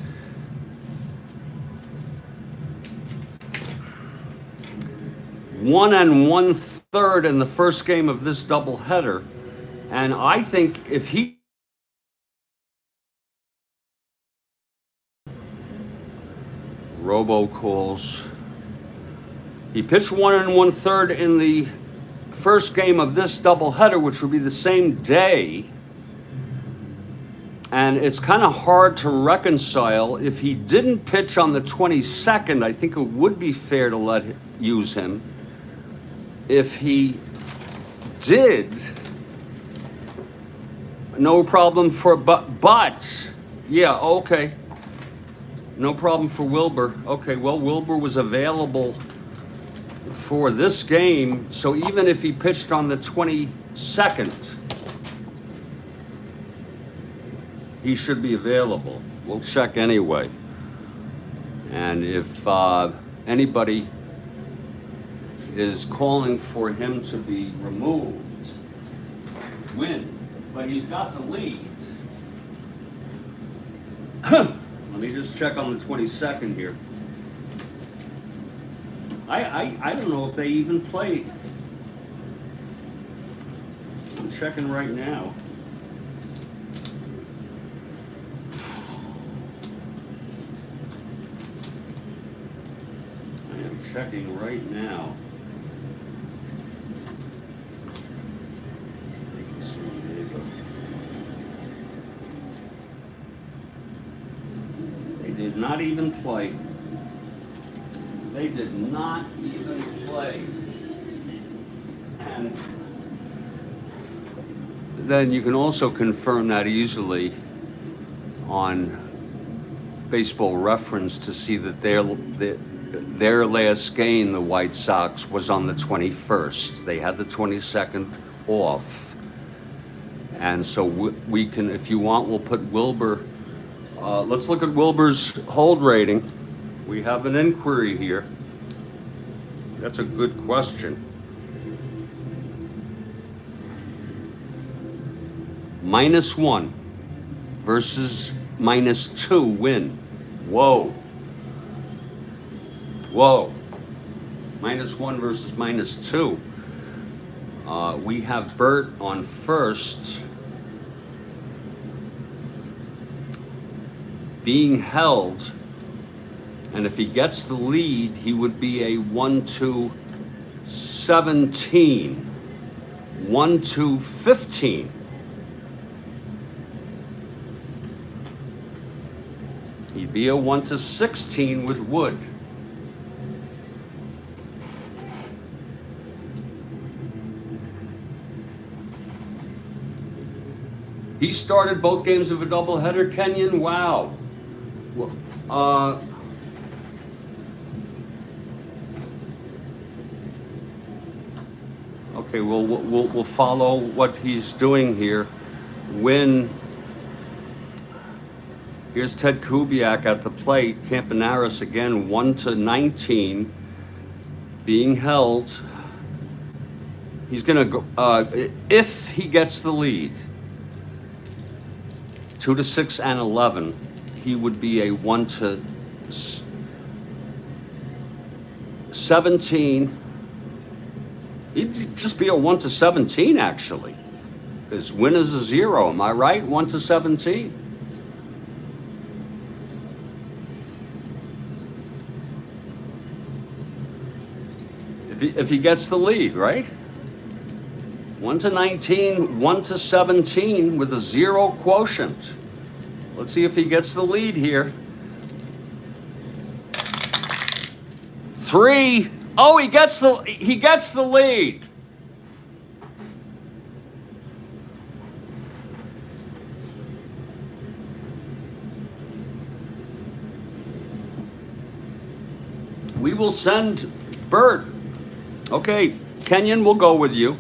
Speaker 1: 1 1/3 in the first game of this doubleheader, and I think if he robocalls, he pitched 1 1/3 in the first game of this doubleheader, which would be the same day. And it's kind of hard to reconcile. If he didn't pitch on the 22nd, I think it would be fair to use him. If he did, no problem for, but, yeah, okay. No problem for Wilbur. Okay, well, Wilbur was available for this game, so even if he pitched on the 22nd, he should be available. We'll check anyway. And if anybody is calling for him to be removed, Wynne, but he's got the lead. Let me just check on the 22nd here. I don't know if they even played. I'm checking right now. Checking right now. They did not even play. They did not even play. And then you can also confirm that easily on Baseball Reference to see that their last game, the White Sox, was on the 21st. They had the 22nd off. And so we can, if you want, we'll put Wilbur. Let's look at Wilbur's hold rating. We have an inquiry here. That's a good question. -1 versus -2 Wynne. Whoa. Whoa. -1 versus -2. We have Bert on first. Being held. And if he gets the lead, he would be a 1-17. 1-15. He'd be a 1-16 with Wood. He started both games of a doubleheader, Kenyon. Wow. Okay, we'll follow what he's doing here. Wynne. Here's Ted Kubiak at the plate. Campanaris again, 1-19, being held. He's gonna go if he gets the lead. 2-6 and 11, he would be a 1-17. He'd just be a 1-17 actually, because Wynne is a 0. Am I right? 1-17. If he gets the lead, right? 1-19, 1-17 with a 0 quotient. Let's see if he gets the lead here. 3. Oh, he gets the lead. We will send Bert. Okay, Kenyon will go with you.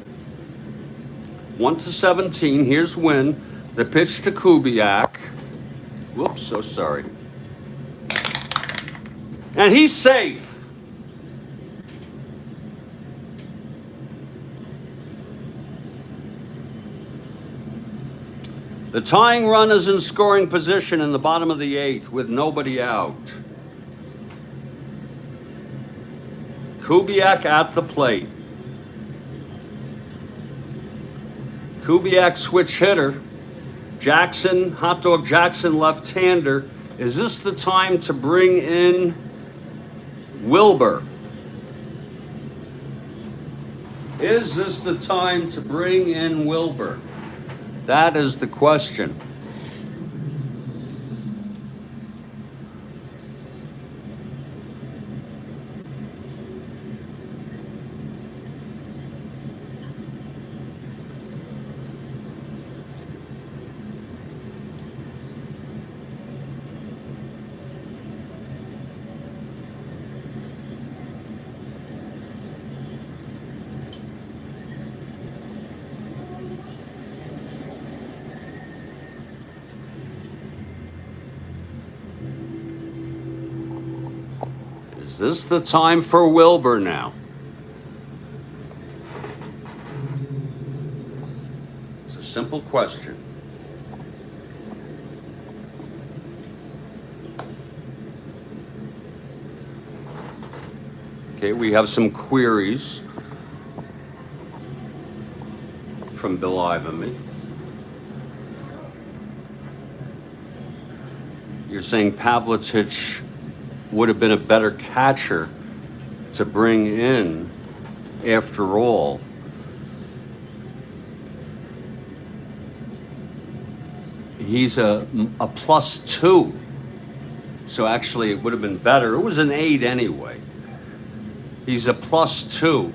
Speaker 1: 1-17. Here's Wynne. The pitch to Kubiak. Whoops, so sorry. And he's safe. The tying run is in scoring position in the bottom of the 8th with nobody out. Kubiak at the plate. Kubiak switch hitter. Jackson, Hot Dog Jackson left-hander. Is this the time to bring in Wilbur? Is this the time to bring in Wilbur? That is the question. Is this the time for Wilbur now? It's a simple question. Okay, we have some queries from Bill Ivanme. You're saying Pavlitic would have been a better catcher to bring in after all. He's a +2. So actually it would have been better. It was an 8 anyway. He's a +2.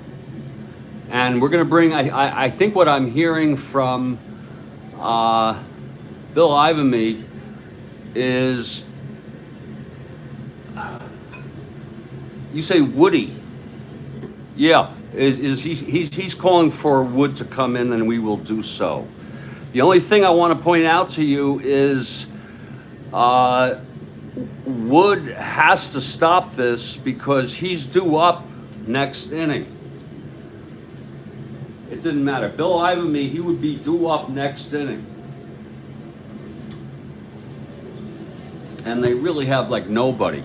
Speaker 1: And we're going to bring, I think what I'm hearing from Bill Ivanme is, you say Woody. Yeah, he's calling for Wood to come in, and we will do so. The only thing I want to point out to you is Wood has to stop this because he's due up next inning. It didn't matter. Bill Ivanme, he would be due up next inning. And they really have like nobody.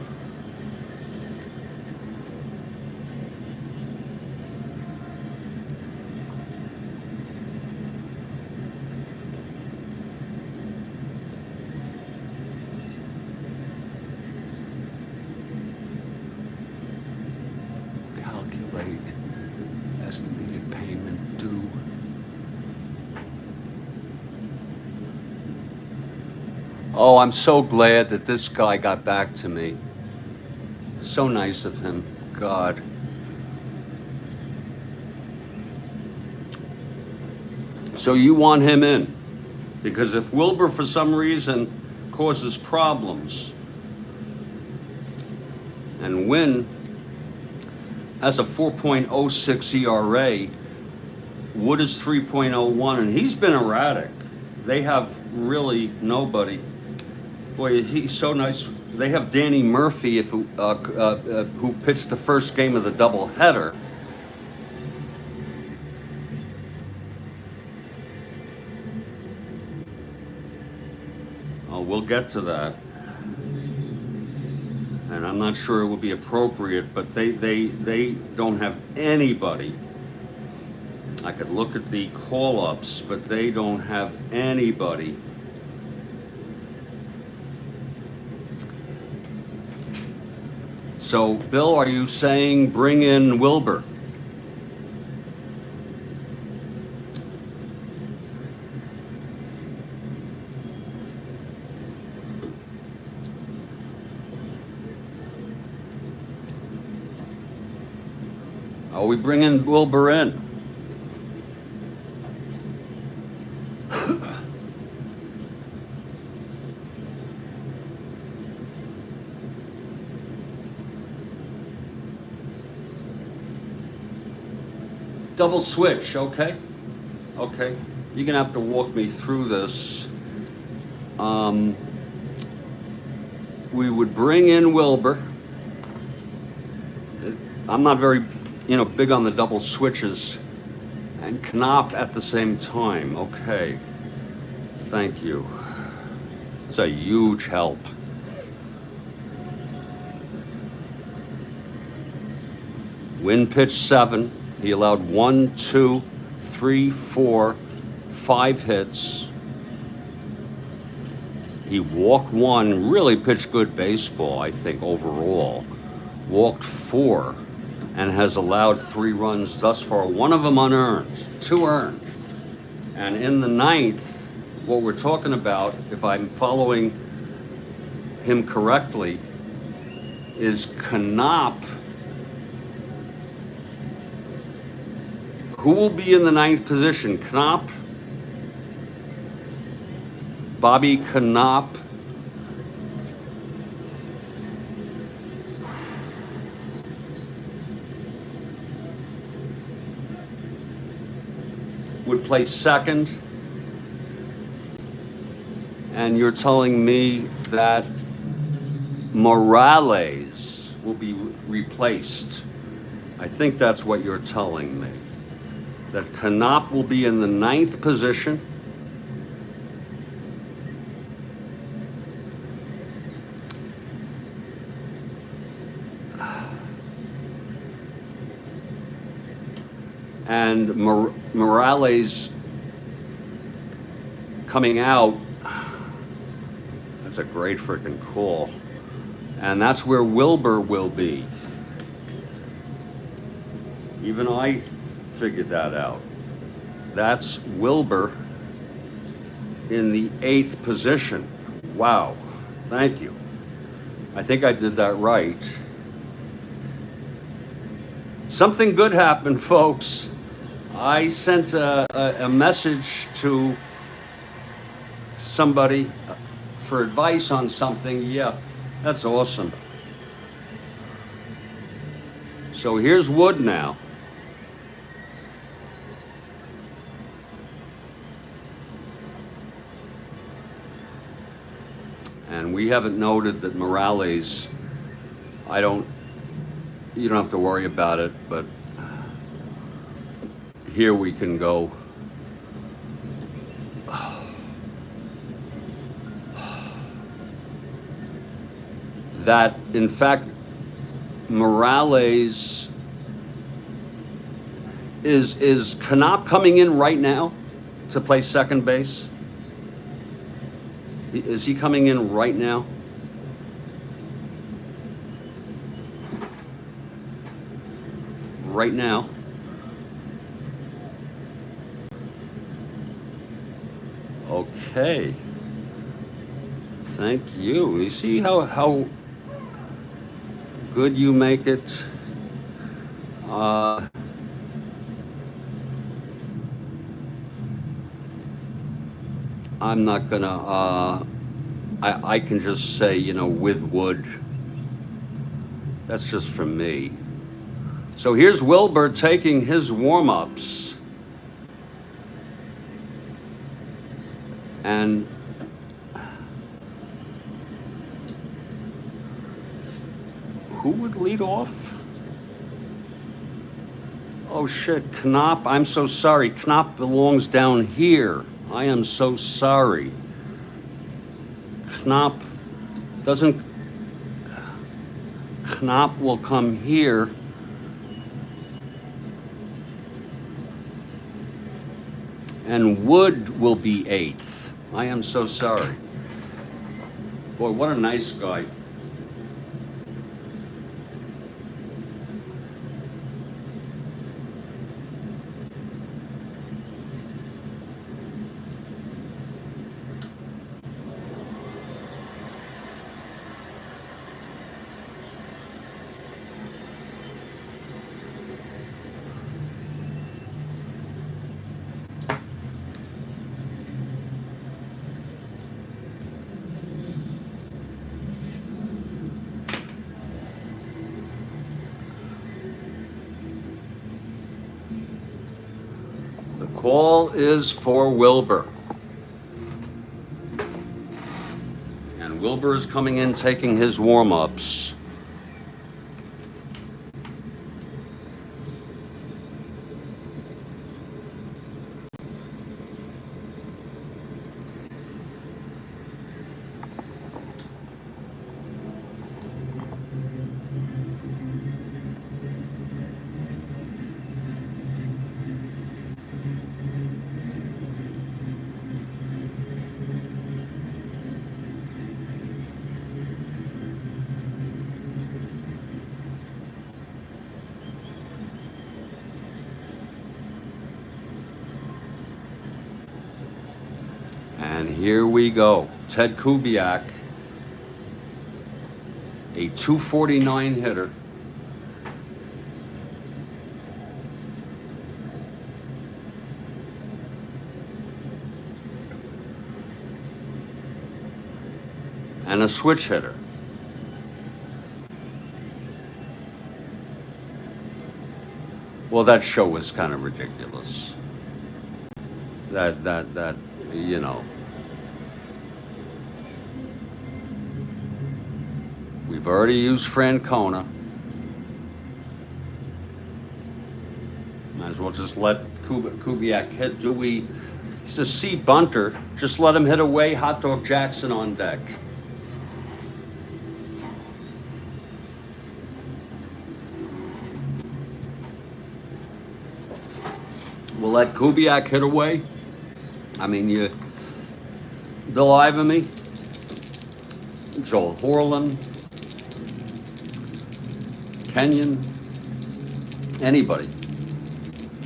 Speaker 1: Estimated payment due. Oh, I'm so glad that this guy got back to me. So nice of him. God. So you want him in? Because if Wilbur for some reason causes problems, and Wynne has a 4.06 ERA. Wood is 3.01, and he's been erratic. They have really nobody. Boy, he's so nice. They have Danny Murphy, who pitched the first game of the doubleheader. Oh, we'll get to that. And I'm not sure it would be appropriate, but they don't have anybody. I could look at the call-ups, but they don't have anybody. So, Bill, are you saying bring in Wilbur? Are we bringing Wilbur in? Double switch, okay? Okay. you're gonna have to walk me through this. We would bring in Wilbur. I'm not very, big on the double switches. And Knop at the same time. Okay. Thank you. It's a huge help. Wynne pitched 7. He allowed 1, 2, 3, 4, 5 hits. He walked 1, really pitched good baseball, I think, overall. Walked 4, and has allowed 3 runs thus far. 1 of them unearned, 2 earned. And in the 9th, what we're talking about, if I'm following him correctly, is Knop. Who will be in the 9th position? Knop? Bobby Knop? Would play second. And you're telling me that Morales will be replaced. I think that's what you're telling me. That Knop will be in the 9th position. And Morales coming out. That's a great freaking call. And that's where Wilbur will be. Even I figured that out. That's Wilbur in the 8th position. Wow. Thank you. I think I did that right. Something good happened, folks. I sent a message to somebody for advice on something. Yeah, that's awesome. So here's Wood now. And we haven't noted that Morales, you don't have to worry about it, but here we can go. That, in fact, Morales is Knop coming in right now to play second base? Is he coming in right now? Right now? Okay. Thank you. You see how good you make it? I'm not gonna, I can just say, with Wood. That's just from me. So here's Wilbur taking his warm-ups. And who would lead off? Oh shit, Knop, I'm so sorry. Knop belongs down here. I am so sorry. Knop doesn't, Knop will come here. And Wood will be 8th. I am so sorry. Boy, what a nice guy. call is for Wilbur. And Wilbur is coming in taking his warm-ups. And here we go. Ted Kubiak, a 249 hitter. And a switch hitter. Well, that show was kind of ridiculous. That, you know. We've already used Francona. Might as well just let Kubiak hit. He's a C bunter. Just let him hit away. Hot Dog Jackson on deck. We'll let Kubiak hit away. I mean, Bill Ivamy, Joel Horland, Kenyon, anybody.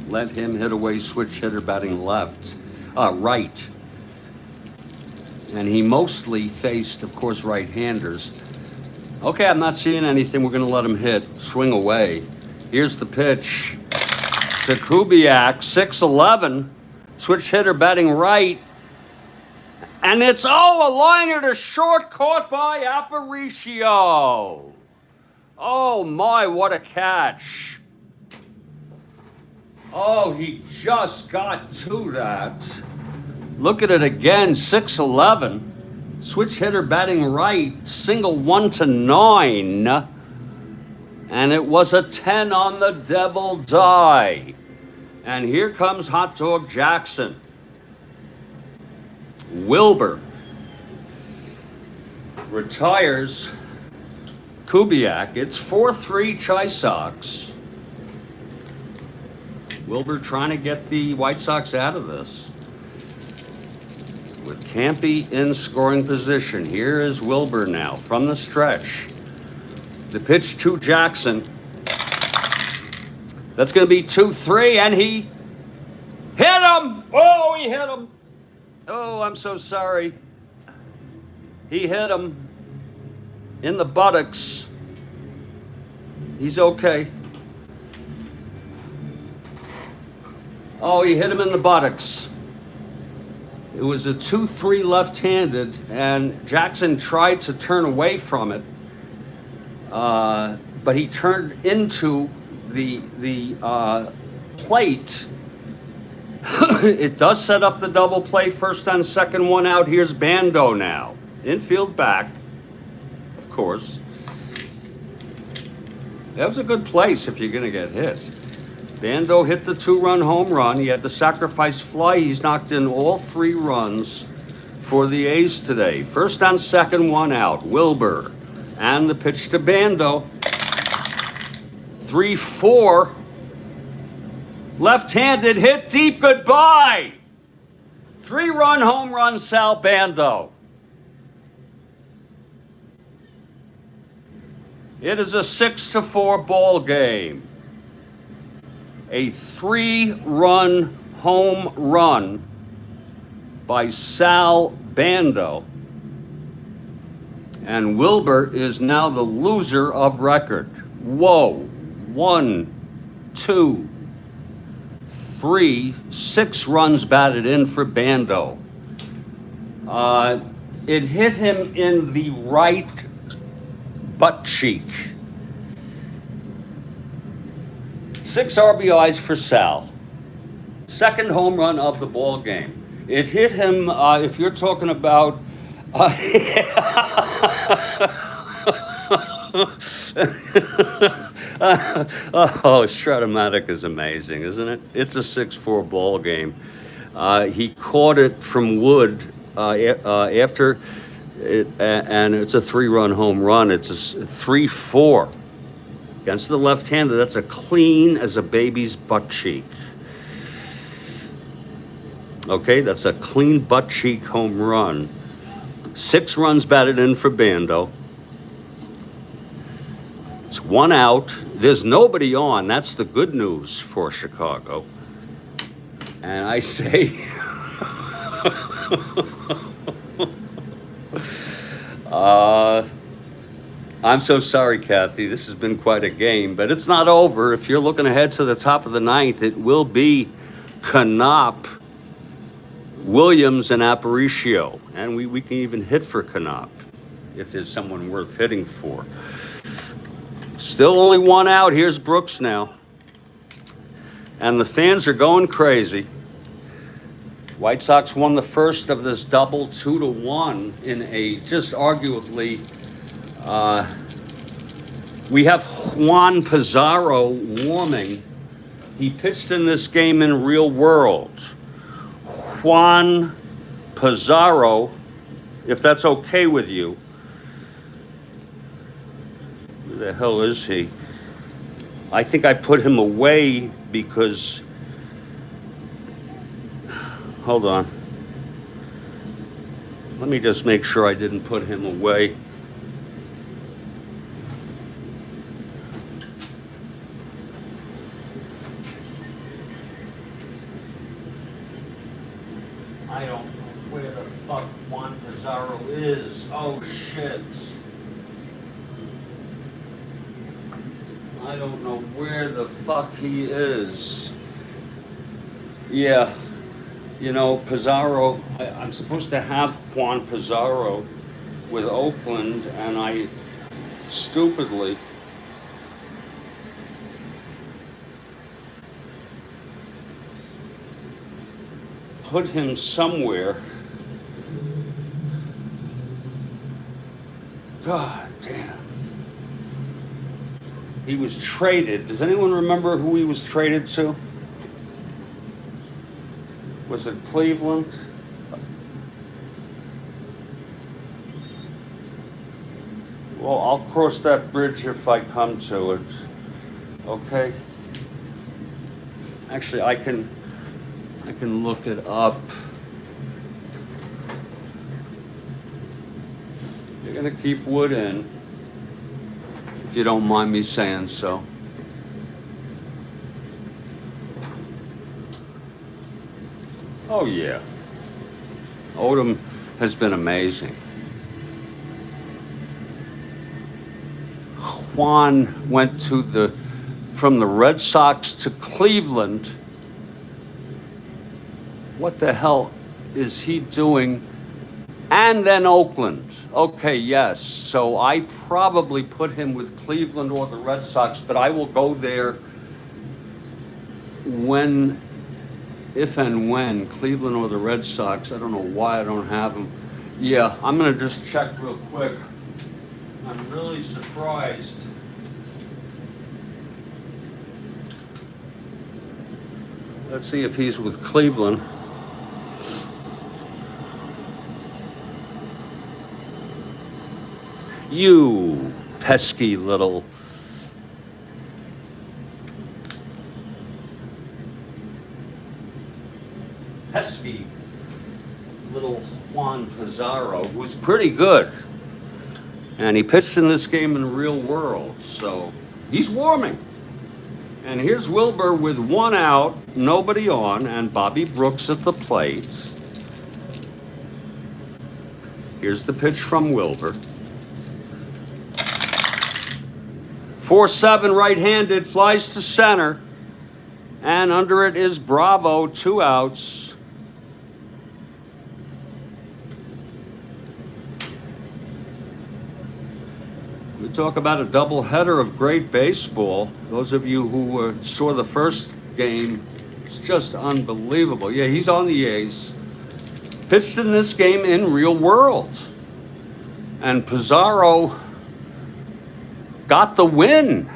Speaker 1: Let him hit away, switch hitter batting right. And he mostly faced, of course, right-handers. Okay, I'm not seeing anything. We're going to let him hit, swing away. Here's the pitch to Kubiak, 6'11", switch hitter batting right. And it's, a liner to short, caught by Aparicio. Oh my, what a catch. Oh, he just got to that. Look at it again, 6'11", switch hitter batting right, single 1-9. And it was a 10 on the devil die. And here comes Hot Dog Jackson. Wilbur retires Kubiak. It's 4-3 Chisox. Wilbur trying to get the White Sox out of this. With Campy in scoring position. Here is Wilbur now from the stretch. The pitch to Jackson. That's going to be 2-3, and he hit him. Oh, he hit him. Oh, I'm so sorry. He hit him in the buttocks. He's okay. Oh, he hit him in the buttocks. It was a 2-3 left-handed, and Jackson tried to turn away from it, but he turned into the plate. It does set up the double play, first on second, one out. Here's Bando now. Infield back, of course. That was a good place if you're going to get hit. Bando hit the 2-run home run. He had the sacrifice fly. He's knocked in all 3 runs for the A's today. First on second, one out. Wilbur. And the pitch to Bando. 3-4. Left-handed hit deep. Goodbye. 3-run home run, Sal Bando. It is a 6-4 ball game. A 3-run home run by Sal Bando. And Wilbur is now the loser of record. Whoa. 1, 2, 3, 6 runs batted in for Bando. It hit him in the right butt cheek. 6 RBIs for Sal. Second home run of the ball game. It hit him, if you're talking about... oh, Strat-O-Matic is amazing, isn't it? It's a 6-4 ball game. He caught it from Wood after it, and it's a 3-run home run. It's a 3-4 against the left-hander. That's a clean as a baby's butt cheek. Okay, that's a clean butt cheek home run. 6 runs batted in for Bando. It's 1 out. There's nobody on. That's the good news for Chicago. And I say, I'm so sorry, Kathy. This has been quite a game, but it's not over. If you're looking ahead to the top of the 9th, it will be Knopp, Williams, and Aparicio. And we can even hit for Knopp if there's someone worth hitting for. Still only 1 out. Here's Brooks now. And the fans are going crazy. White Sox won the first of this double 2-1 in a just arguably... we have Juan Pizarro warming. He pitched in this game in real world. Juan Pizarro, if that's okay with you. Where the hell is he? I think I put him away because... Hold on. Let me just make sure I didn't put him away. I don't know where the fuck Juan Pizarro is. Oh, shit. I don't know where the fuck he is. Yeah. You know, Pizarro, I'm supposed to have Juan Pizarro with Oakland, and I stupidly put him somewhere. God damn. He was traded. Does anyone remember who he was traded to? Was it Cleveland? Well, I'll cross that bridge if I come to it. Okay? Actually, I can look it up. You're gonna keep Wood in, if you don't mind me saying so. Oh yeah. Odom has been amazing. Juan went from the Red Sox to Cleveland. What the hell is he doing? And then Oakland. Okay, yes. So I probably put him with Cleveland or the Red Sox, but I will go there if and when Cleveland or the Red Sox. I don't know why I don't have them. Yeah, I'm gonna just check real quick. I'm really surprised. Let's see if he's with Cleveland. You pesky little... pesky little Juan Pizarro, who's pretty good. And he pitched in this game in the real world, so he's warming. And here's Wilbur with 1 out, nobody on, and Bobby Brooks at the plate. Here's the pitch from Wilbur. 4-7 right-handed, flies to center. And under it is Bravo, 2 outs. We talk about a doubleheader of great baseball. Those of you who saw the first game It's just unbelievable. Yeah, he's on the A's. Pitched in this game in real world. And Pizarro got the win.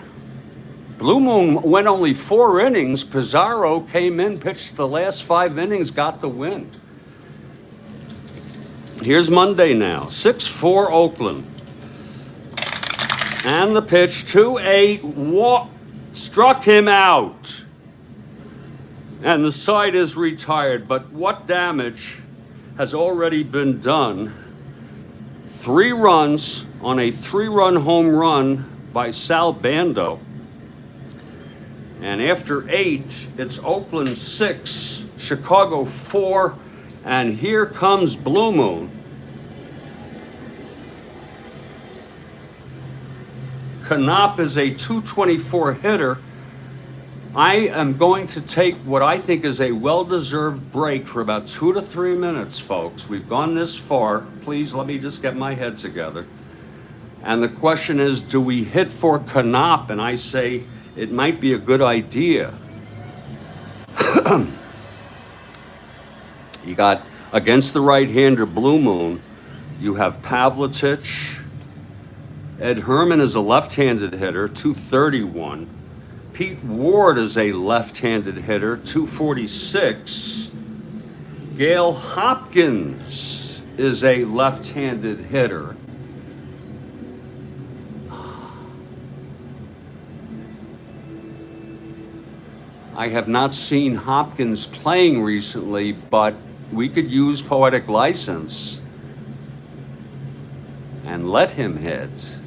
Speaker 1: Blue Moon went only 4 innings. Pizarro came in, pitched the last 5 innings, got the win. Here's Monday now. 6-4 Oakland. And the pitch, 2-8, struck him out. And the side is retired. But what damage has already been done? 3 runs on a 3-run home run by Sal Bando. And after 8, it's Oakland 6, Chicago 4, and here comes Blue Moon. Knopp is a 224 hitter. I am going to take what I think is a well-deserved break for about 2 to 3 minutes, folks. We've gone this far. Please let me just get my head together. And the question is, do we hit for Knopp? And I say it might be a good idea. You got, against the right-hander Blue Moon, you have Pavlitic. Ed Herman is a left-handed hitter, 231. Pete Ward is a left-handed hitter, 246. Gail Hopkins is a left-handed hitter. I have not seen Hopkins playing recently, but we could use poetic license and let him hit.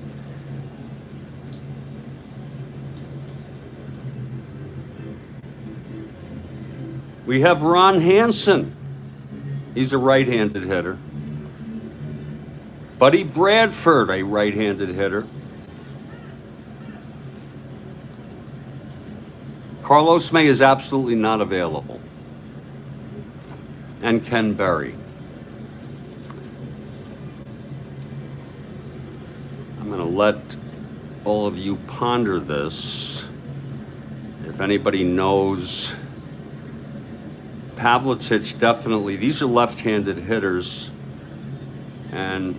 Speaker 1: We have Ron Hansen. He's a right-handed hitter. Buddy Bradford, a right-handed hitter. Carlos May is absolutely not available. And Ken Berry. I'm going to let all of you ponder this. If anybody knows, Pavlitic definitely, these are left-handed hitters, and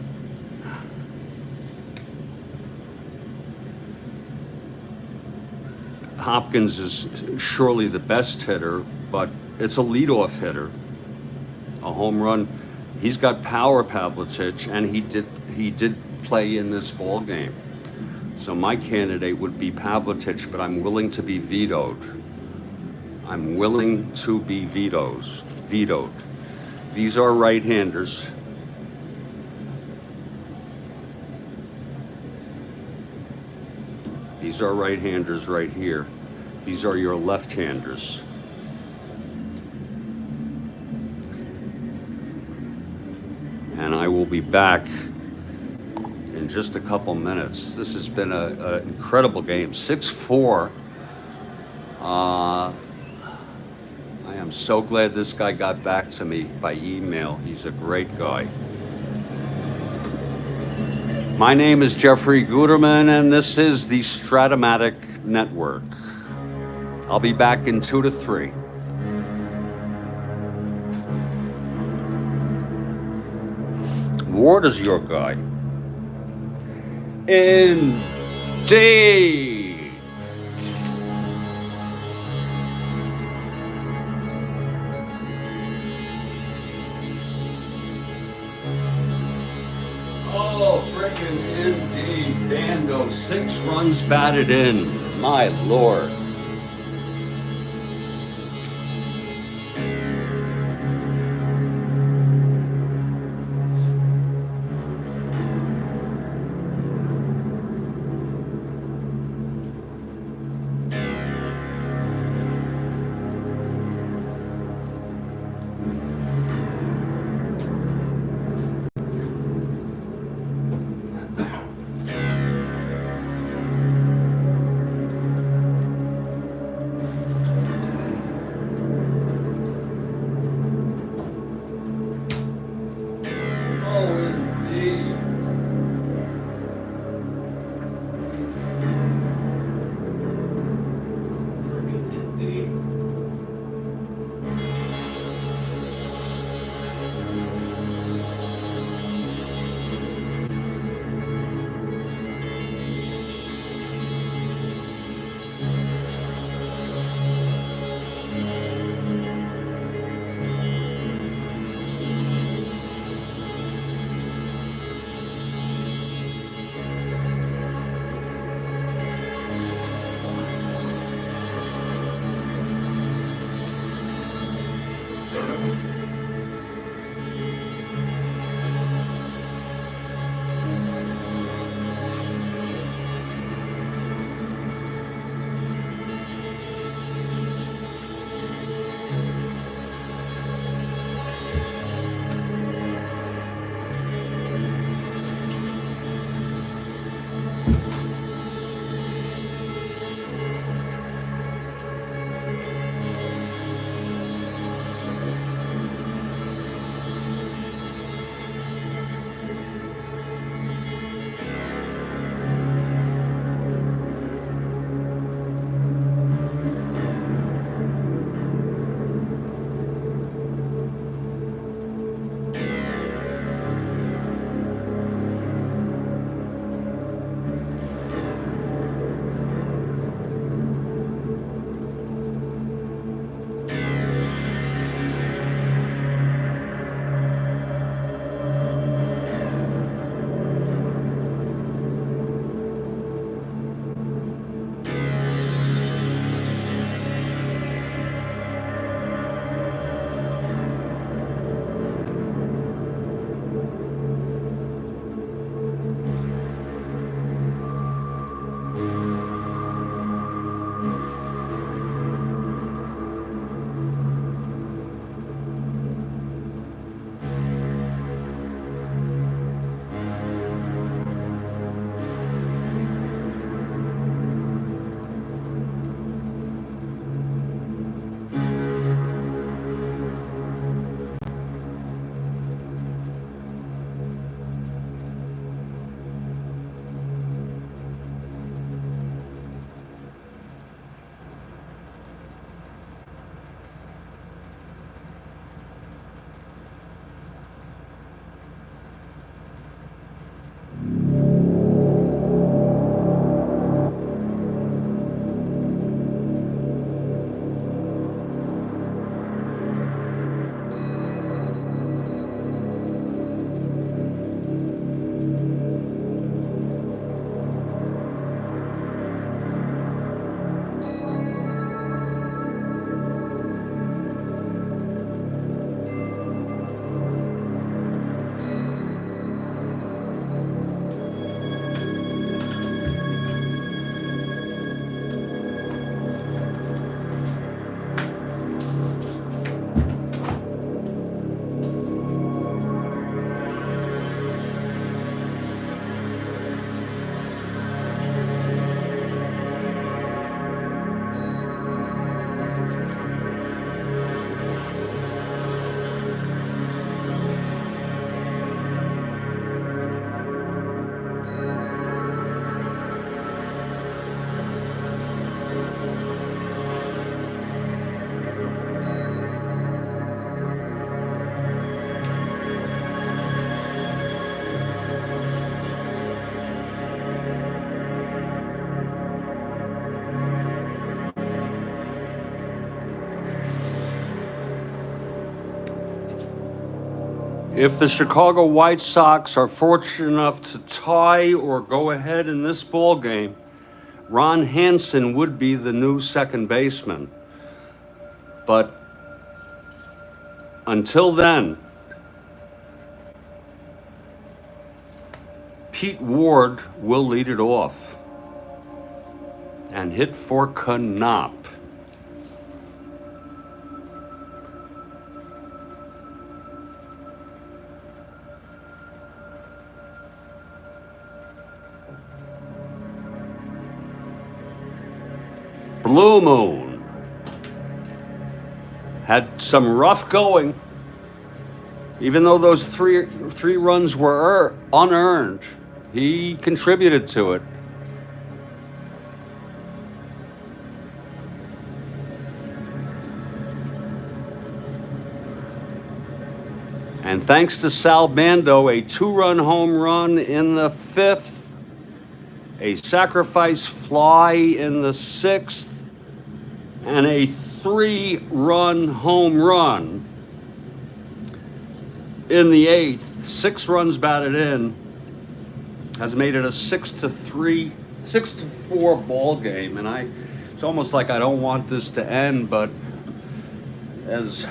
Speaker 1: Hopkins is surely the best hitter, but it's a leadoff hitter. A home run. He's got power, Pavlitic, and he did play in this ball game. So my candidate would be Pavlitic, but I'm willing to be vetoed. I'm willing to be vetoed. These are right-handers. These are right-handers right here. These are your left-handers. And I will be back in just a couple minutes. This has been an incredible game. 6-4. I am so glad this guy got back to me by email. He's a great guy. My name is Jeffrey Guterman, and this is the Strat-O-Matic Network. I'll be back in 2 to 3. Ward is your guy. Indeed. Oh, frickin' indeed. Bando, 6 runs batted in. My Lord. If the Chicago White Sox are fortunate enough to tie or go ahead in this ball game, Ron Hansen would be the new second baseman. But until then, Pete Ward will lead it off and hit for Knop. Blue Moon had some rough going. Even though those three runs were unearned, he contributed to it. And thanks to Sal Bando, a 2-run home run in the 5th, a sacrifice fly in the 6th, and a 3-run home run in the 8th. 6 runs batted in has made it a 6-4 ball game. And it's almost like I don't want this to end, but as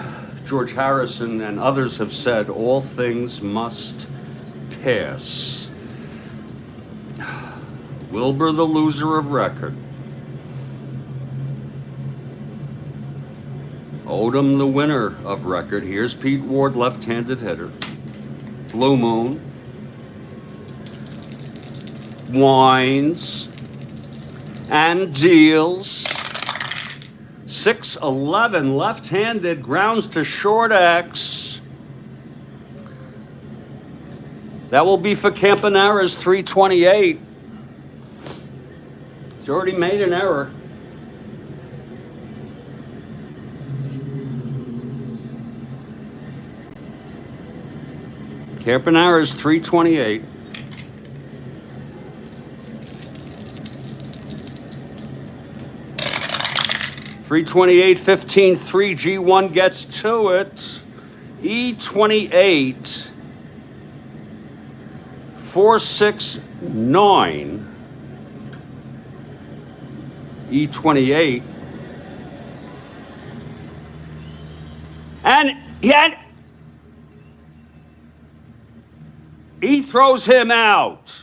Speaker 1: George Harrison and others have said, all things must pass. Wilbur, the loser of record. Odom, the winner of record. Here's Pete Ward, left-handed hitter. Blue Moon. Winds. And deals. 6-11, left-handed, grounds to short X. That will be for Campanera's 328. He's already made an error. Campanera's 328. $328.15, 3G1 gets to it. E28, 469. E28. And he throws him out.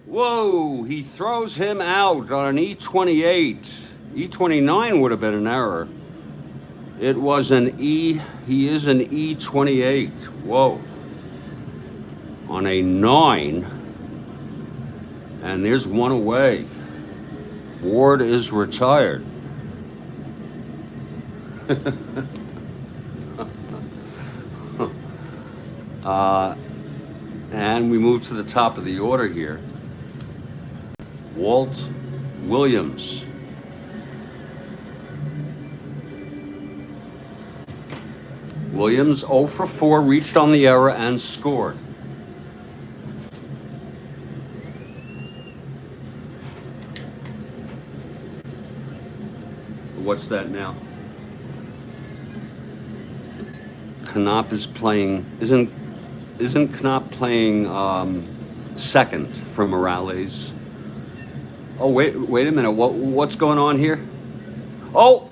Speaker 1: Whoa, he throws him out on an E28. E29 would have been an error. It was an E. He is an E28. Whoa. On a 9. And there's one away. Ward is retired. And we move to the top of the order here. Walt Williams. Williams 0 for 4, reached on the error and scored. What's that now? Knopp is playing, isn't Knopp playing second for Morales? Oh, wait a minute, what's going on here? Oh!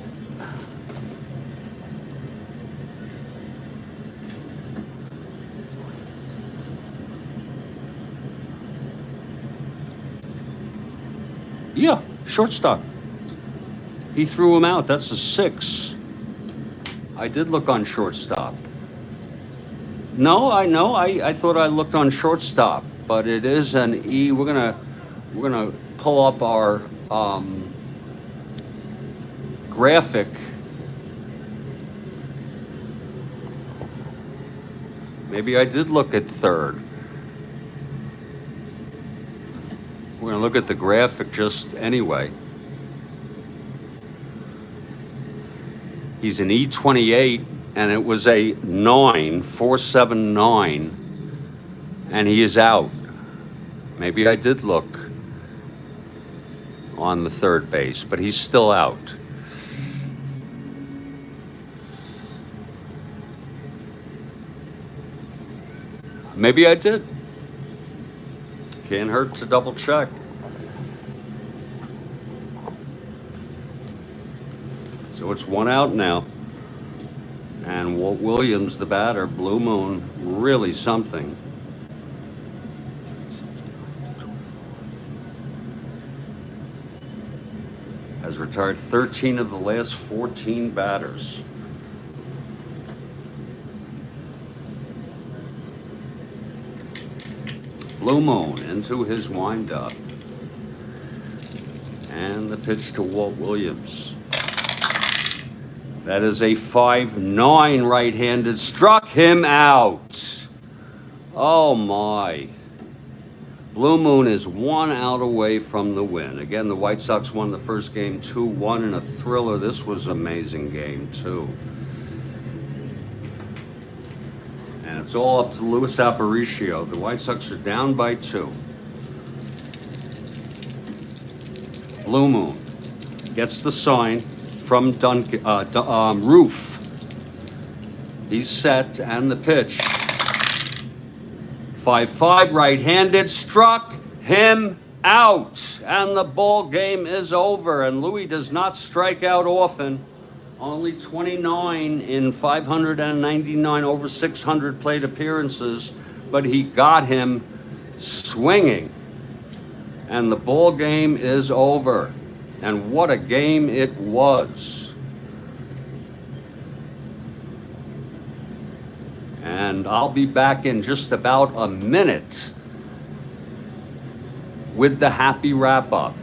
Speaker 1: Yeah, shortstop. He threw him out. That's a 6. I did look on shortstop. No, I know. I thought I looked on shortstop, but it is an E. We're gonna pull up our graphic. Maybe I did look at third. We're going to look at the graphic just anyway. He's an E28, and it was a 9, 479, and he is out. Maybe I did look on the third base, but he's still out. Maybe I did. Can't hurt to double check. So it's one out now. And Walt Williams, the batter, Blue Moon, really something. Has retired 13 of the last 14 batters. Blue Moon into his windup. And the pitch to Walt Williams. That is a 5-9 right-handed. Struck him out. Oh my. Blue Moon is 1 out away from the win. Again, the White Sox won the first game 2-1 in a thriller. This was an amazing game too. And it's all up to Luis Aparicio. The White Sox are down by 2. Blue Moon gets the sign from Roof. He's set, and the pitch. 5-5 right-handed, struck him out, and the ball game is over. And Louis does not strike out often Only 29 in 599 over 600 plate appearances, but he got him swinging. And the ball game is over. And what a game it was. And I'll be back in just about a minute with the happy wrap-up.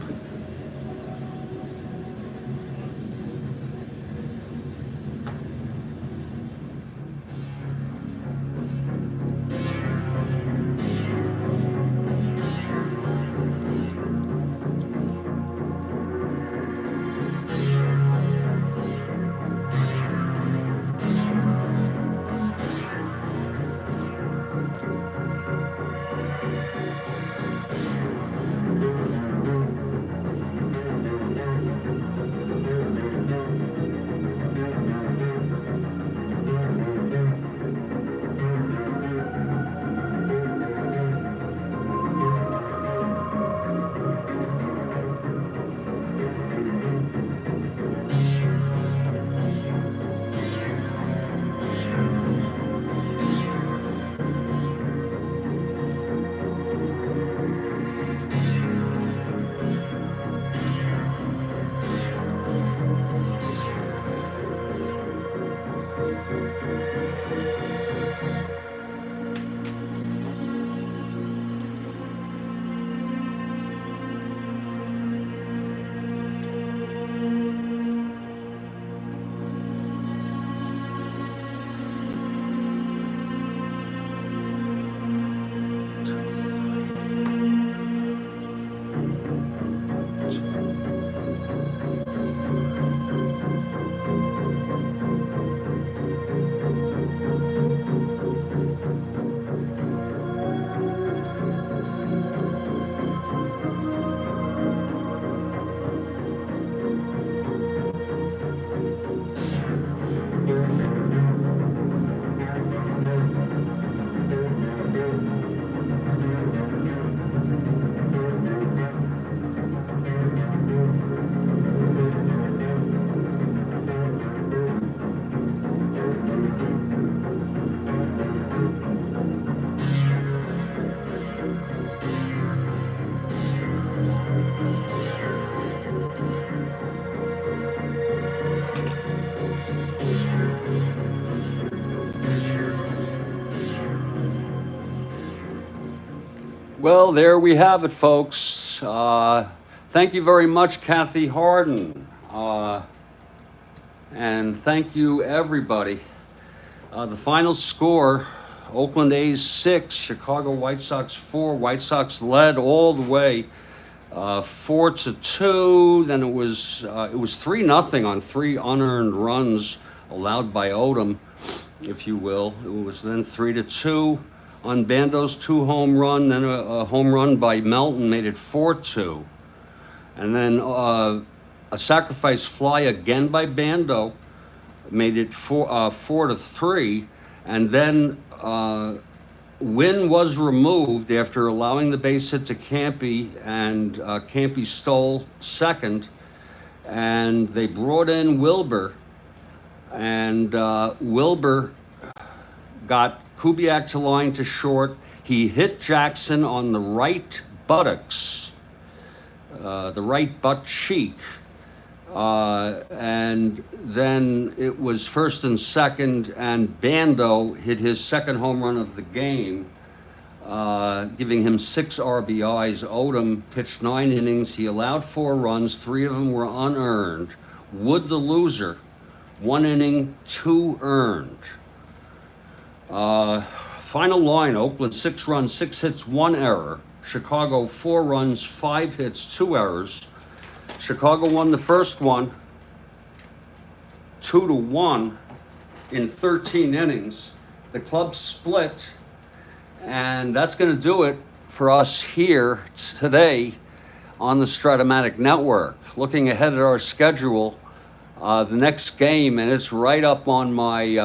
Speaker 1: Well, there we have it, folks. Thank you very much, Kathy Harden. And thank you, everybody. The final score, Oakland A's 6, Chicago White Sox 4. White Sox led all the way 4-2. Then it was 3-0 on 3 unearned runs allowed by Odom, if you will. It was then 3-2 on Bando's 2 home run. Then a home run by Melton made it 4-2. And then a sacrifice fly again by Bando made it 4-3. And then Wynne was removed after allowing the base hit to Campy, and Campy stole second. And they brought in Wilbur, and Wilbur got Kubiak to line to short. He hit Jackson on the right buttocks, the right butt cheek. And then it was first and second, and Bando hit his second home run of the game, giving him 6 RBIs. Odom pitched 9 innings. He allowed 4 runs. 3 of them were unearned. Wood, the loser, 1 inning, 2 earned. Final line, Oakland 6 runs, 6 hits, 1 error. Chicago 4 runs, 5 hits, 2 errors. Chicago won the first one 2-1 in 13 innings. The club split, and that's going to do it for us here today on the Strat-O-Matic network. Looking ahead at our schedule, the next game, and it's right up on my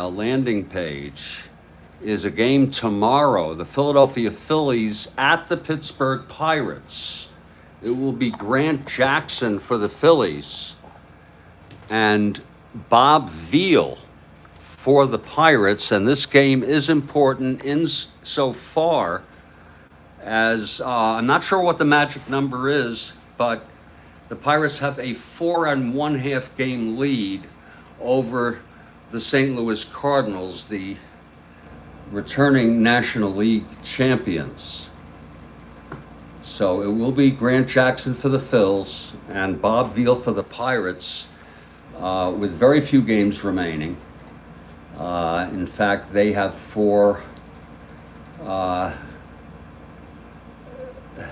Speaker 1: landing page, is a game tomorrow. The Philadelphia Phillies at the Pittsburgh Pirates. It will be Grant Jackson for the Phillies and Bob Veal for the Pirates. And this game is important insofar as I'm not sure what the magic number is, but the Pirates have a 4 1/2 game lead over the St. Louis Cardinals, the returning National League champions. So it will be Grant Jackson for the Phils and Bob Veal for the Pirates, with very few games remaining. In fact, they have 4. The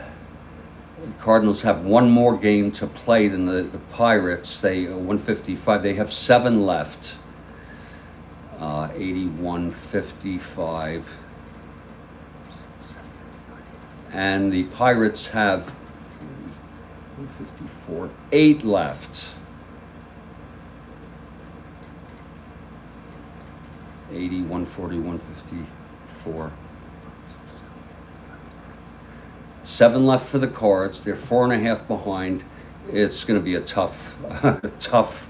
Speaker 1: Cardinals have one more game to play than the Pirates. They 155. They have 7 left. 81-55. And the Pirates have 154, 8 left. 80, 140, 154. 7 left for the Cards. They're 4.5 behind. It's going to be a tough, tough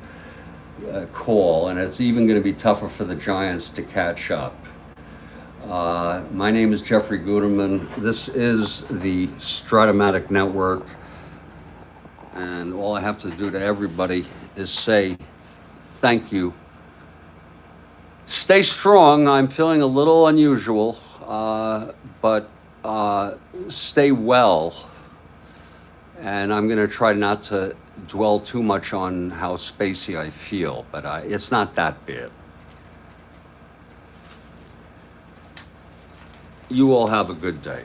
Speaker 1: call, and it's even going to be tougher for the Giants to catch up. My name is Jeffrey Guterman. This is the Strat-O-Matic Network, and all I have to do to everybody is say thank you. Stay strong. I'm feeling a little unusual, but stay well. And I'm going to try not to dwell too much on how spacey I feel, but it's not that bad. You all have a good day.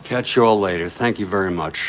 Speaker 1: Catch you all later. Thank you very much.